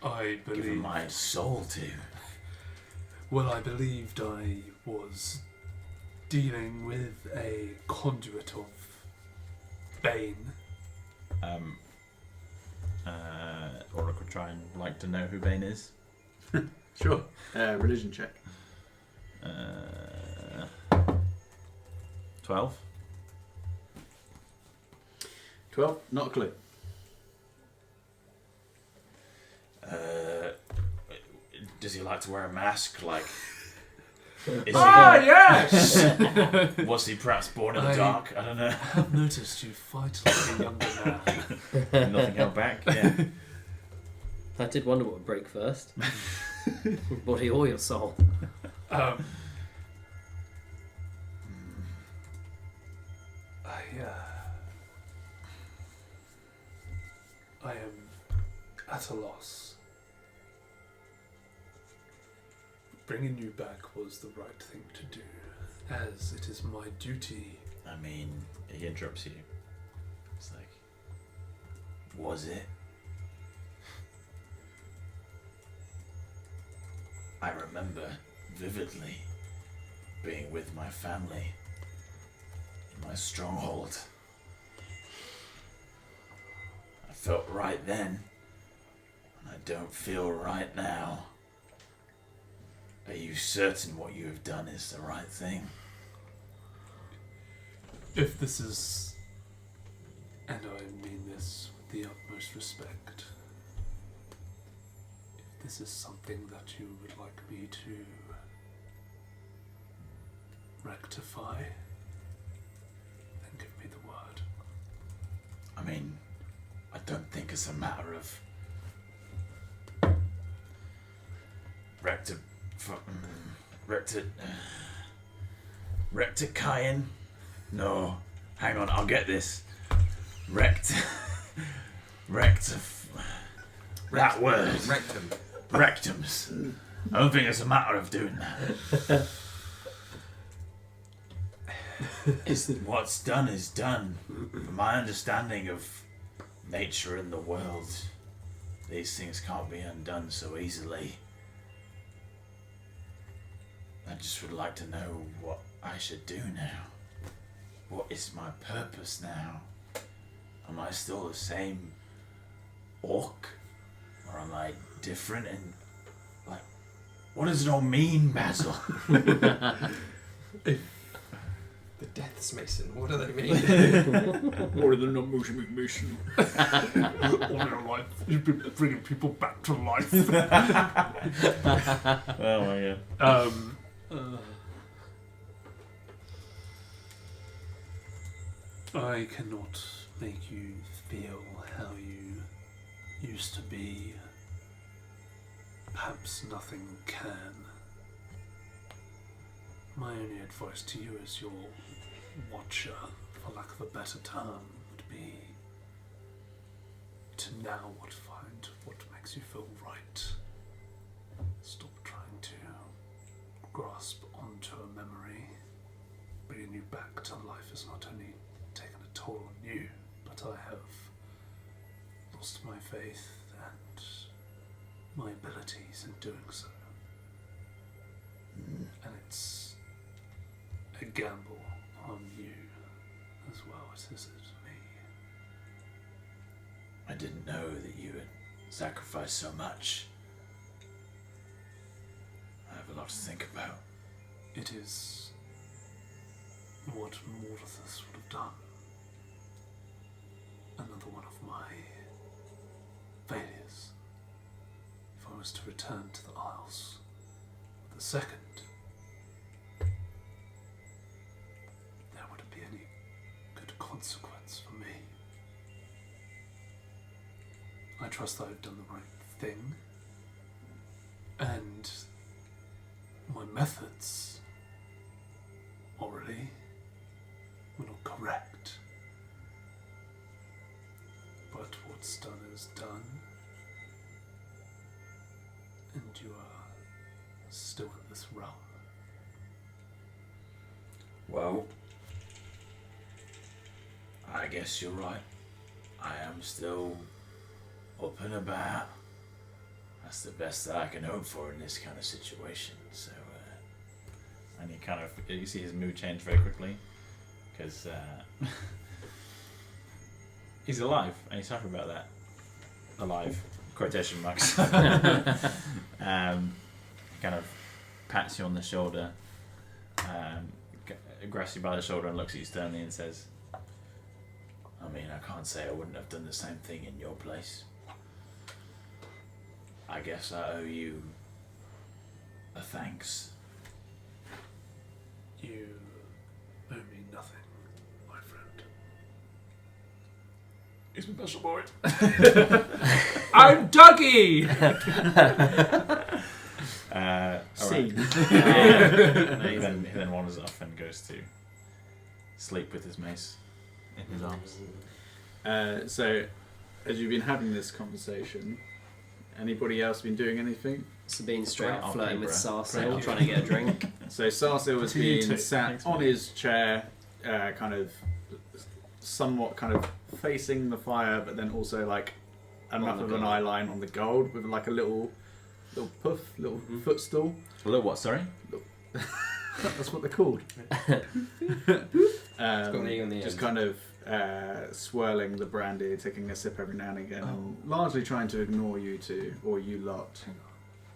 I Giving believed. my soul to? Well, I believed I was dealing with a conduit of Bane. Auric would try and like to know who Bane is. Sure. Religion check. 12. 12. Not a clue. Does he like to wear a mask? Like, is yes! was he perhaps born in the dark? I don't know. I've noticed you fight like a younger man. Nothing held back. Yeah. I did wonder what would break first. Body or your soul? I am at a loss. Bringing you back was the right thing to do, as it is my duty. I mean, he interrupts you. It's like, was it? I remember vividly being with my family in my stronghold. I felt right then, and I don't feel right now. Are you certain what you have done is the right thing? If this is, and I mean this with the utmost respect, if this is something that you would like me to rectify, then give me the word. I mean, I don't think it's a matter of rectifying. No, hang on, I'll get this. That word. Rectum. Rectums. I don't think it's a matter of doing that. What's done is done. From my understanding of nature and the world, these things can't be undone so easily. I just would like to know what I should do now. What is my purpose now? Am I still the same orc? Or am I different? And, like, what does it all mean, Basil? The Death's Mason. What do they mean? Or the non-motion mission. All your life, you've been bringing people back to life. Oh my god. I cannot make you feel how you used to be. Perhaps nothing can. My only advice to you as your watcher, for lack of a better term, would be to now find what makes you feel right. Stop trying to grasp onto a memory bringing you back to life has not only taken a toll on you, but I have lost my faith and my abilities in doing so. And it's a gamble on you as well as it is me. I didn't know that you had sacrificed so much. I have a lot to think about. It is what Morthus would have done. Another one of my failures. If I was to return to the Isles with the second, there wouldn't be any good consequence for me. I trust that I've done the right thing, and my methods already were not correct. But what's done is done, and you are still in this realm. Well, I guess you're right. I am still up and about. That's the best that I can hope for in this kind of situation. So, and he kind of, you see his mood change very quickly, because he's alive, and he's happy about that. Alive, quotation marks. He kind of pats you on the shoulder, grabs you by the shoulder and looks at you sternly and says, I mean, I can't say I wouldn't have done the same thing in your place. I guess I owe you a thanks. You owe me nothing, my friend. He's my special boy. I'm Dougie! Scene. He then wanders off and goes to sleep with his mace in his arms. So, as you've been having this conversation, anybody else been doing anything? Sabine straight up Right, flirting okay, with bro. Sarsil, Right. trying to get a drink. So Sarsil has To you been too. sat Thanks, on mate. his chair, kind of somewhat kind of facing the fire, but then also like enough the of an gold. eye line on the gold with like a little puff, little footstool. A little what, sorry? That's what they're called. an E on the Just end. kind of swirling the brandy, taking a sip every now and again, and largely trying to ignore you two, or you lot.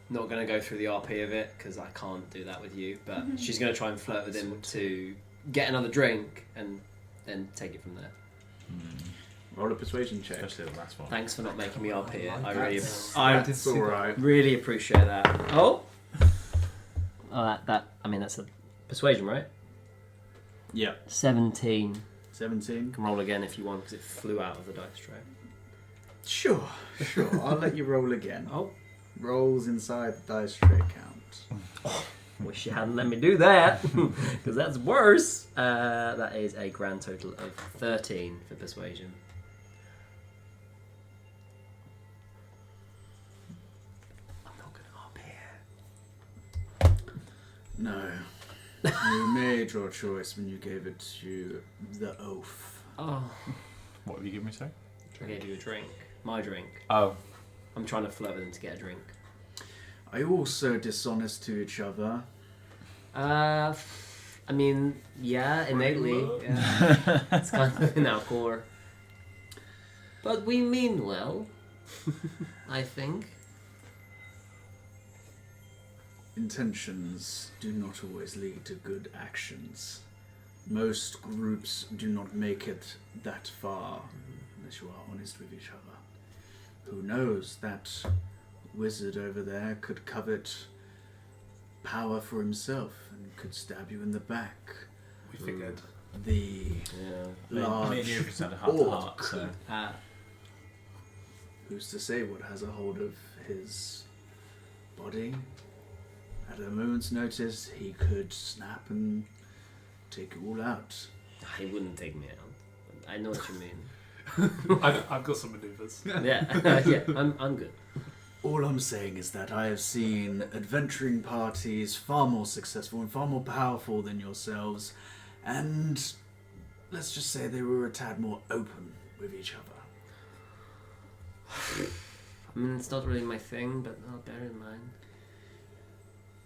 Not going to go through the RP of it because I can't do that with you, but she's going to try and flirt with him to get another drink and then take it from there. Roll a persuasion check. Especially the last one. Thanks for not making me RP it. I It's alright. really appreciate that. Oh, that's a persuasion, right? Yeah. 17. 17. You can roll again if you want because it flew out of the dice tray. Sure. I'll let you roll again. Oh, Rolls inside the dice tray count. wish you hadn't let me do that because that's worse. That is a grand total of 13 for persuasion. I'm not going to RP it. No. You made your choice when you gave it to the oath. Oh, What have you given me, sorry? I gave you a drink. My drink. Oh. I'm trying to flirt with him to get a drink. Are you all so dishonest to each other? I mean, yeah, innately. Yeah. It's kind of in our core. But we mean well, I think. Intentions do not always lead to good actions. Most groups do not make it that far unless you are honest with each other. Who knows, that wizard over there could covet power for himself and could stab you in the back. We figured. The Yeah. large Me and you have had a heart to heart, orc. so. Who's to say what has a hold of his body? At a moment's notice, he could snap and take you all out. He wouldn't take me out. I know what you mean. I've got some maneuvers. Yeah, yeah, I'm good. All I'm saying is that I have seen adventuring parties far more successful and far more powerful than yourselves And let's just say they were a tad more open with each other. I mean, it's not really my thing, but I'll bear in mind.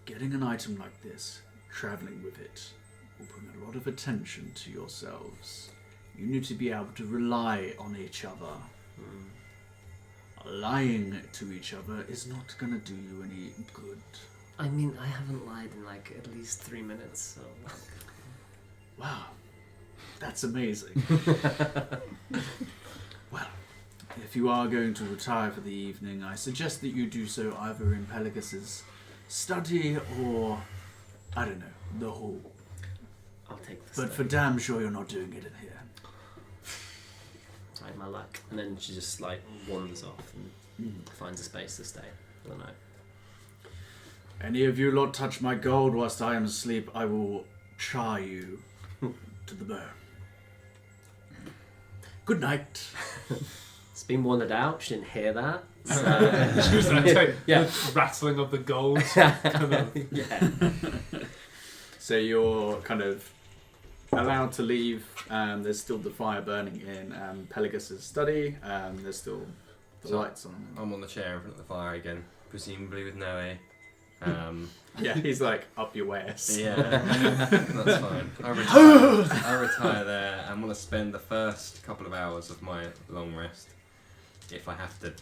Getting an item like this, traveling with it, will bring a lot of attention to yourselves. You need to be able to rely on each other. Lying to each other is not going to do you any good. I mean, I haven't lied in like at least 3 minutes, so. Wow, that's amazing. Well, if you are going to retire for the evening, I suggest that you do so either in Pelagus's study or, I don't know, the hall. I'll take this. But for damn sure you're not doing it in here. Try my luck. And then she just like wanders off and finds a space to stay for the night. Any of you lot touch my gold whilst I am asleep, I will char you to the bone. Good night. It's been wandered out. She didn't hear that. So, She was like, yeah. rattling of the gold. Kind of. Yeah. So you're kind of allowed to leave. There's still the fire burning in Pelagus's study. There's still the lights on. I'm on the chair in front of the fire again, presumably with Noe. Yeah, he's like up your wares. Yeah, that's fine. I retire there and want to spend the first couple of hours of my long rest. If I have to,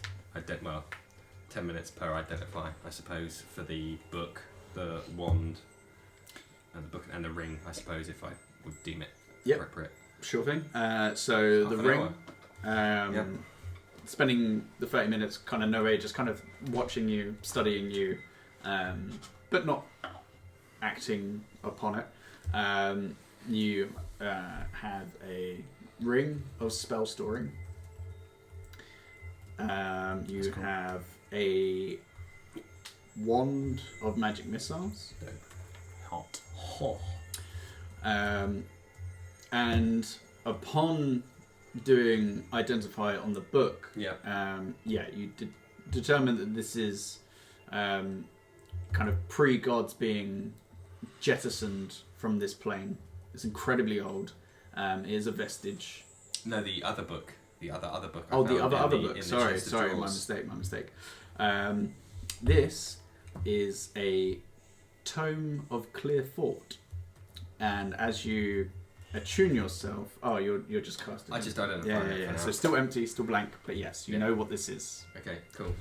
10 minutes per identify, I suppose, for the book, the wand, and the ring, I suppose, if I would deem it appropriate. Sure thing. So the ring, spending the 30 minutes kind of Noe just kind of watching you, studying you, but not acting upon it. You have a ring of spell storing. You have a wand of magic missiles. Hot. And upon doing identify on the book, you determine that this is kind of pre-gods being jettisoned from this plane. It's incredibly old. It is a vestige. No, the other book. The other book. Oh, the other book. Sorry, my mistake. This is a tome of clear thought, and as you attune yourself, you're just casting. I just identify it. Yeah. So still empty, still blank, but yes, you know what this is. Okay, cool.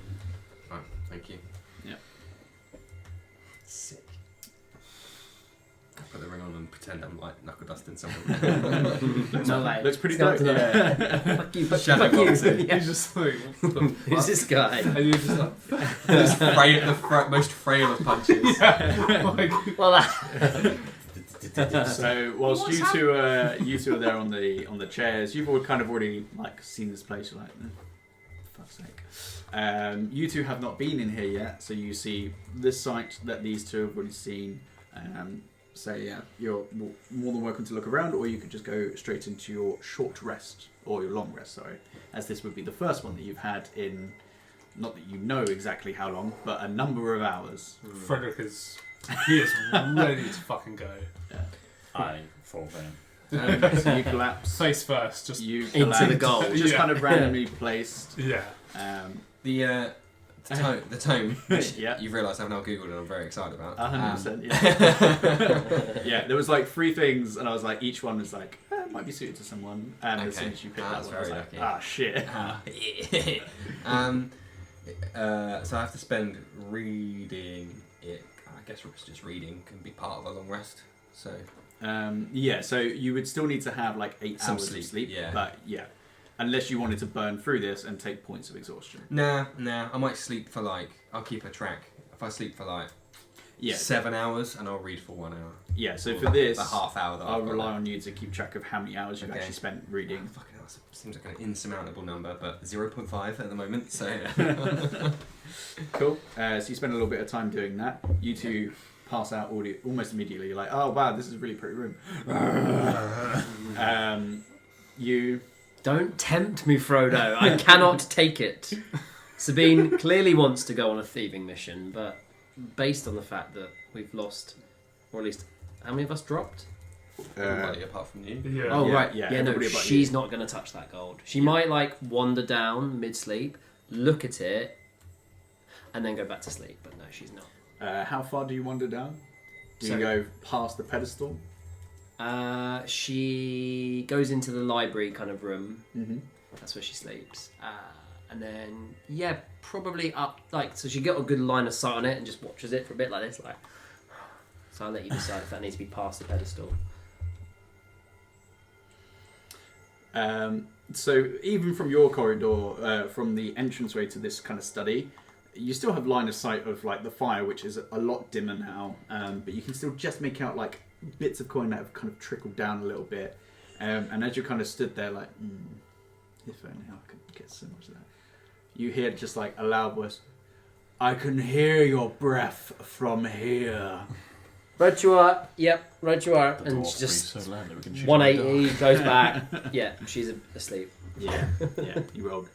Right, thank you. Yeah. Sick. I'll put the ring on and pretend I'm like knuckle dusting someone. Looks pretty dope. Fuck you. Shadow boxing. He's just like, Who's this guy? and you're just like, the most frail of punches. Well, So whilst you two are there on the chairs, you've all kind of already like seen this place. You're like, for fuck's sake. You two have not been in here yet, so you see this site that these two have already seen. So yeah, you're more than welcome to look around, or you could just go straight into your short rest, or your long rest, sorry, as this would be the first one that you've had in, not that you know exactly how long, but a number of hours. Frederick is ready to fucking go. Yeah. I fall down. So you collapse. Face first, just You into collapse, the gold. just Yeah. kind of randomly placed. yeah. The tome, which Yeah. you've realised I've now googled and I'm very excited about. 100%. Yeah. Yeah. There was like 3 things, and I was like, each one was like, it might be suited to someone. And as soon as you picked that That's one, I was very like, lucky. shit. So I have to spend reading it. I guess just reading can be part of a long rest. So Yeah. So you would still need to have like 8 Some hours sleep, of sleep. yeah. But yeah, unless you wanted to burn through this and take points of exhaustion. nah, I might sleep for I'll keep a track. If I sleep for Yeah. 7 hours, and I'll read for 1 hour. Yeah. So Or for this, the half hour that I'll I've got rely left. on you to keep track of how many hours you've Okay. actually spent reading. Fucking hell, seems like an insurmountable number, but 0.5 at the moment. So Cool. So you spend a little bit of time doing that. You two pass out almost immediately. You're like, oh wow, this is a really pretty room. You don't tempt me, Frodo. I cannot take it. Sabine clearly wants to go on a thieving mission, but based on the fact that we've lost, or at least, how many of us dropped? Everybody apart from you. Yeah. Oh, Yeah, right. yeah, Yeah, no, everybody but she's you. not going to touch that gold. She might, like, wander down mid-sleep, look at it, and then go back to sleep. But no, she's not. How far do you wander down? Do So- you go past the pedestal? She goes into the library kind of room. Mm-hmm. That's where she sleeps. And then, yeah, probably up, like, so she got a good line of sight on it and just watches it for a bit like this, like. So I'll let you decide if that needs to be past the pedestal. So even from your corridor, from the entranceway to this kind of study, you still have line of sight of like the fire, which is a lot dimmer now, but you can still just make out like bits of coin that have kind of trickled down a little bit. And as you kind of stood there, like, if only I could get so much of that. You hear just like a loud voice. I can hear your breath from here. Right you are. Yep, right you are. And she just 180 goes back. Yeah, she's asleep. Yeah, yeah. You rolled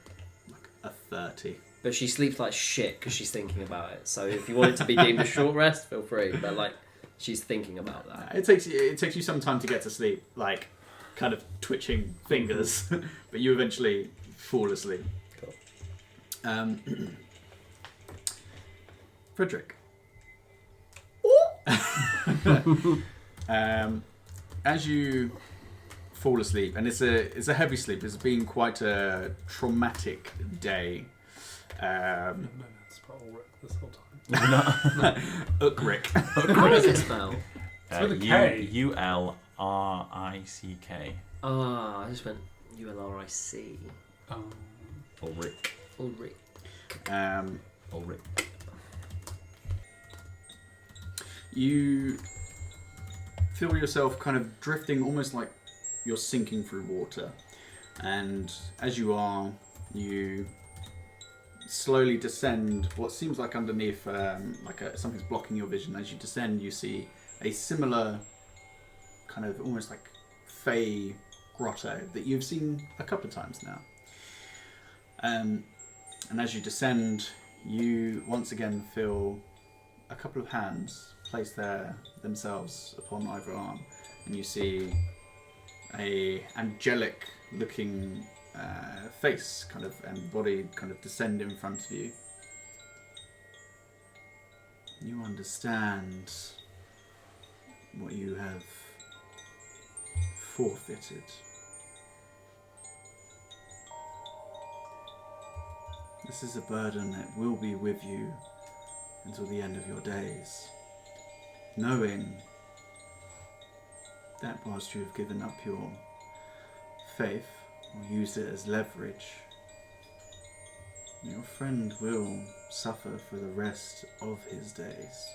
like a 30. But she sleeps like shit because she's thinking about it. So if you want it to be deemed a short rest, feel free. But like, she's thinking about that. It takes you some time to get to sleep, like kind of twitching fingers, but you eventually fall asleep. Cool. Frederick. As you fall asleep, and it's a heavy sleep. It's been quite a traumatic day. No, it's probably this whole time. Ukrick. How does it spell? It's with a K. Ulrick. Ah, I just went ULRIC. Ulrick. Ulrich. Ulrick. You feel yourself kind of drifting, almost like you're sinking through water. And as you are, you slowly descend what seems like underneath, something's blocking your vision. As you descend, you see a similar kind of almost like fey grotto that you've seen a couple of times now. And as you descend, you once again feel a couple of hands place themselves upon either arm, and you see a angelic looking face kind of and body kind of descend in front of you. You understand what you have forfeited. This is a burden that will be with you until the end of your days, knowing that whilst you have given up your faith or used it as leverage, your friend will suffer for the rest of his days.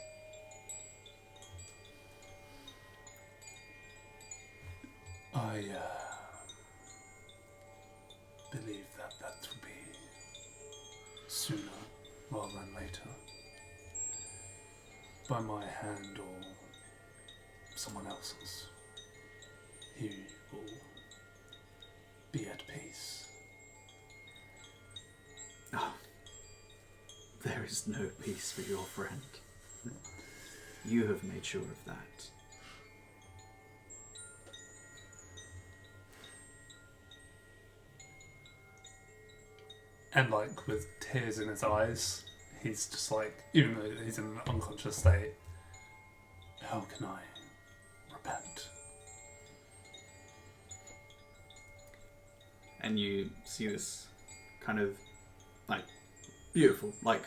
I believe that will be sooner rather than later. By my hand or someone else's. He will be at peace. There is no peace for your friend. You have made sure of that. And like with tears in his eyes, he's just like, even though he's in an unconscious state, how can I repent? And you see this kind of like beautiful, like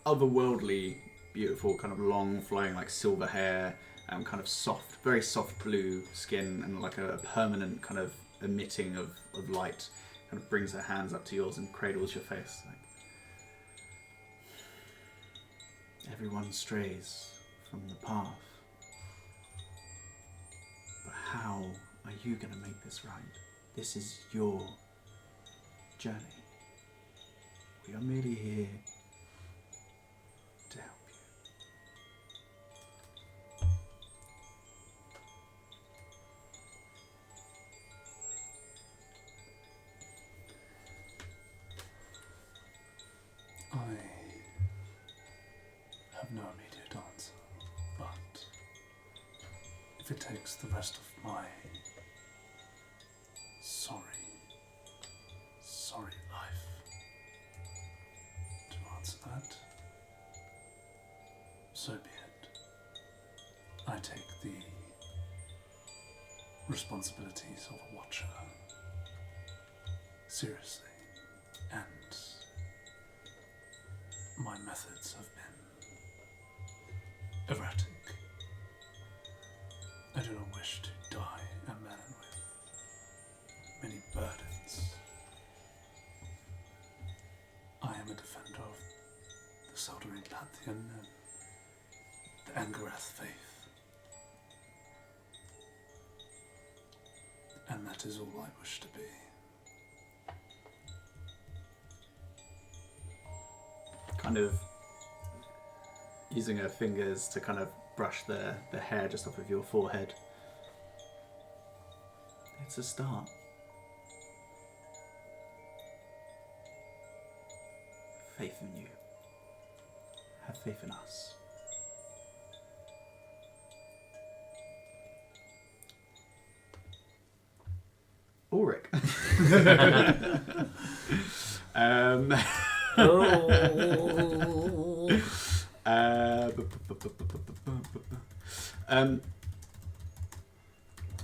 otherworldly beautiful, kind of long flowing like silver hair, kind of soft, very soft blue skin, and like a permanent kind of emitting of light. Kind of brings her hands up to yours and cradles your face. Like, everyone strays from the path. But how are you going to make this right? This is your journey. We are merely here to help you. I have no immediate answer, but if if it takes the rest of my sorry life to answer that, so be it. I take the responsibilities of a watcher seriously, and my methods have been erratic. I do not wish to die a man with many burdens. I am a defender of the Soldering Pantheon and the Angarath faith. And that is all I wish to be. Kind of using her fingers to kind of brush the hair just off of your forehead. It's a start. Faith in you. Have faith in us. Ulrich.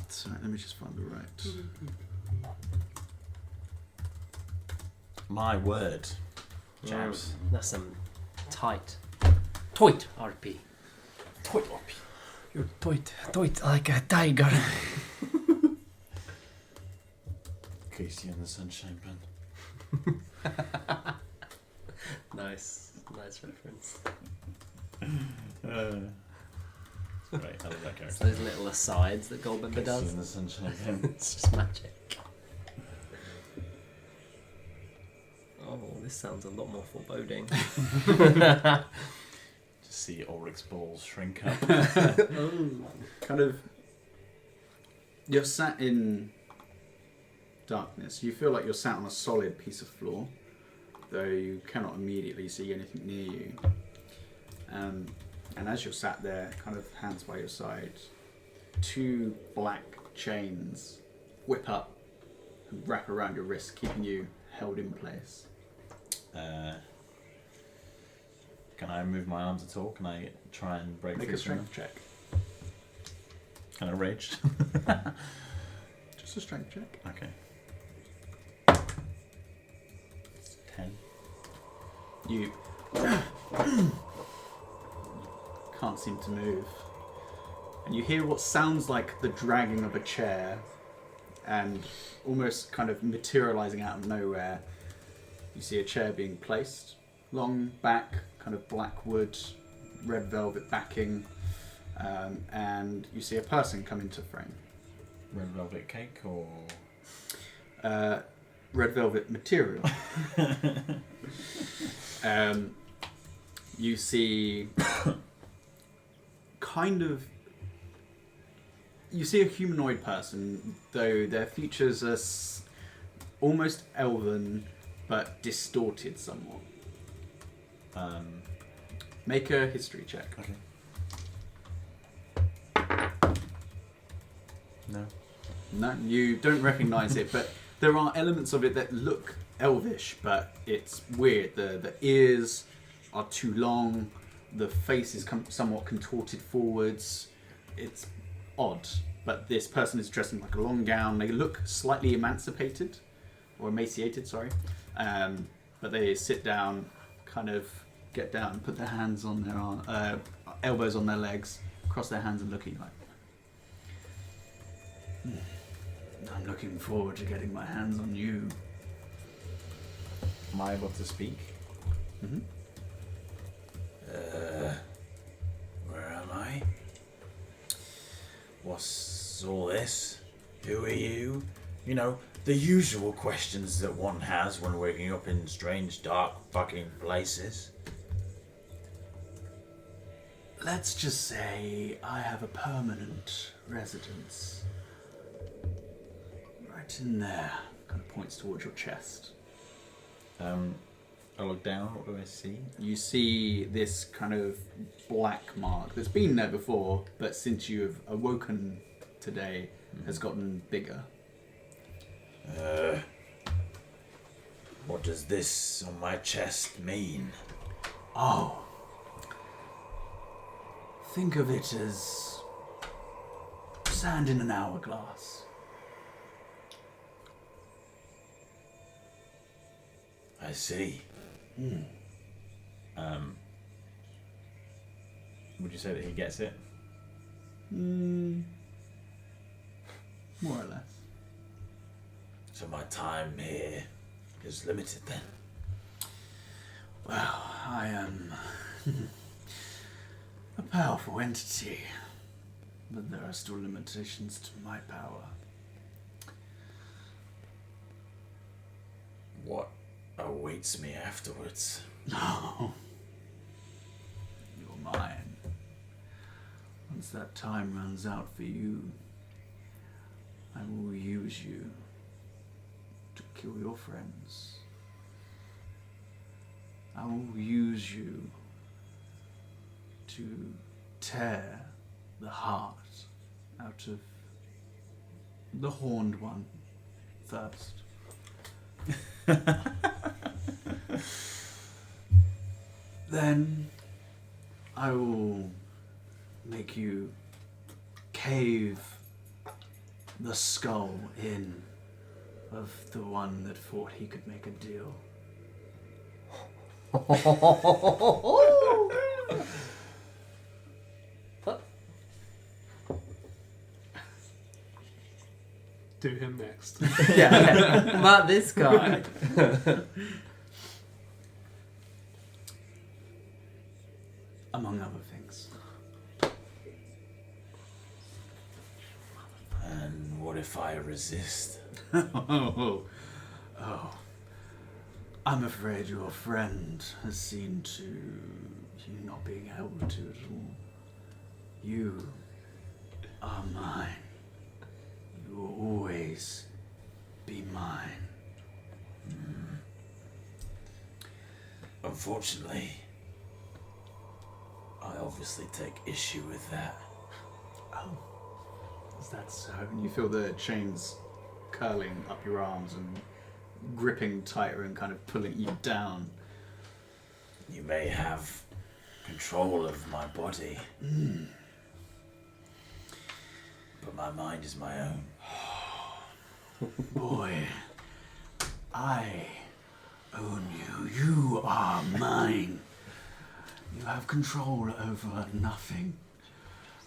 Sorry, let me just find the right. My word, chaps. That's some tight RP. Toit RP. You're tight like a tiger. Casey and the Sunshine Band. Nice reference. Right, I love that It's character. those little asides that Goldmember Casey does. and the Sunshine Band. It's just magic. Oh, this sounds a lot more foreboding. Just see Ulrich's balls shrink up. Kind of. You're sat in darkness. You feel like you're sat on a solid piece of floor, though you cannot immediately see anything near you. And as you're sat there, kind of hands by your side, two black chains whip up and wrap around your wrist, keeping you held in place. Can I move my arms at all? Can I try and break Make through a strength check. Kind of raged. Just a strength check. Okay. 10. You can't seem to move. And you hear what sounds like the dragging of a chair, and almost kind of materializing out of nowhere, you see a chair being placed. Long back, kind of black wood, red velvet backing, and you see a person come into frame. Red velvet cake or... Red velvet material. You see you see a humanoid person, though their features are almost elven but distorted somewhat. Make a history check. Okay. No. No, you don't recognise it, but there are elements of it that look elvish, but it's weird. The ears are too long, the face is somewhat contorted forwards. It's odd, but this person is dressed in like a long gown. They look slightly emancipated, or emaciated, sorry. But they sit down, kind of get down, put their hands on their elbows on their legs, cross their hands and look at you like, I'm looking forward to getting my hands on you. Am I able to speak? Mm-hmm. Where am I? What's all this? Who are you? You know, the usual questions that one has when waking up in strange, dark fucking places. Let's just say I have a permanent residence. Right in there. Kind of points towards your chest. I look down. What do I see? You see this kind of black mark that's been there before, but since you have awoken today, has gotten bigger. What does this on my chest mean? Oh. Think of it as sand in an hourglass. I see. Would you say that he gets it? More or less. So my time here is limited then. Well, I am a powerful entity, but there are still limitations to my power. What awaits me afterwards? No. You're mine. Once that time runs out for you, I will use you to kill your friends. I will use you to tear the heart out of the horned one first. Then I will make you cave the skull in of the one that thought he could make a deal. Do him next. Yeah. What about this guy? Among other things. And what if I resist? Oh. I'm afraid your friend has seen to you not being able to at all. You are mine. You will always be mine. Unfortunately, I obviously take issue with that. Oh, is that so? And you feel the chains curling up your arms and gripping tighter and kind of pulling you down. You may have control of my body, but my mind is my own. Boy, I own you. You are mine. You have control over nothing.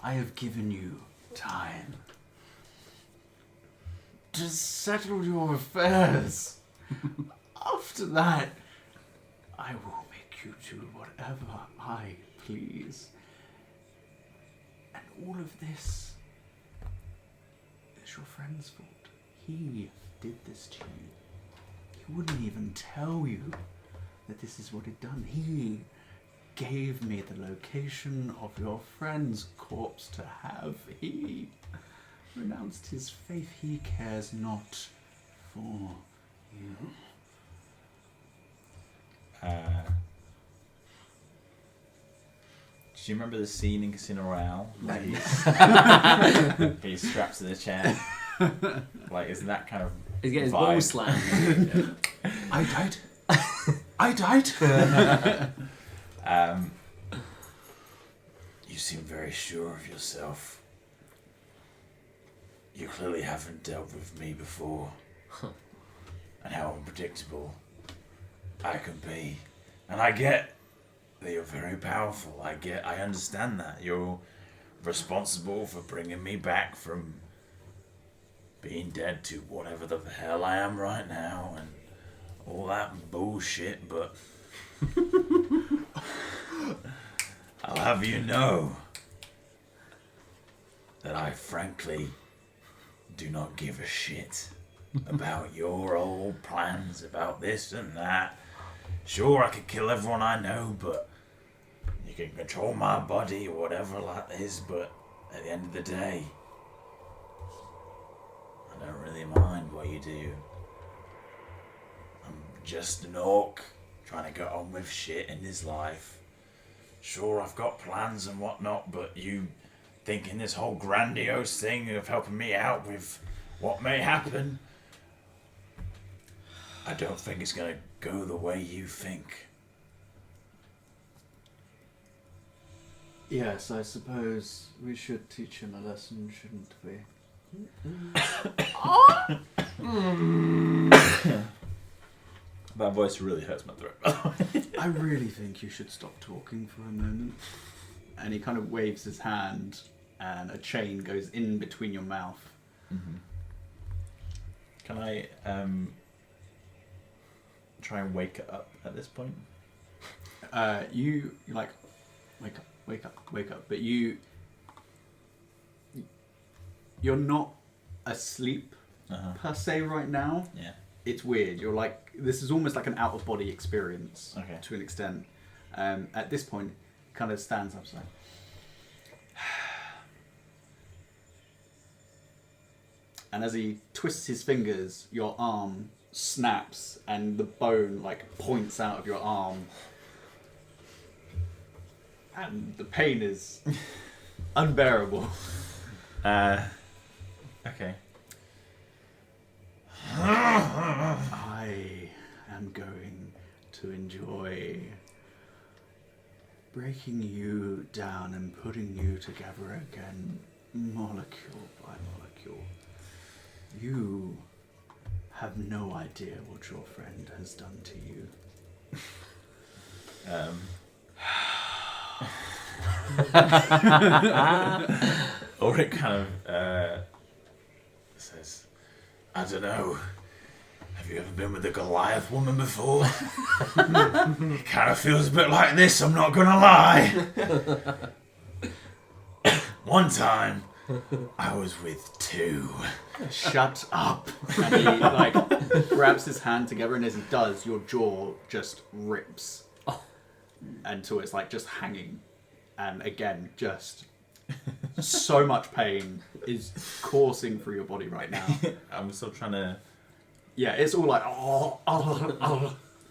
I have given you time to settle your affairs. After that, I will make you do whatever I please. And all of this is your friend's fault. He did this to you. He wouldn't even tell you that this is what he'd done. He gave me the location of your friend's corpse to have. He renounced his faith. He cares not for you. Do you remember the scene in Casino Royale? Like he's strapped to the chair. Like, isn't that kind of He's getting his vibe? balls slammed. I died. I died. You seem very sure of yourself. You clearly haven't dealt with me before. And how unpredictable I can be. And I get that you're very powerful. I understand that. You're responsible for bringing me back from being dead to whatever the hell I am right now and all that bullshit, but I'll have you know that I frankly do not give a shit about your old plans about this and that. Sure, I could kill everyone I know, but you can control my body or whatever that is, but at the end of the day, I don't really mind what you do. I'm just an orc trying to get on with shit in his life. Sure, I've got plans and whatnot, but you thinking this whole grandiose thing of helping me out with what may happen, I don't think it's going to go the way you think. Yes, I suppose we should teach him a lesson, shouldn't we? That voice really hurts my throat. I really think you should stop talking for a moment. And he kind of waves his hand, and a chain goes in between your mouth. Mm-hmm. Can I try and wake it up at this point? You like wake up, but you're not asleep per se right now. Yeah. It's weird. You're like, this is almost like an out of body experience to an extent. At this point, kind of stands up like, and as he twists his fingers, your arm snaps and the bone like points out of your arm. And the pain is unbearable. Okay. I am going to enjoy breaking you down and putting you together again, molecule by molecule. You have no idea what your friend has done to you. Ulrich kind of says, I don't know. Have you ever been with a Goliath woman before? It kind of feels a bit like this, I'm not gonna lie. One time, I was with two. Shut up. And he like grabs his hand together, and as he does, your jaw just rips until it's like just hanging. And again, just so much pain is coursing through your body right now. I'm still trying to... Yeah, it's all like,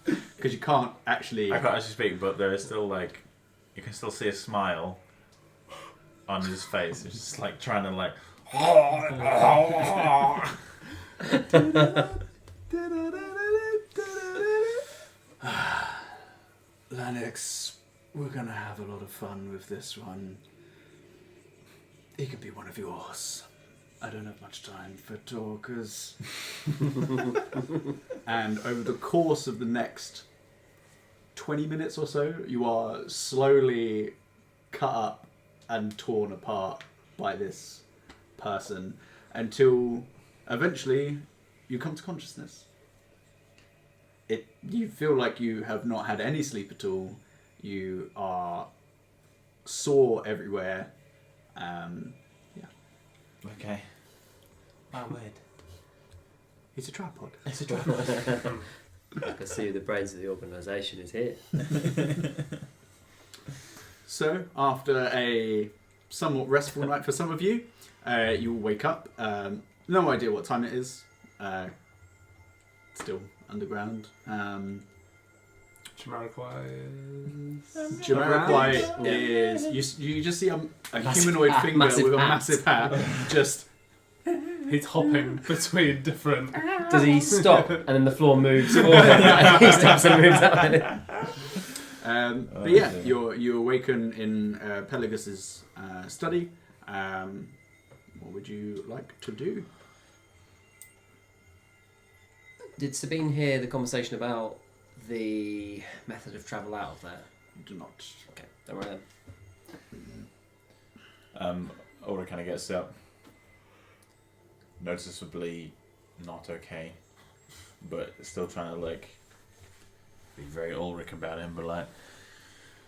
because you can't actually... I can't actually speak, but there is still like... You can still see a smile on his face. It's just like trying to like... Lennox, we're gonna have a lot of fun with this one. He could be one of yours. I don't have much time for talkers. And over the course of the next 20 minutes or so, you are slowly cut up and torn apart by this person until eventually you come to consciousness. You feel like you have not had any sleep at all. You are sore everywhere. Okay. My word. It's a tripod. It's a tripod. I can see the brains of the organisation is here. So, after a somewhat restful night for some of you, you will wake up. No idea what time it is. Still underground. Jamiroquai is... You just see a humanoid finger massive with a hat. massive hat. Just... He's hopping between different. Does he stop and then the floor moves for him? And he stops and moves up. But yeah, you awaken in Pelagus's study. What would you like to do? Did Sabine hear the conversation about the method of travel out of there? Do not. Okay, don't worry then. Ulrich kind of gets up. Noticeably not okay, but still trying to like be very Ulrich about him, but like,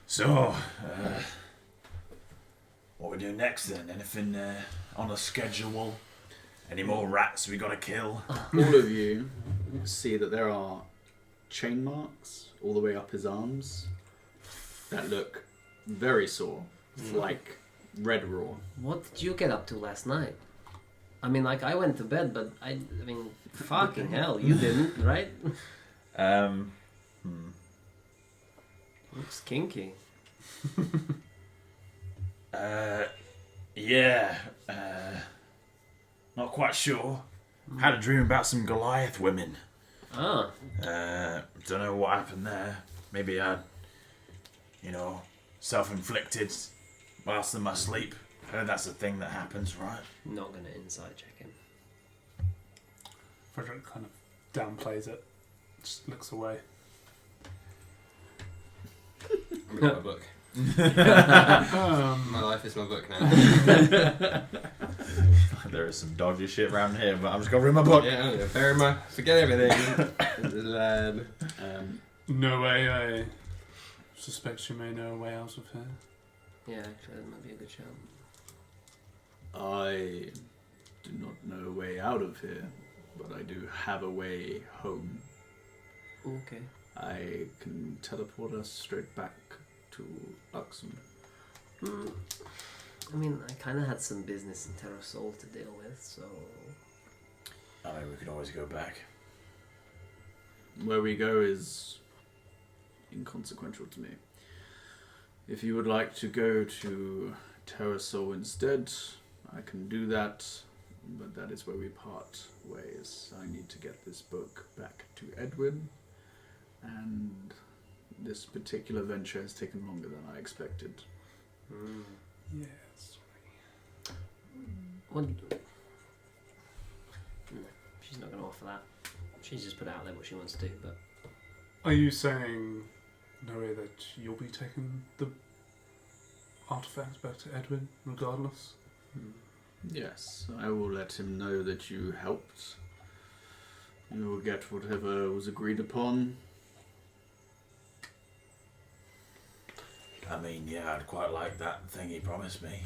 so what we do next then? Anything on a schedule? Any more rats we gotta kill? All of you see that there are chain marks all the way up his arms that look very sore, like red raw. What did you get up to last night? I mean, like, I went to bed, but I mean, fucking hell, you didn't, right? Looks kinky. Yeah. Not quite sure. Had a dream about some Goliath women. Ah. Don't know what happened there. Maybe I, self-inflicted whilst in my sleep. Heard that's a thing that happens, right? Not gonna inside check him. Frederick kind of downplays it. Just looks away. Read my book. My life is my book now. There is some dodgy shit around here, but I'm just gonna read my book. Yeah, very much. Forget everything. Lad. No way, I suspect you may know a way out of here. Yeah, actually, that might be a good shout. I do not know a way out of here, but I do have a way home. Okay. I can teleport us straight back to Luxom. I mean, I kind of had some business in Terra Sol to deal with, so... I mean, we could always go back. Where we go is inconsequential to me. If you would like to go to Terra Sol instead, I can do that, but that is where we part ways. I need to get this book back to Edwin, and this particular venture has taken longer than I expected. Yes. Well, no, she's not going to offer that. She's just put out there what she wants to do, but... Are you saying, Noe, that you'll be taking the artifacts back to Edwin, regardless? Yes, I will let him know that you helped. You will get whatever was agreed upon. I mean, yeah, I'd quite like that thing he promised me.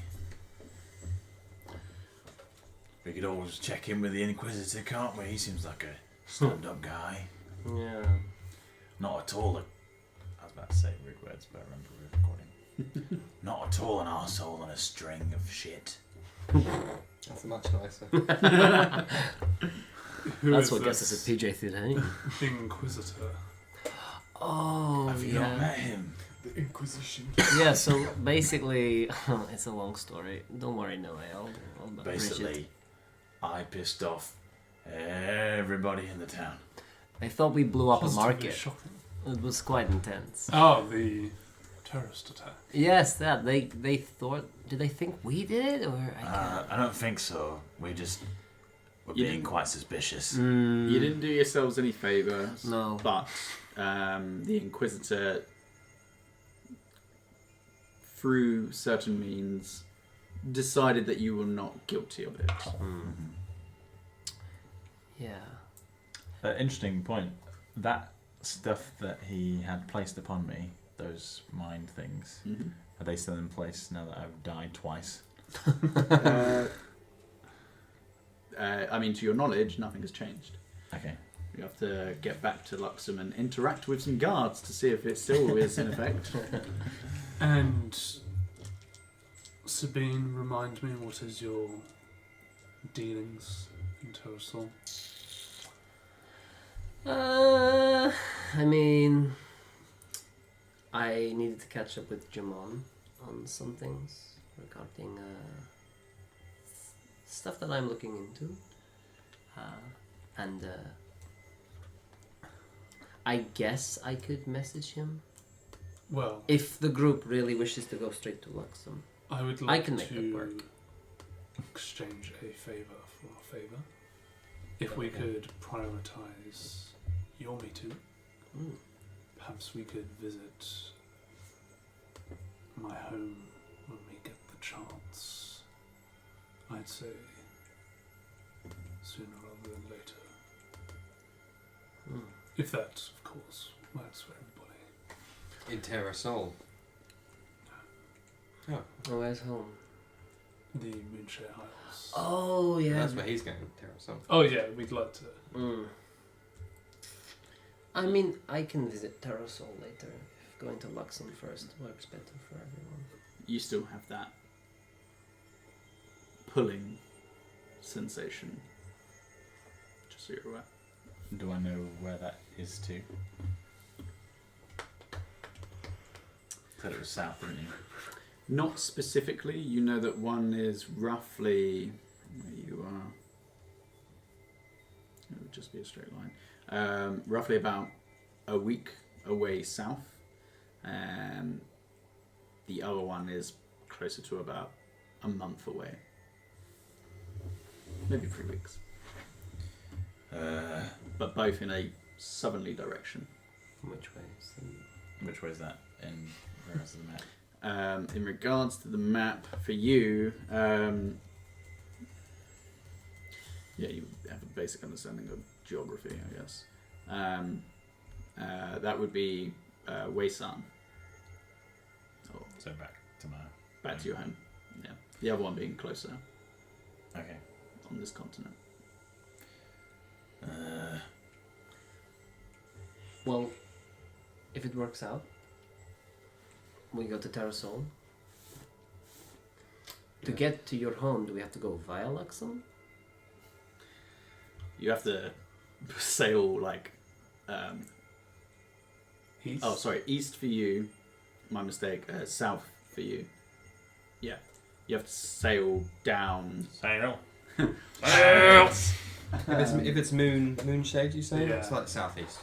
We could always check in with the Inquisitor, can't we? He seems like a stand-up guy. Yeah. Not at all I was about to say rude words, but I remember we were recording. Not at all an arsehole on a string of shit. That's much nicer. That's what gets us at PJ13. Inquisitor. Oh, Have you not met him? The Inquisition. Yeah, so basically, it's a long story. Don't worry, Noe. I'll bridge Basically, it. I pissed off everybody in the town. They thought we blew up a Positively market. shocking. It was quite intense. Oh, the terrorist attack. Yes, that they thought. Did they think we did it, or I don't think so. We just were You being didn't- quite suspicious. You didn't do yourselves any favours. No. But the Inquisitor, through certain means, decided that you were not guilty of it. Yeah. Interesting point. That stuff that he had placed upon me, those mind things, are they still in place now that I've died twice? I mean, to your knowledge, nothing has changed. Okay. You have to get back to Luxom and interact with some guards to see if it still is in effect. And Sabine, remind me, what is your dealings in Terra Sol? I mean, I needed to catch up with Jamon on some things regarding stuff that I'm looking into, and I guess I could message him Well, if the group really wishes to go straight to Luxom. I would I like can make to that work. exchange a favour for a favour. If we could prioritise your meeting, perhaps we could visit my home when we get the chance. I'd say sooner rather than later. If that, of course, works for everybody. In Terra Sol. Oh, Oh, where's home? The Moonshare Isles. Oh, yeah. that's where he's going. Terra Sol. Oh yeah, we'd like to. I mean, I can visit Terra Sol later. If going to Luxom first works better for everyone. You still have that pulling sensation. Just so you're aware. Do I know where that is to? said it was south, didn't you? Not specifically. You know that one is roughly where you are. It would just be a straight line. Roughly about a week away south. The other one is closer to about a month away. Maybe 3 weeks. But both in a southerly direction. Which way is Which way is that in regards to the map? In regards to the map, for you, you have a basic understanding of geography, I guess. That would be Wei-san. So Back to your home. Yeah. The other one being closer Okay. on this continent. Well, if it works out, we go to Terrasol. To get to your home, do we have to go via Luxom? You have to sail East? east for you. My mistake. South for you. Yeah. You have to sail down. Sail. If it's moon shade, you say? Yeah. It's like southeast.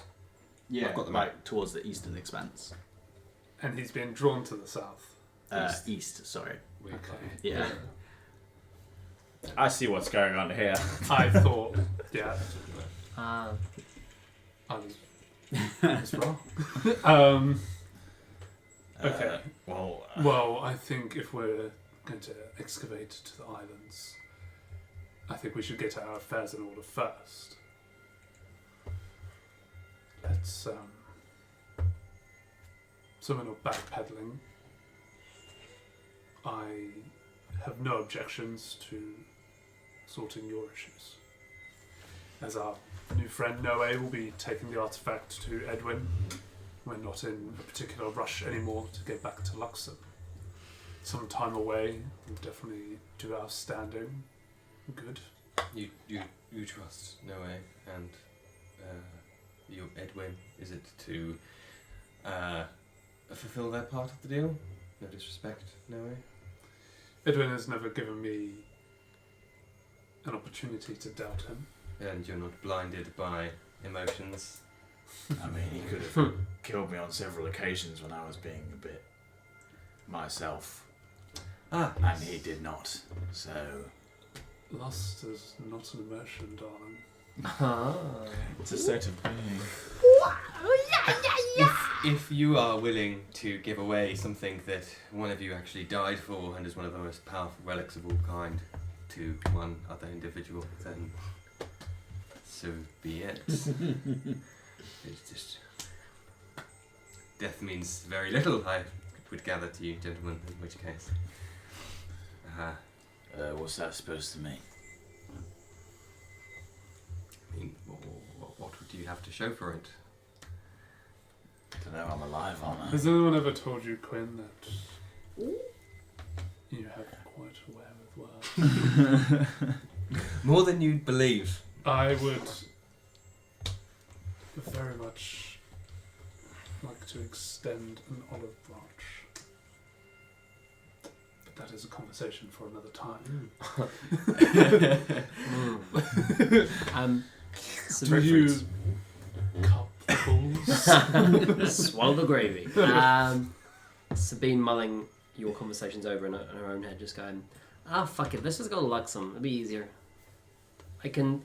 Yeah, I've got the like towards the eastern expanse. And he's being drawn to the south. East, sorry. Okay. Yeah. I see what's going on here. I thought, yeah, Ah, I was wrong. Okay. Well, I think if we're going to excavate to the islands, I think we should get our affairs in order first. Let's, so we're not backpedaling. I have no objections to sorting your issues. As our new friend Noe will be taking the artifact to Edwin, we're not in a particular rush anymore to get back to Luxom. Some time away will definitely do our standing good. You trust Noe and your Edwin. Is it to fulfill their part of the deal? No disrespect, Noe. Edwin has never given me an opportunity to doubt him. And you're not blinded by emotions. I mean, he could have killed me on several occasions when I was being a bit myself. And he did not. So Lust is not an emotion, darling. it's a state of being. If you are willing to give away something that one of you actually died for and is one of the most powerful relics of all kind to one other individual, then so be it. It's just death means very little, I would gather to you, gentlemen, in which case. What's that supposed to mean? I mean, what would you have to show for it? I don't know, I'm alive, aren't I? Has anyone ever told you, Quinn, that you have quite a way with words? More than you'd believe. I would very much like to extend an olive branch. But that is a conversation for another time. So Do you couples? swallow the gravy. Sabine mulling your conversations over in her own head, just going, fuck it, let's just go to Luxom. It'll be easier. I can.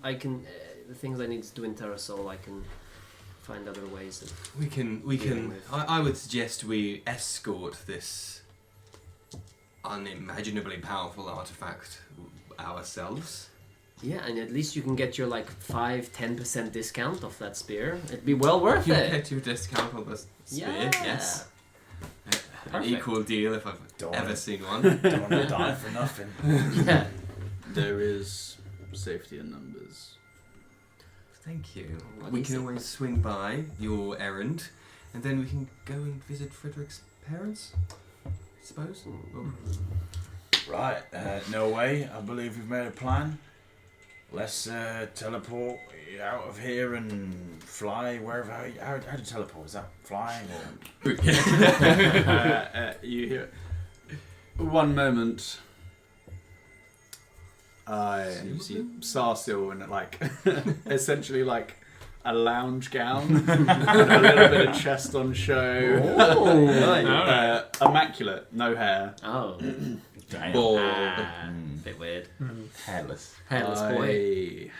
The things I need to do in Terrasol, I can find other ways of. We can. I would suggest we escort this unimaginably powerful artifact ourselves. Yeah, and at least you can get your 5-10% discount off that spear. It'd be well worth You it. get your discount on the spear, Yeah. yes. An Perfect. equal deal if I've ever seen one. Don't want to die for nothing. Yeah. There is safety in numbers. Thank you. What We is can it? always swing by your errand, and then we can go and visit Frederick's parents, I suppose. Mm. Right, no way. I believe we've made a plan. let's teleport out of here and fly wherever. How do you teleport? Is that flying or? You hear one moment. And you see Sarsil in like essentially like a lounge gown, and a little bit of chest on show. Immaculate, no hair. Oh, Damn. Bald. bit weird. Hairless. Hairless boy.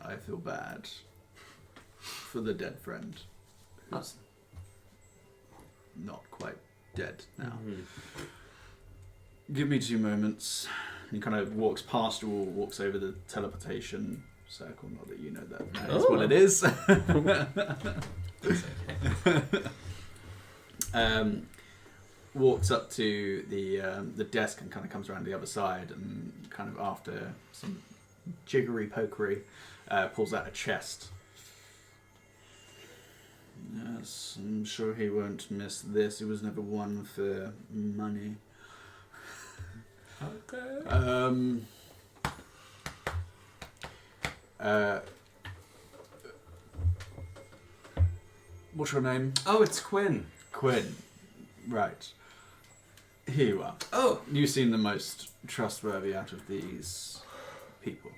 I feel bad for the dead friend. Who's not quite dead now. Give me 2 moments. He kind of walks past you all, walks over the teleportation circle. Not that you know that is what it is. Walks up to the desk and kind of comes around the other side and kind of after some jiggery pokery pulls out a chest. Yes, I'm sure he won't miss this. He was never one for money. Okay. What's your name? Oh, it's Quinn. Quinn. Right. Here you are. Oh, You seem the most trustworthy out of these people.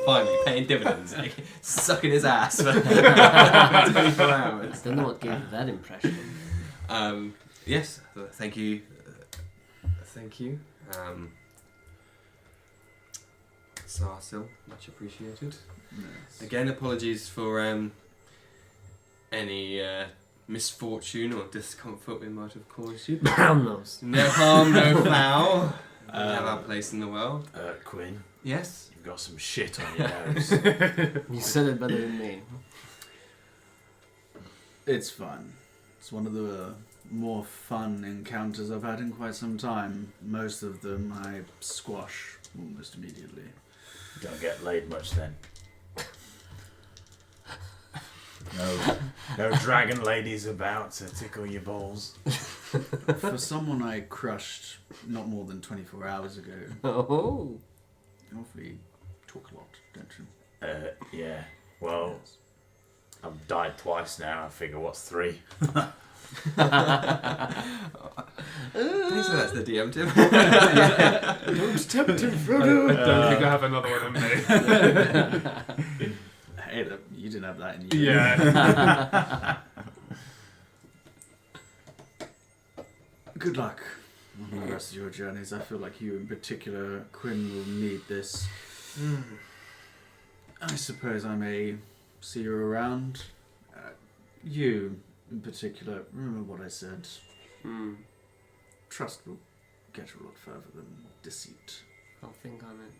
finally paying dividends. Sucking his ass for 24 I hours. don't know what gave that impression. Yes, thank you. Thank you. Sarsil, much appreciated. Yes. Again, apologies for any misfortune or discomfort we might have caused you. Brown nose. No harm, no foul. We have our place in the world. Quinn, Yes. you've got some shit on your nose. You said it better than me. It's fun. It's one of the more fun encounters I've had in quite some time. Most of them I squash almost immediately. Don't get laid much then. No dragon ladies about to tickle your balls. For someone I crushed not more than 24 hours ago, Oh. you awfully talk a lot, don't you? Yeah. Well, I've died twice now. I figure what's 3? So that's the DM, Tim. Don't tempt him, I don't think I have another one in me. Hey, you didn't have that in you. Yeah. Good luck on the rest of your journeys. I feel like you in particular, Quinn, will need this. I suppose I may see you around. You in particular, remember what I said. Trust will get you a lot further than deceit. I'll think on it.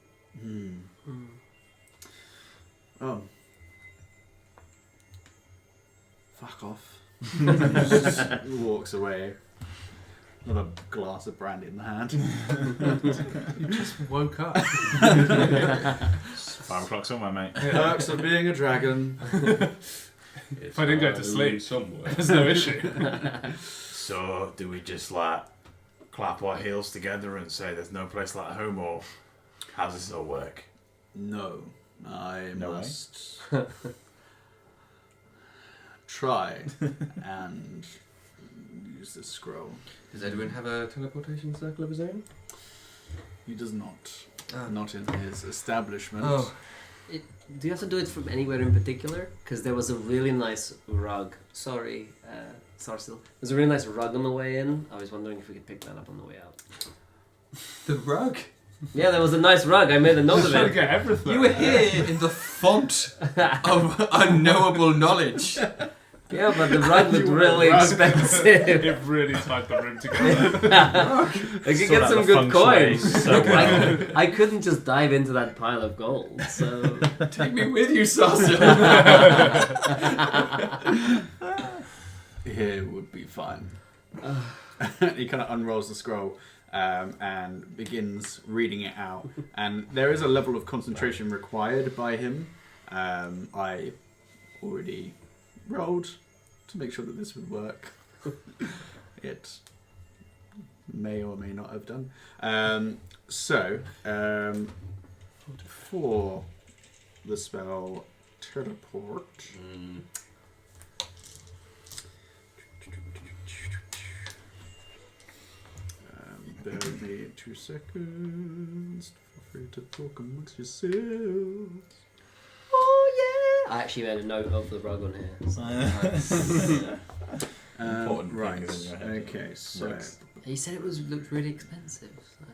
Oh. Fuck off. Just walks away. With a glass of brandy in the hand. You just woke up. 5 o'clock somewhere, mate. Perks of being a dragon. If I didn't go to sleep, somewhere. there's no issue. So, do we just like clap our heels together and say there's no place like home, or how's this all work? No, I No way? must try and use this scroll. Does Edwin have a teleportation circle of his own? He does not. Ah. Not in his establishment. Oh. Do you have to do it from anywhere in particular? Because there was a really nice rug. Sorry, Sarsil. There's a really nice rug on the way in. I was wondering if we could pick that up on the way out. The rug? Yeah, there was a nice rug. I made a note Just of trying to it. get everything. You were here in the font of unknowable knowledge. Yeah, but the rug looked really Rug. expensive. It really tied the room together. I could Sort get out some the good feng shui coins. so well. I couldn't just dive into that pile of gold, so... Take me with you, Sarsil. Here would be fun. He kind of unrolls the scroll and begins reading it out. And there is a level of concentration required by him. I already rolled to make sure that this would work. It may or may not have done. for the spell teleport. Bear with me 2 seconds. Feel free to talk amongst yourselves. Oh yeah! I actually made a note of the rug on here. So. Important Right. things in your head. Okay. So. Rugs. He said it looked really expensive. So.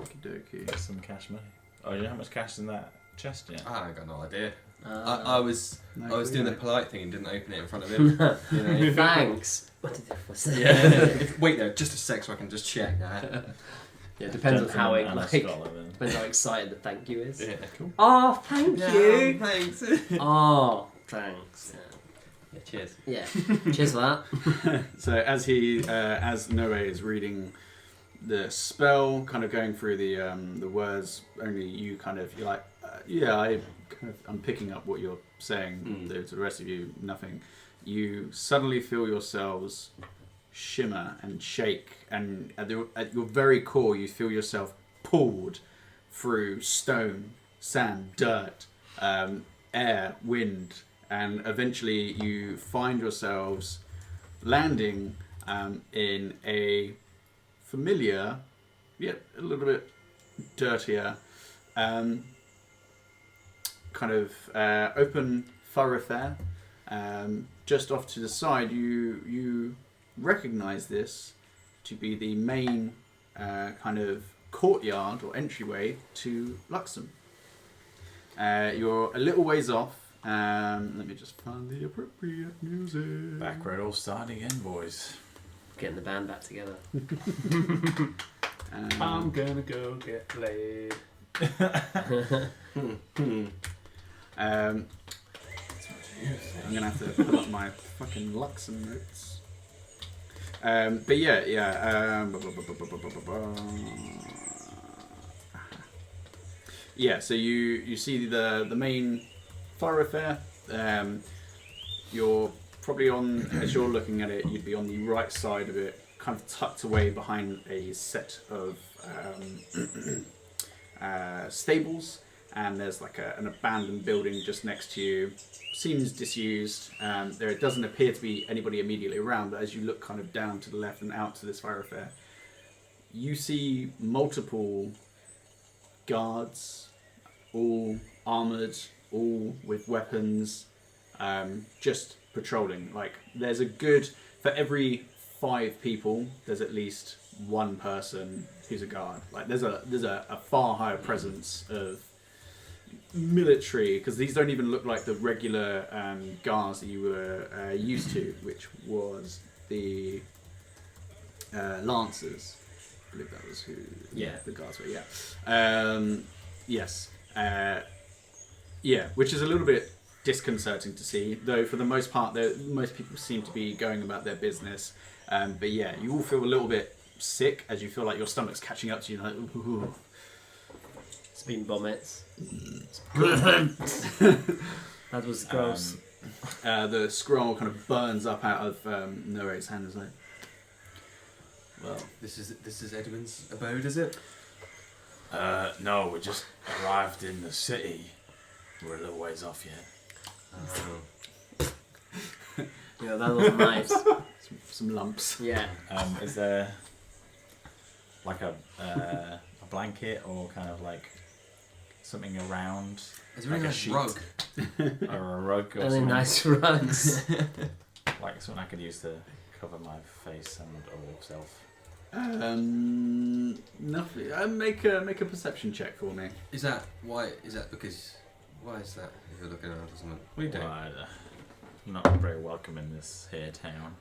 Okie dokie. Get some cash money. Oh, you know how much cash is in that chest yet? I got no idea. I was No, doing the no. polite thing and didn't open it in front of him. You know. Thanks. What did I say? Yeah. Wait there, just a sec, so I can just check that. Yeah, depends on how Gentleman and a like, scholar, then. depends how excited the thank you is. Yeah. Cool. Oh, thank you. Thanks. Oh, thanks. Yeah, cheers. Yeah. Cheers for that. So as Noe is reading the spell, kind of going through the words, only you're like, I'm picking up what you're saying. To the rest of you, nothing. You suddenly feel yourselves shimmer and shake, and at your very core, you feel yourself pulled through stone, sand, dirt, air, wind, and eventually you find yourselves landing in a familiar, yet a little bit dirtier, kind of open thoroughfare. Just off to the side, you recognize this to be the main kind of courtyard or entryway to Luxom. You're a little ways off. Let me just find the appropriate music. Back where it all started again, boys. Getting the band back together. I'm gonna go get laid. I'm gonna have to pull up my fucking Luxom notes. But yeah. Yeah. So you see the main thoroughfare. You're probably on, as you're looking at it, you'd be on the right side of it, kind of tucked away behind a set of stables, and there's like an abandoned building just next to you. Seems disused. There doesn't appear to be anybody immediately around, but as you look kind of down to the left and out to this thoroughfare, you see multiple guards, all armoured, all with weapons, just patrolling. Like, there's a good, for every 5 people, there's at least one person who's a guard. Like, there's a far higher presence of military, because these don't even look like the regular guards that you were used to, which was the Lancers. I believe that was who the guards were, yes. Yeah, which is a little bit disconcerting to see, though for the most part, most people seem to be going about their business. But yeah, you all feel a little bit sick as you feel like your stomach's catching up to you. Like, ooh. Speed vomits. That was gross. The scroll kind of burns up out of Noe's hand. Is like, well, This is Edwin's abode, is it? No, we just arrived in the city. We're a little ways off yet. Yeah, that was nice. some lumps. Yeah. Is there like a blanket or kind of like something around, Is there any like a nice sheet rug? or a rug or Really something? nice rugs. Like something I could use to cover my face and or self. Nothing. Make a perception check for me. Is that why? Is that because? Why is that? If you're looking around or something. What are you doing? Well, I'm not very welcome in this here town.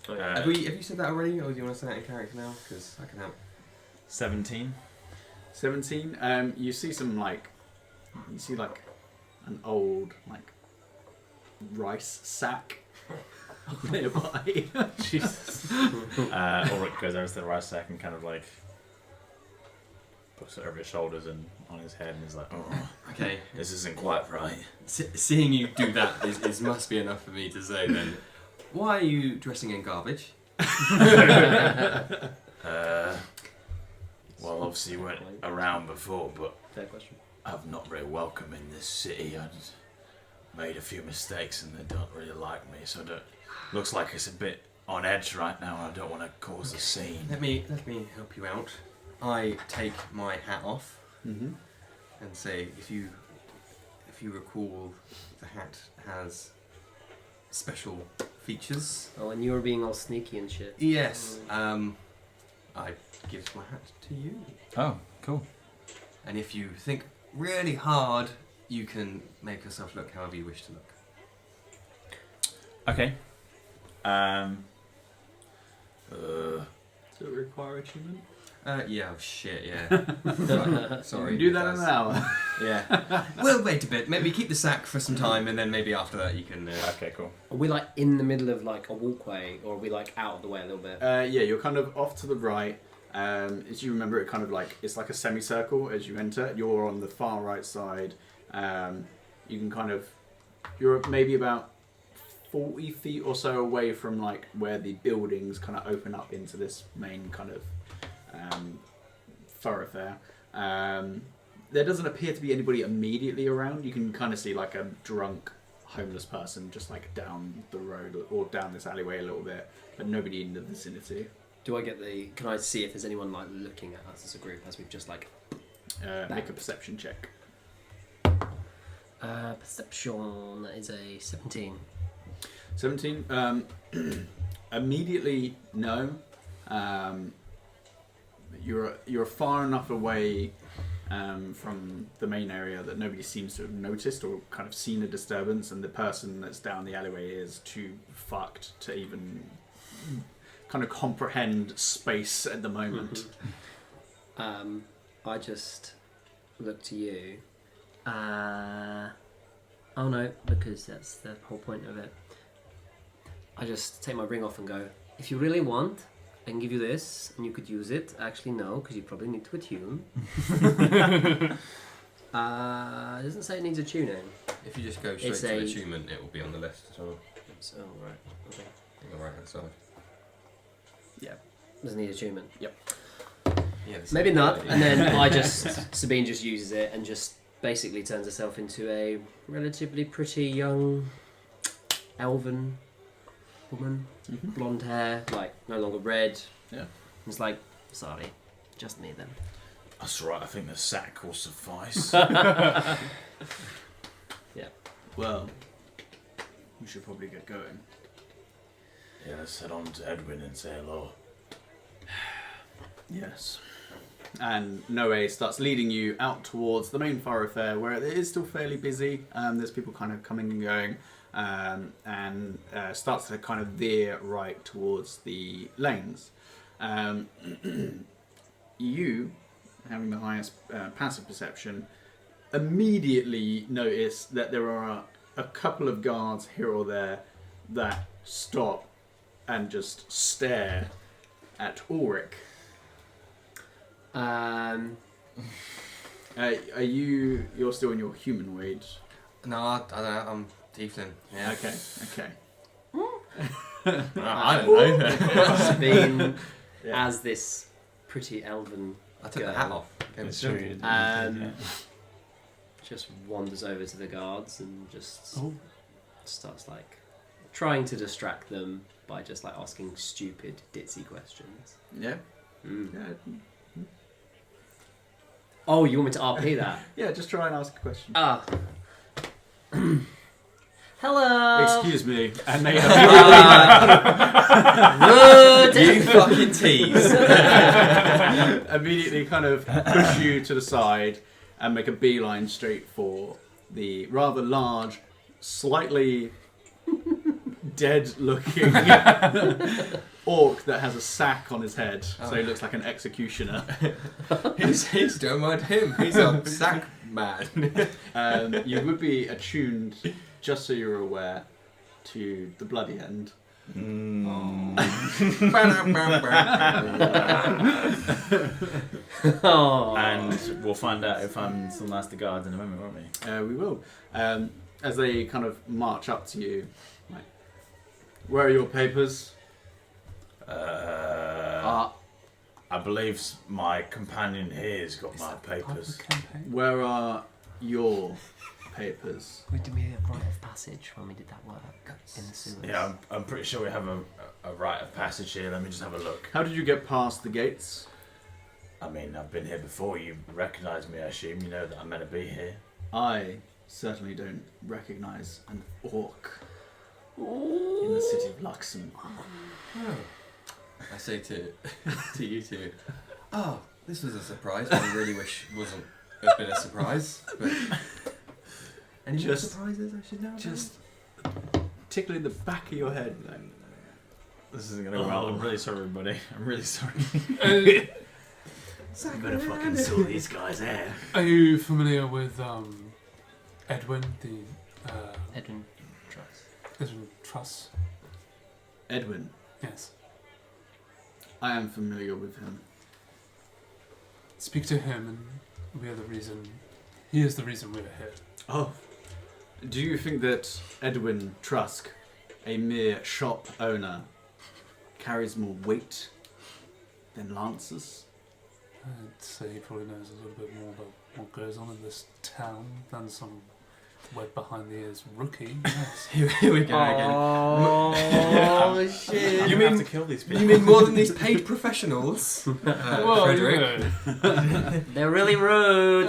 Have you said that already, or do you want to say that in character now? Because I can help. 17. 17. You see some like an old like rice sack nearby. Jesus. Ulrich goes over to the rice sack and kind of like puts it over his shoulders and on his head, and he's like, "Oh, Okay. this isn't quite right." Seeing you do that is must be enough for me to say then. Why are you dressing in garbage? Well, obviously weren't around before, but Fair question. I'm not very welcome in this city. I just made a few mistakes and they don't really like me, so looks like it's a bit on edge right now. I don't want to cause a scene. Let me help you out. I take my hat off Mm-hmm. and say, if you recall, the hat has special features. Oh, and you were being all sneaky and shit. Yes. I give my hat to you, Oh, cool. and if you think really hard, you can make yourself look however you wish to look. Okay. Does it require achievement? Yeah. Oh shit. Yeah. Right, sorry. You can do that it in does. an hour. Yeah. We'll wait a bit. Maybe keep the sack for some time, and then maybe after that you can. Okay, cool. Are we like in the middle of like a walkway, or are we like out of the way a little bit? Yeah, you're kind of off to the right. As you remember, it kind of like it's like a semicircle as you enter. You're on the far right side. You can kind of you're maybe about 40 feet or so away from like where the buildings kind of open up into this main kind of thoroughfare. There doesn't appear to be anybody immediately around. You can kind of see like a drunk homeless person just like down the road or down this alleyway a little bit, but nobody in the vicinity. Do I get the? Can I see if there's anyone like looking at us as a group as we've just like? Make a perception check. Perception is a 17. 17. Immediately, no. You're far enough away from the main area that nobody seems to have noticed or kind of seen a disturbance, and the person that's down the alleyway is too fucked to even kind of comprehend space at the moment. I just look to you. Oh no, because that's the whole point of it. I just take my ring off and go, if you really want, I can give you this, and you could use it. Actually, no, because you probably need to attune. It doesn't say it needs attuning. If you just go straight to attunement, it will be on the list as well. So, right, okay. On the right hand side. Yeah, doesn't need attunement. Yep. Yeah. Maybe not. And then Sabine just uses it and just basically turns herself into a relatively pretty young elven woman. Mm-hmm. Blonde hair, like no longer red. Yeah. It's like, sorry, just me then. That's right. I think the sack will suffice. Yeah. Well, we should probably get going. Yeah, let's head on to Edwin and say hello. Yes. And Noe starts leading you out towards the main thoroughfare where it is still fairly busy. There's people kind of coming and going, and starts to kind of veer right towards the lanes. You, having the highest passive perception, immediately notice that there are a couple of guards here or there that stop and just stare at Ulrich. Are you're still in your humanoid? No, I'm tiefling. Yeah. Okay. I don't know. Sabine, Yeah. as this pretty elven I took the girl, hat off. It's true. you did, just wanders over to the guards and just starts like trying to distract them by just like asking stupid ditzy questions. Yeah. Mm. Yeah. Oh, you want me to RP that? Yeah. Just try and ask a question. Ah. Hello. Excuse me. And they You fucking tease. immediately kind of push you to the side and make a beeline straight for the rather large, slightly dead-looking orc that has a sack on his head, so he looks like an executioner. He's don't mind him. He's a sack man. You would be attuned, just so you're aware, to the bloody end. Oh. And we'll find out if I'm still nice to guards in a moment, won't we? We will. As they kind of march up to you, like, where are your papers? I'm believe my companion here's got my papers. Where are your papers? Did we have rite of passage when we did that work in the sewers? Yeah, I'm pretty sure we have a rite of passage here. Let me just have a look. How did you get past the gates? I mean, I've been here before. You recognise me, I assume. You know that I'm meant to be here. I certainly don't recognise an orc in the city of Luxom. I say to you two, oh, this was a surprise. I really wish it wasn't have been a surprise. But any more Just- surprises I should know about? Just tickling the back of your head. Like, This isn't going to go well. I'm really sorry, everybody. I'm really sorry. I'm gonna fucking saw these guys' hair. Are you familiar with Edwin, the Edwin Truss. Edwin Truss? Edwin. Yes. I am familiar with him. Speak to him, and we are the reason. He is the reason we are here. Oh. Do you think that Edwin Trusk, a mere shop owner, carries more weight than Lancers? I'd say he probably knows a little bit more about what goes on in this town than some wet behind the ears rookie. Yes. Here we go again. Oh, shit. You mean- have to kill these people? You mean more than these paid professionals, Frederick? They're really rude.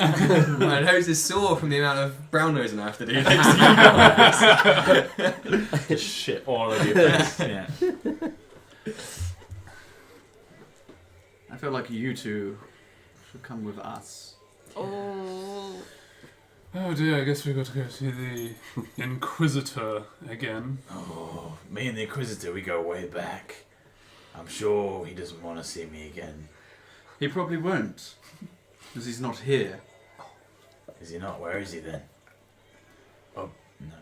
My nose is sore from the amount of brown nosing I have to do next to you. Just shit all over your face. Yeah. I feel like you two should come with us. Oh dear, I guess we've got to go see the Inquisitor again. Oh, me and the Inquisitor, we go way back. I'm sure he doesn't want to see me again. He probably won't, because he's not here. Is he not? Where is he then? Oh, no.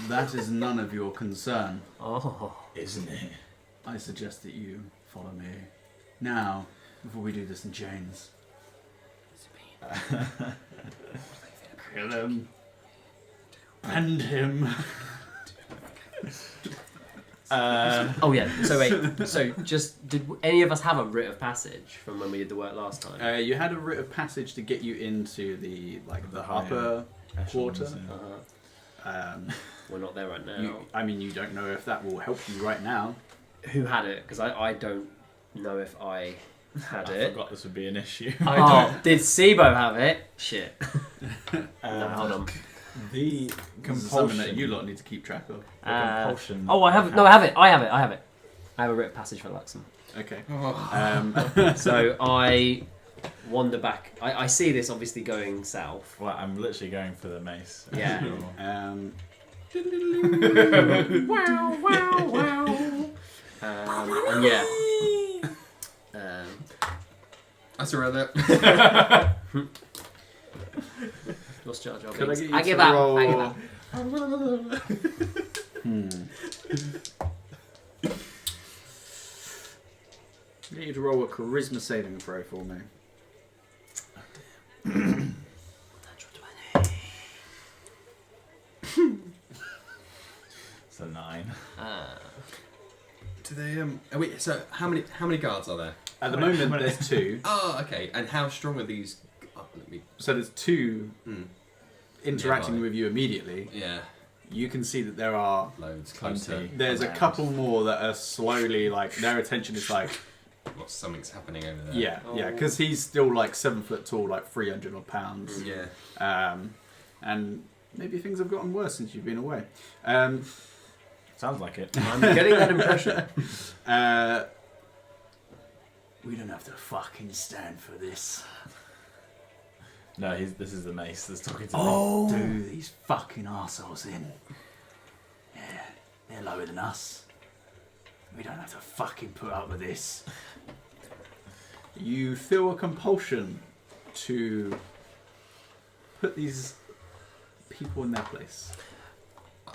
That is none of your concern. Oh. Isn't it? I suggest that you follow me. Now, before we do this in chains. Kill him. And him. Oh yeah. So wait. So just did any of us have a writ of passage from when we did the work last time? You had a writ of passage to get you into the The upper quarter. Echelons, yeah. We're not there right now. You don't know if that will help you right now. Who had it? Because I don't know if I had I it. forgot this would be an issue. Did Sibo have it? Shit. No, hold on. The This is something compulsion. that you lot need to keep track of. The compulsion. Oh, I have it. No, I have it. I have it. I have a writ of passage for Luxom. Okay. Oh. So I wander back. I see this obviously going south. Well, I'm literally going for the mace. Yeah. Wow, wow, wow. And yeah. That's alright there. Lost Jar Jar Could I Binks. get you I give to up. roll- I give up. I need you to roll a charisma saving throw for me. It's a 9. Do they wait, so how many guards are there? At the moment, there's 2. Oh, okay. And how strong are these? Oh, let me. So there's 2 interacting Nearby. with you immediately. Yeah, You can see that there are. loads closer. Plenty. There's a Around. couple more that are slowly like their attention is like What something's happening over there? yeah, because he's still like 7 foot tall, like 300 odd pounds. Yeah. And maybe things have gotten worse since you've been away. Sounds like it. I'm getting that impression. We don't have to fucking stand for this. No, this is the mace that's talking to me. Oh, do these fucking arseholes in. Yeah, they're lower than us. We don't have to fucking put up with this. You feel a compulsion to put these people in their place.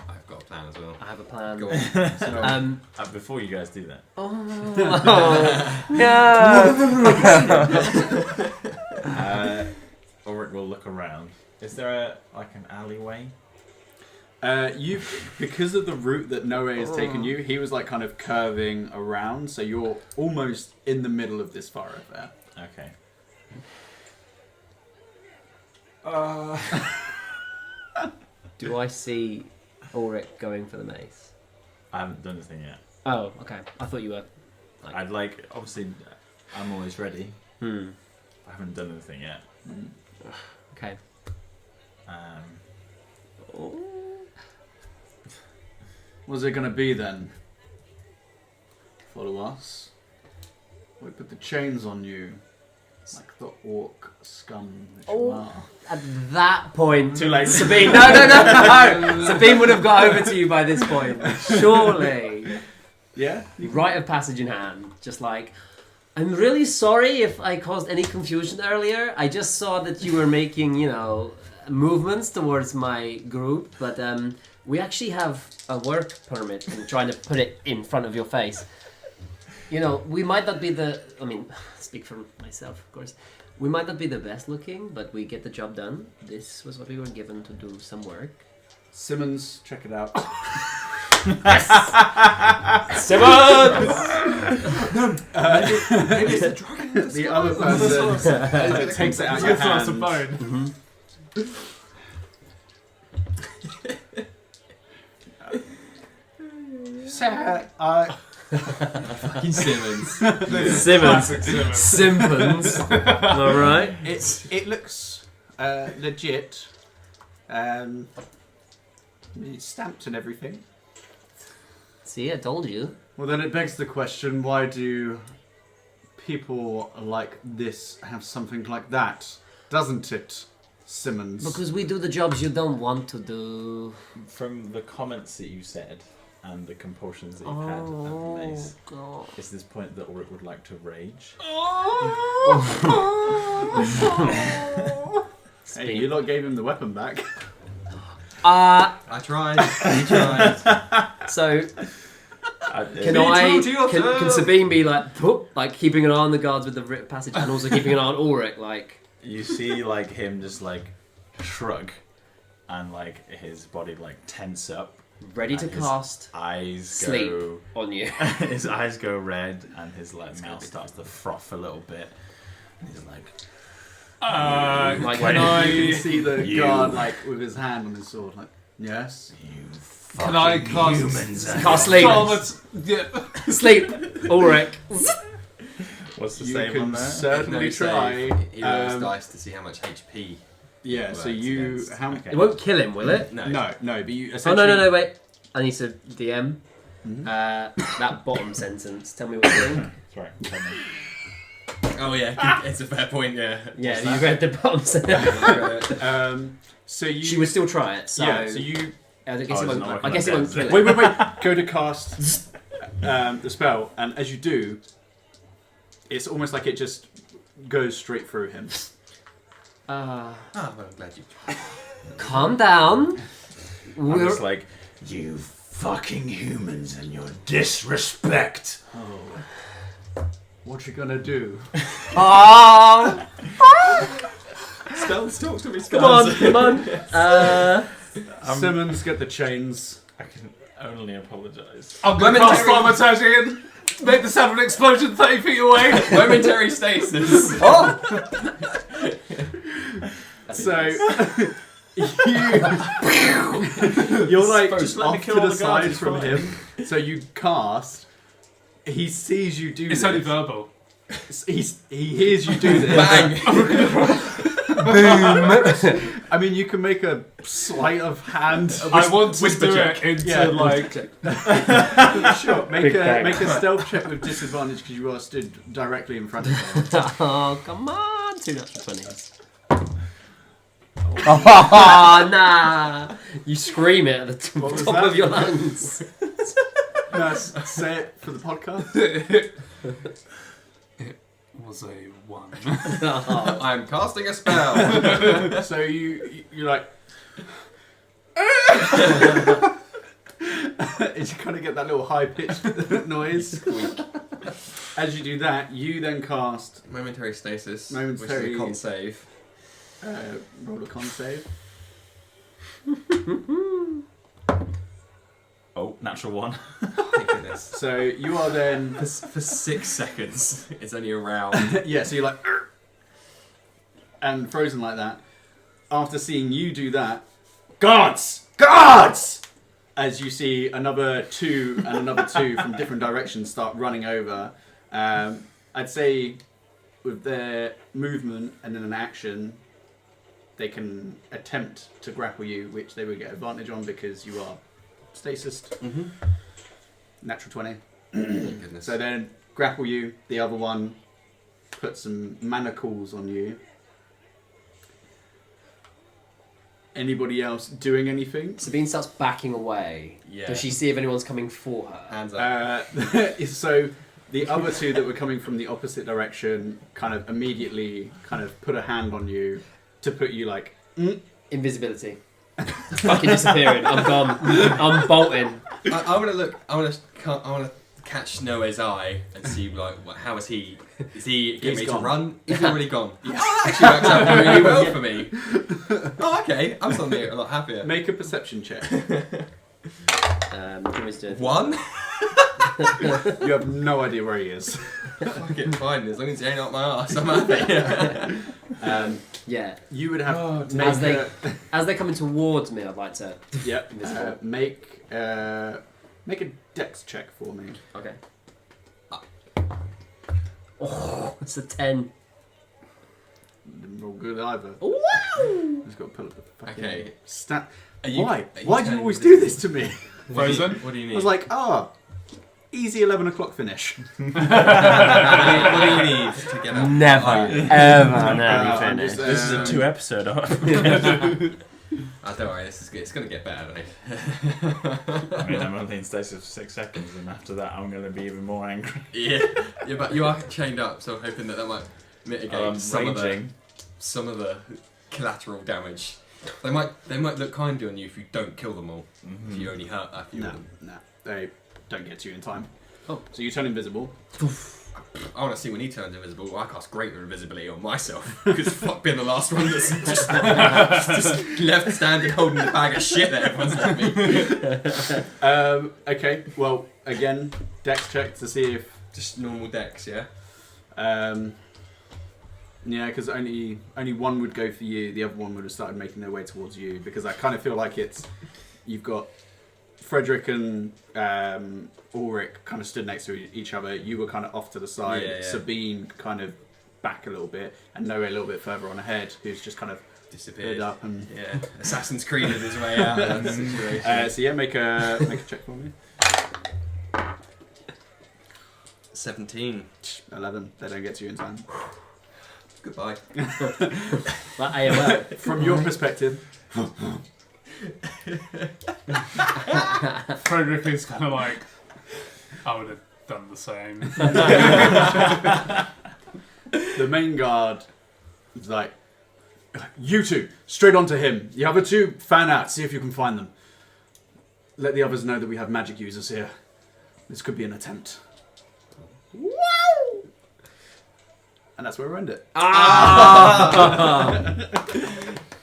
I've got a plan as well. I have a plan. Go on. So, Before you guys do that, No. Ulrich will look around. Is there an alleyway? You, because of the route that Noe has taken you, he was like kind of curving around, so you're almost in the middle of this thoroughfare. Okay. Do I see Ulrich going for the mace? I haven't done anything yet. Oh, okay. I thought you were. I'd like, obviously, I'm always ready. Hmm. I haven't done anything yet. Okay. What's it gonna be then? Follow us. We put the chains on you, like the orc scum that you are. At that point, Too late. Sabine. No. Sabine would have got over to you by this point, surely. Yeah. Rite of passage in hand, just like. I'm really sorry if I caused any confusion earlier. I just saw that you were making, movements towards my group, but we actually have a work permit and trying to put it in front of your face. We might not be speak for myself, of course. We might not be the best looking, but we get the job done. This was what we were given to do some work. Simmons, check it out. Simmons! Maybe it's the dragon. The other person takes it out of your That's a hand. bone. Sir, Fucking Simmons. Simpons. Alright. it looks legit. It's stamped and everything. See, I told you. Well, then it begs the question: why do people like this have something like that? Doesn't it, Simmons? Because we do the jobs you don't want to do. From the comments that you said and the compulsions that you've had at the mace, God. is this point that Ulrich would like to rage? Hey, you lot gave him the weapon back. I tried. He tried. So Be true to yourself. can Sabine be like keeping an eye on the guards with the rite of passage and also keeping an eye on Ulrich like You see like him just like shrug and like his body like tense up. ready to And his cast Eyes sleep go on you. his eyes go red and his like mouth starts to froth a little bit. And he's like, Like, Can You I can see the You- guard like with his hand on his sword, like yes. "You Can I fucking cast- humans and Cast your sleep. Yeah. Sleep, Ulrich. What's the You same can on there? certainly try. He rolls dice to see how much HP. Yeah, so works you against. how Okay. It won't kill him, will it? No. No, but you Oh essentially no, wait. I need to DM. Mhm. That bottom sentence. Tell me what you think. Sorry, tell me. Oh yeah, it's a fair point. Yeah. Yeah, you read the bottom sentence. So you She would still try it. So, yeah, so you I guess Oh, it it's won't. not I guess it working won't like kill that, it. wait, go to cast the spell, and as you do, it's almost like it just goes straight through him. Oh, well, I'm glad you tried. Calm down. I'm We're just like, you fucking humans and your disrespect. Oh, what you gonna do? oh, Spells, talk to me, come spells. on. Simmons, get the chains. I can only apologise. I'm going to cast thaumaturgy in. Make the sound of an explosion 30 feet away. Momentary stasis. So you're like Just just let me off kill to all the the guards, side it's from fine. him. So you cast. He sees you do It's this. only verbal. He hears you do this. Bang. I mean, you can make a sleight of hand. I want to whisper do check. it into Yeah. like. Sure, make Big a bang. make a stealth check with disadvantage because you are stood directly in front of him. Oh, come on. 2 natural 20s. Oh, nah. You scream it at the What was top that? of your lungs. No, say it for the podcast. It was a 1. Oh, I'm casting a spell. So you're like. As you kind of get that little high pitched noise. As you do that, you then cast Momentary stasis. Momentary- Which is a con save. roll a con save. Oh, natural one. Thank goodness. So you are then For 6 seconds, it's only a round. yeah. So you're like and frozen like that. After seeing you do that, guards, guards! As you see another two and another two from different directions start running over. I'd say with their movement and then an action, they can attempt to grapple you, which they would get advantage on because you are stasis. Mm-hmm. Natural 20. Thank goodness. So then grapple you. The other one put some manacles on you. Anybody else doing anything? Sabine starts backing away. Yeah. Does she see if anyone's coming for her? Hands up. So the other two that were coming from the opposite direction kind of immediately kind of put a hand on you to put you like Invisibility. Fucking disappearing. I'm gone. I'm bolting. I want to look. I want to catch Noah's eye and see like how is he? Is he getting He's ready to gone. Run? He's already gone. Oh, that actually works out really well for me. Oh, okay. I'm suddenly a lot happier. make a perception check. Do you want me to do it? 1. You have no idea where he is. Fucking fine. As long as he ain't up my ass, I'm happy. Yeah. You would have Oh, make as they- a, As they're coming towards me, I'd like to. yep. Invisible. Make a dex check for me. Okay. Oh, it's a 10. Didn't roll good either. Wow! Just got to pull up the fucking Okay. stat. Are you- Why? are you Why do you turning always do invisible? this to me? Frozen? What do you need? I was like, easy 11 o'clock finish. what do you need to get up? Never, Oh, ever, I'm nearly just, finished. This is a 2-episode. don't worry, this is good. It's gonna get better, though. I mean, I'm only in stasis for 6 seconds, and after that, I'm going to be even more angry. yeah, but you are chained up, so hoping that might mitigate some of the collateral damage. They might look kindly on you if you don't kill them all. Mm-hmm. If you only hurt a few No, of them. no, they don't get to you in time. Oh. So you turn invisible. I want to see when he turns invisible. Well, I cast greater invisibility on myself because fuck being the last one that's just left standing holding the bag of shit that everyone's left me. Okay, well, again, dex check to see if... Just normal decks, yeah. Yeah, because only one would go for you. The other one would have started making their way towards you because I kind of feel like you've got Frederick and Ulrich kind of stood next to each other. You were kind of off to the side. Yeah. Sabine kind of back a little bit, and Noah a little bit further on ahead, who's just kind of Disappeared. stood up and. Yeah. Assassin's Creed his way out of that situation. So yeah, make a check for me. 17. 11. They don't get to you in time. Goodbye. Like AOL. From your perspective, Frederick is kind of like, I would have done the same. the main guard is like, you two, straight onto him. The other two, fan out, see if you can find them. Let the others know that we have magic users here. This could be an attempt. Wow! And that's where we end it.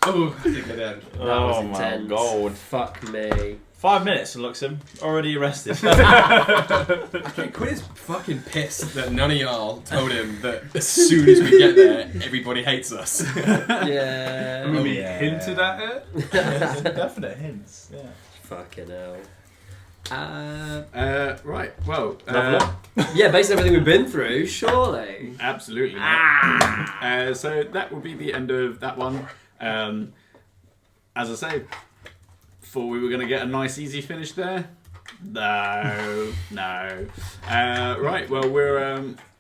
Oh, that's a good end. That was Oh my intense. god. Fuck me. 5 minutes, Luxom. Already arrested. Okay, Quinn's fucking pissed that none of y'all told him that as soon as we get there, everybody hates us. Yeah. I mean, we yeah. hinted at it. Definite hints. Yeah. Fucking hell. Right, well. Yeah, based on everything we've been through, surely. Absolutely. So that will be the end of that one. As I say, thought we were going to get a nice easy finish there. No. Right. Well,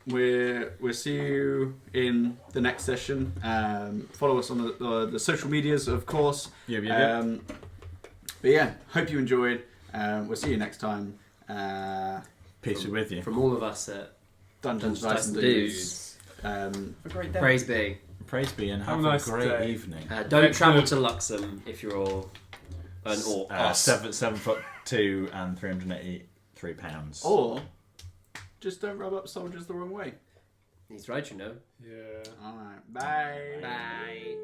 we'll see you in the next session. Follow us on the social medias, of course. Yeah. But yeah, hope you enjoyed. We'll see you next time. Peace be with you. From all of us at Dungeons, Dice Dice and and Dudes. A great day. Praise Be. Praise be and have Have a nice a great day. evening. Don't travel Excellent. to Luxom if you're all an orc. 7'2" and £383. Or just don't rub up soldiers the wrong way. He's right, you know. Yeah. Alright, bye. Bye.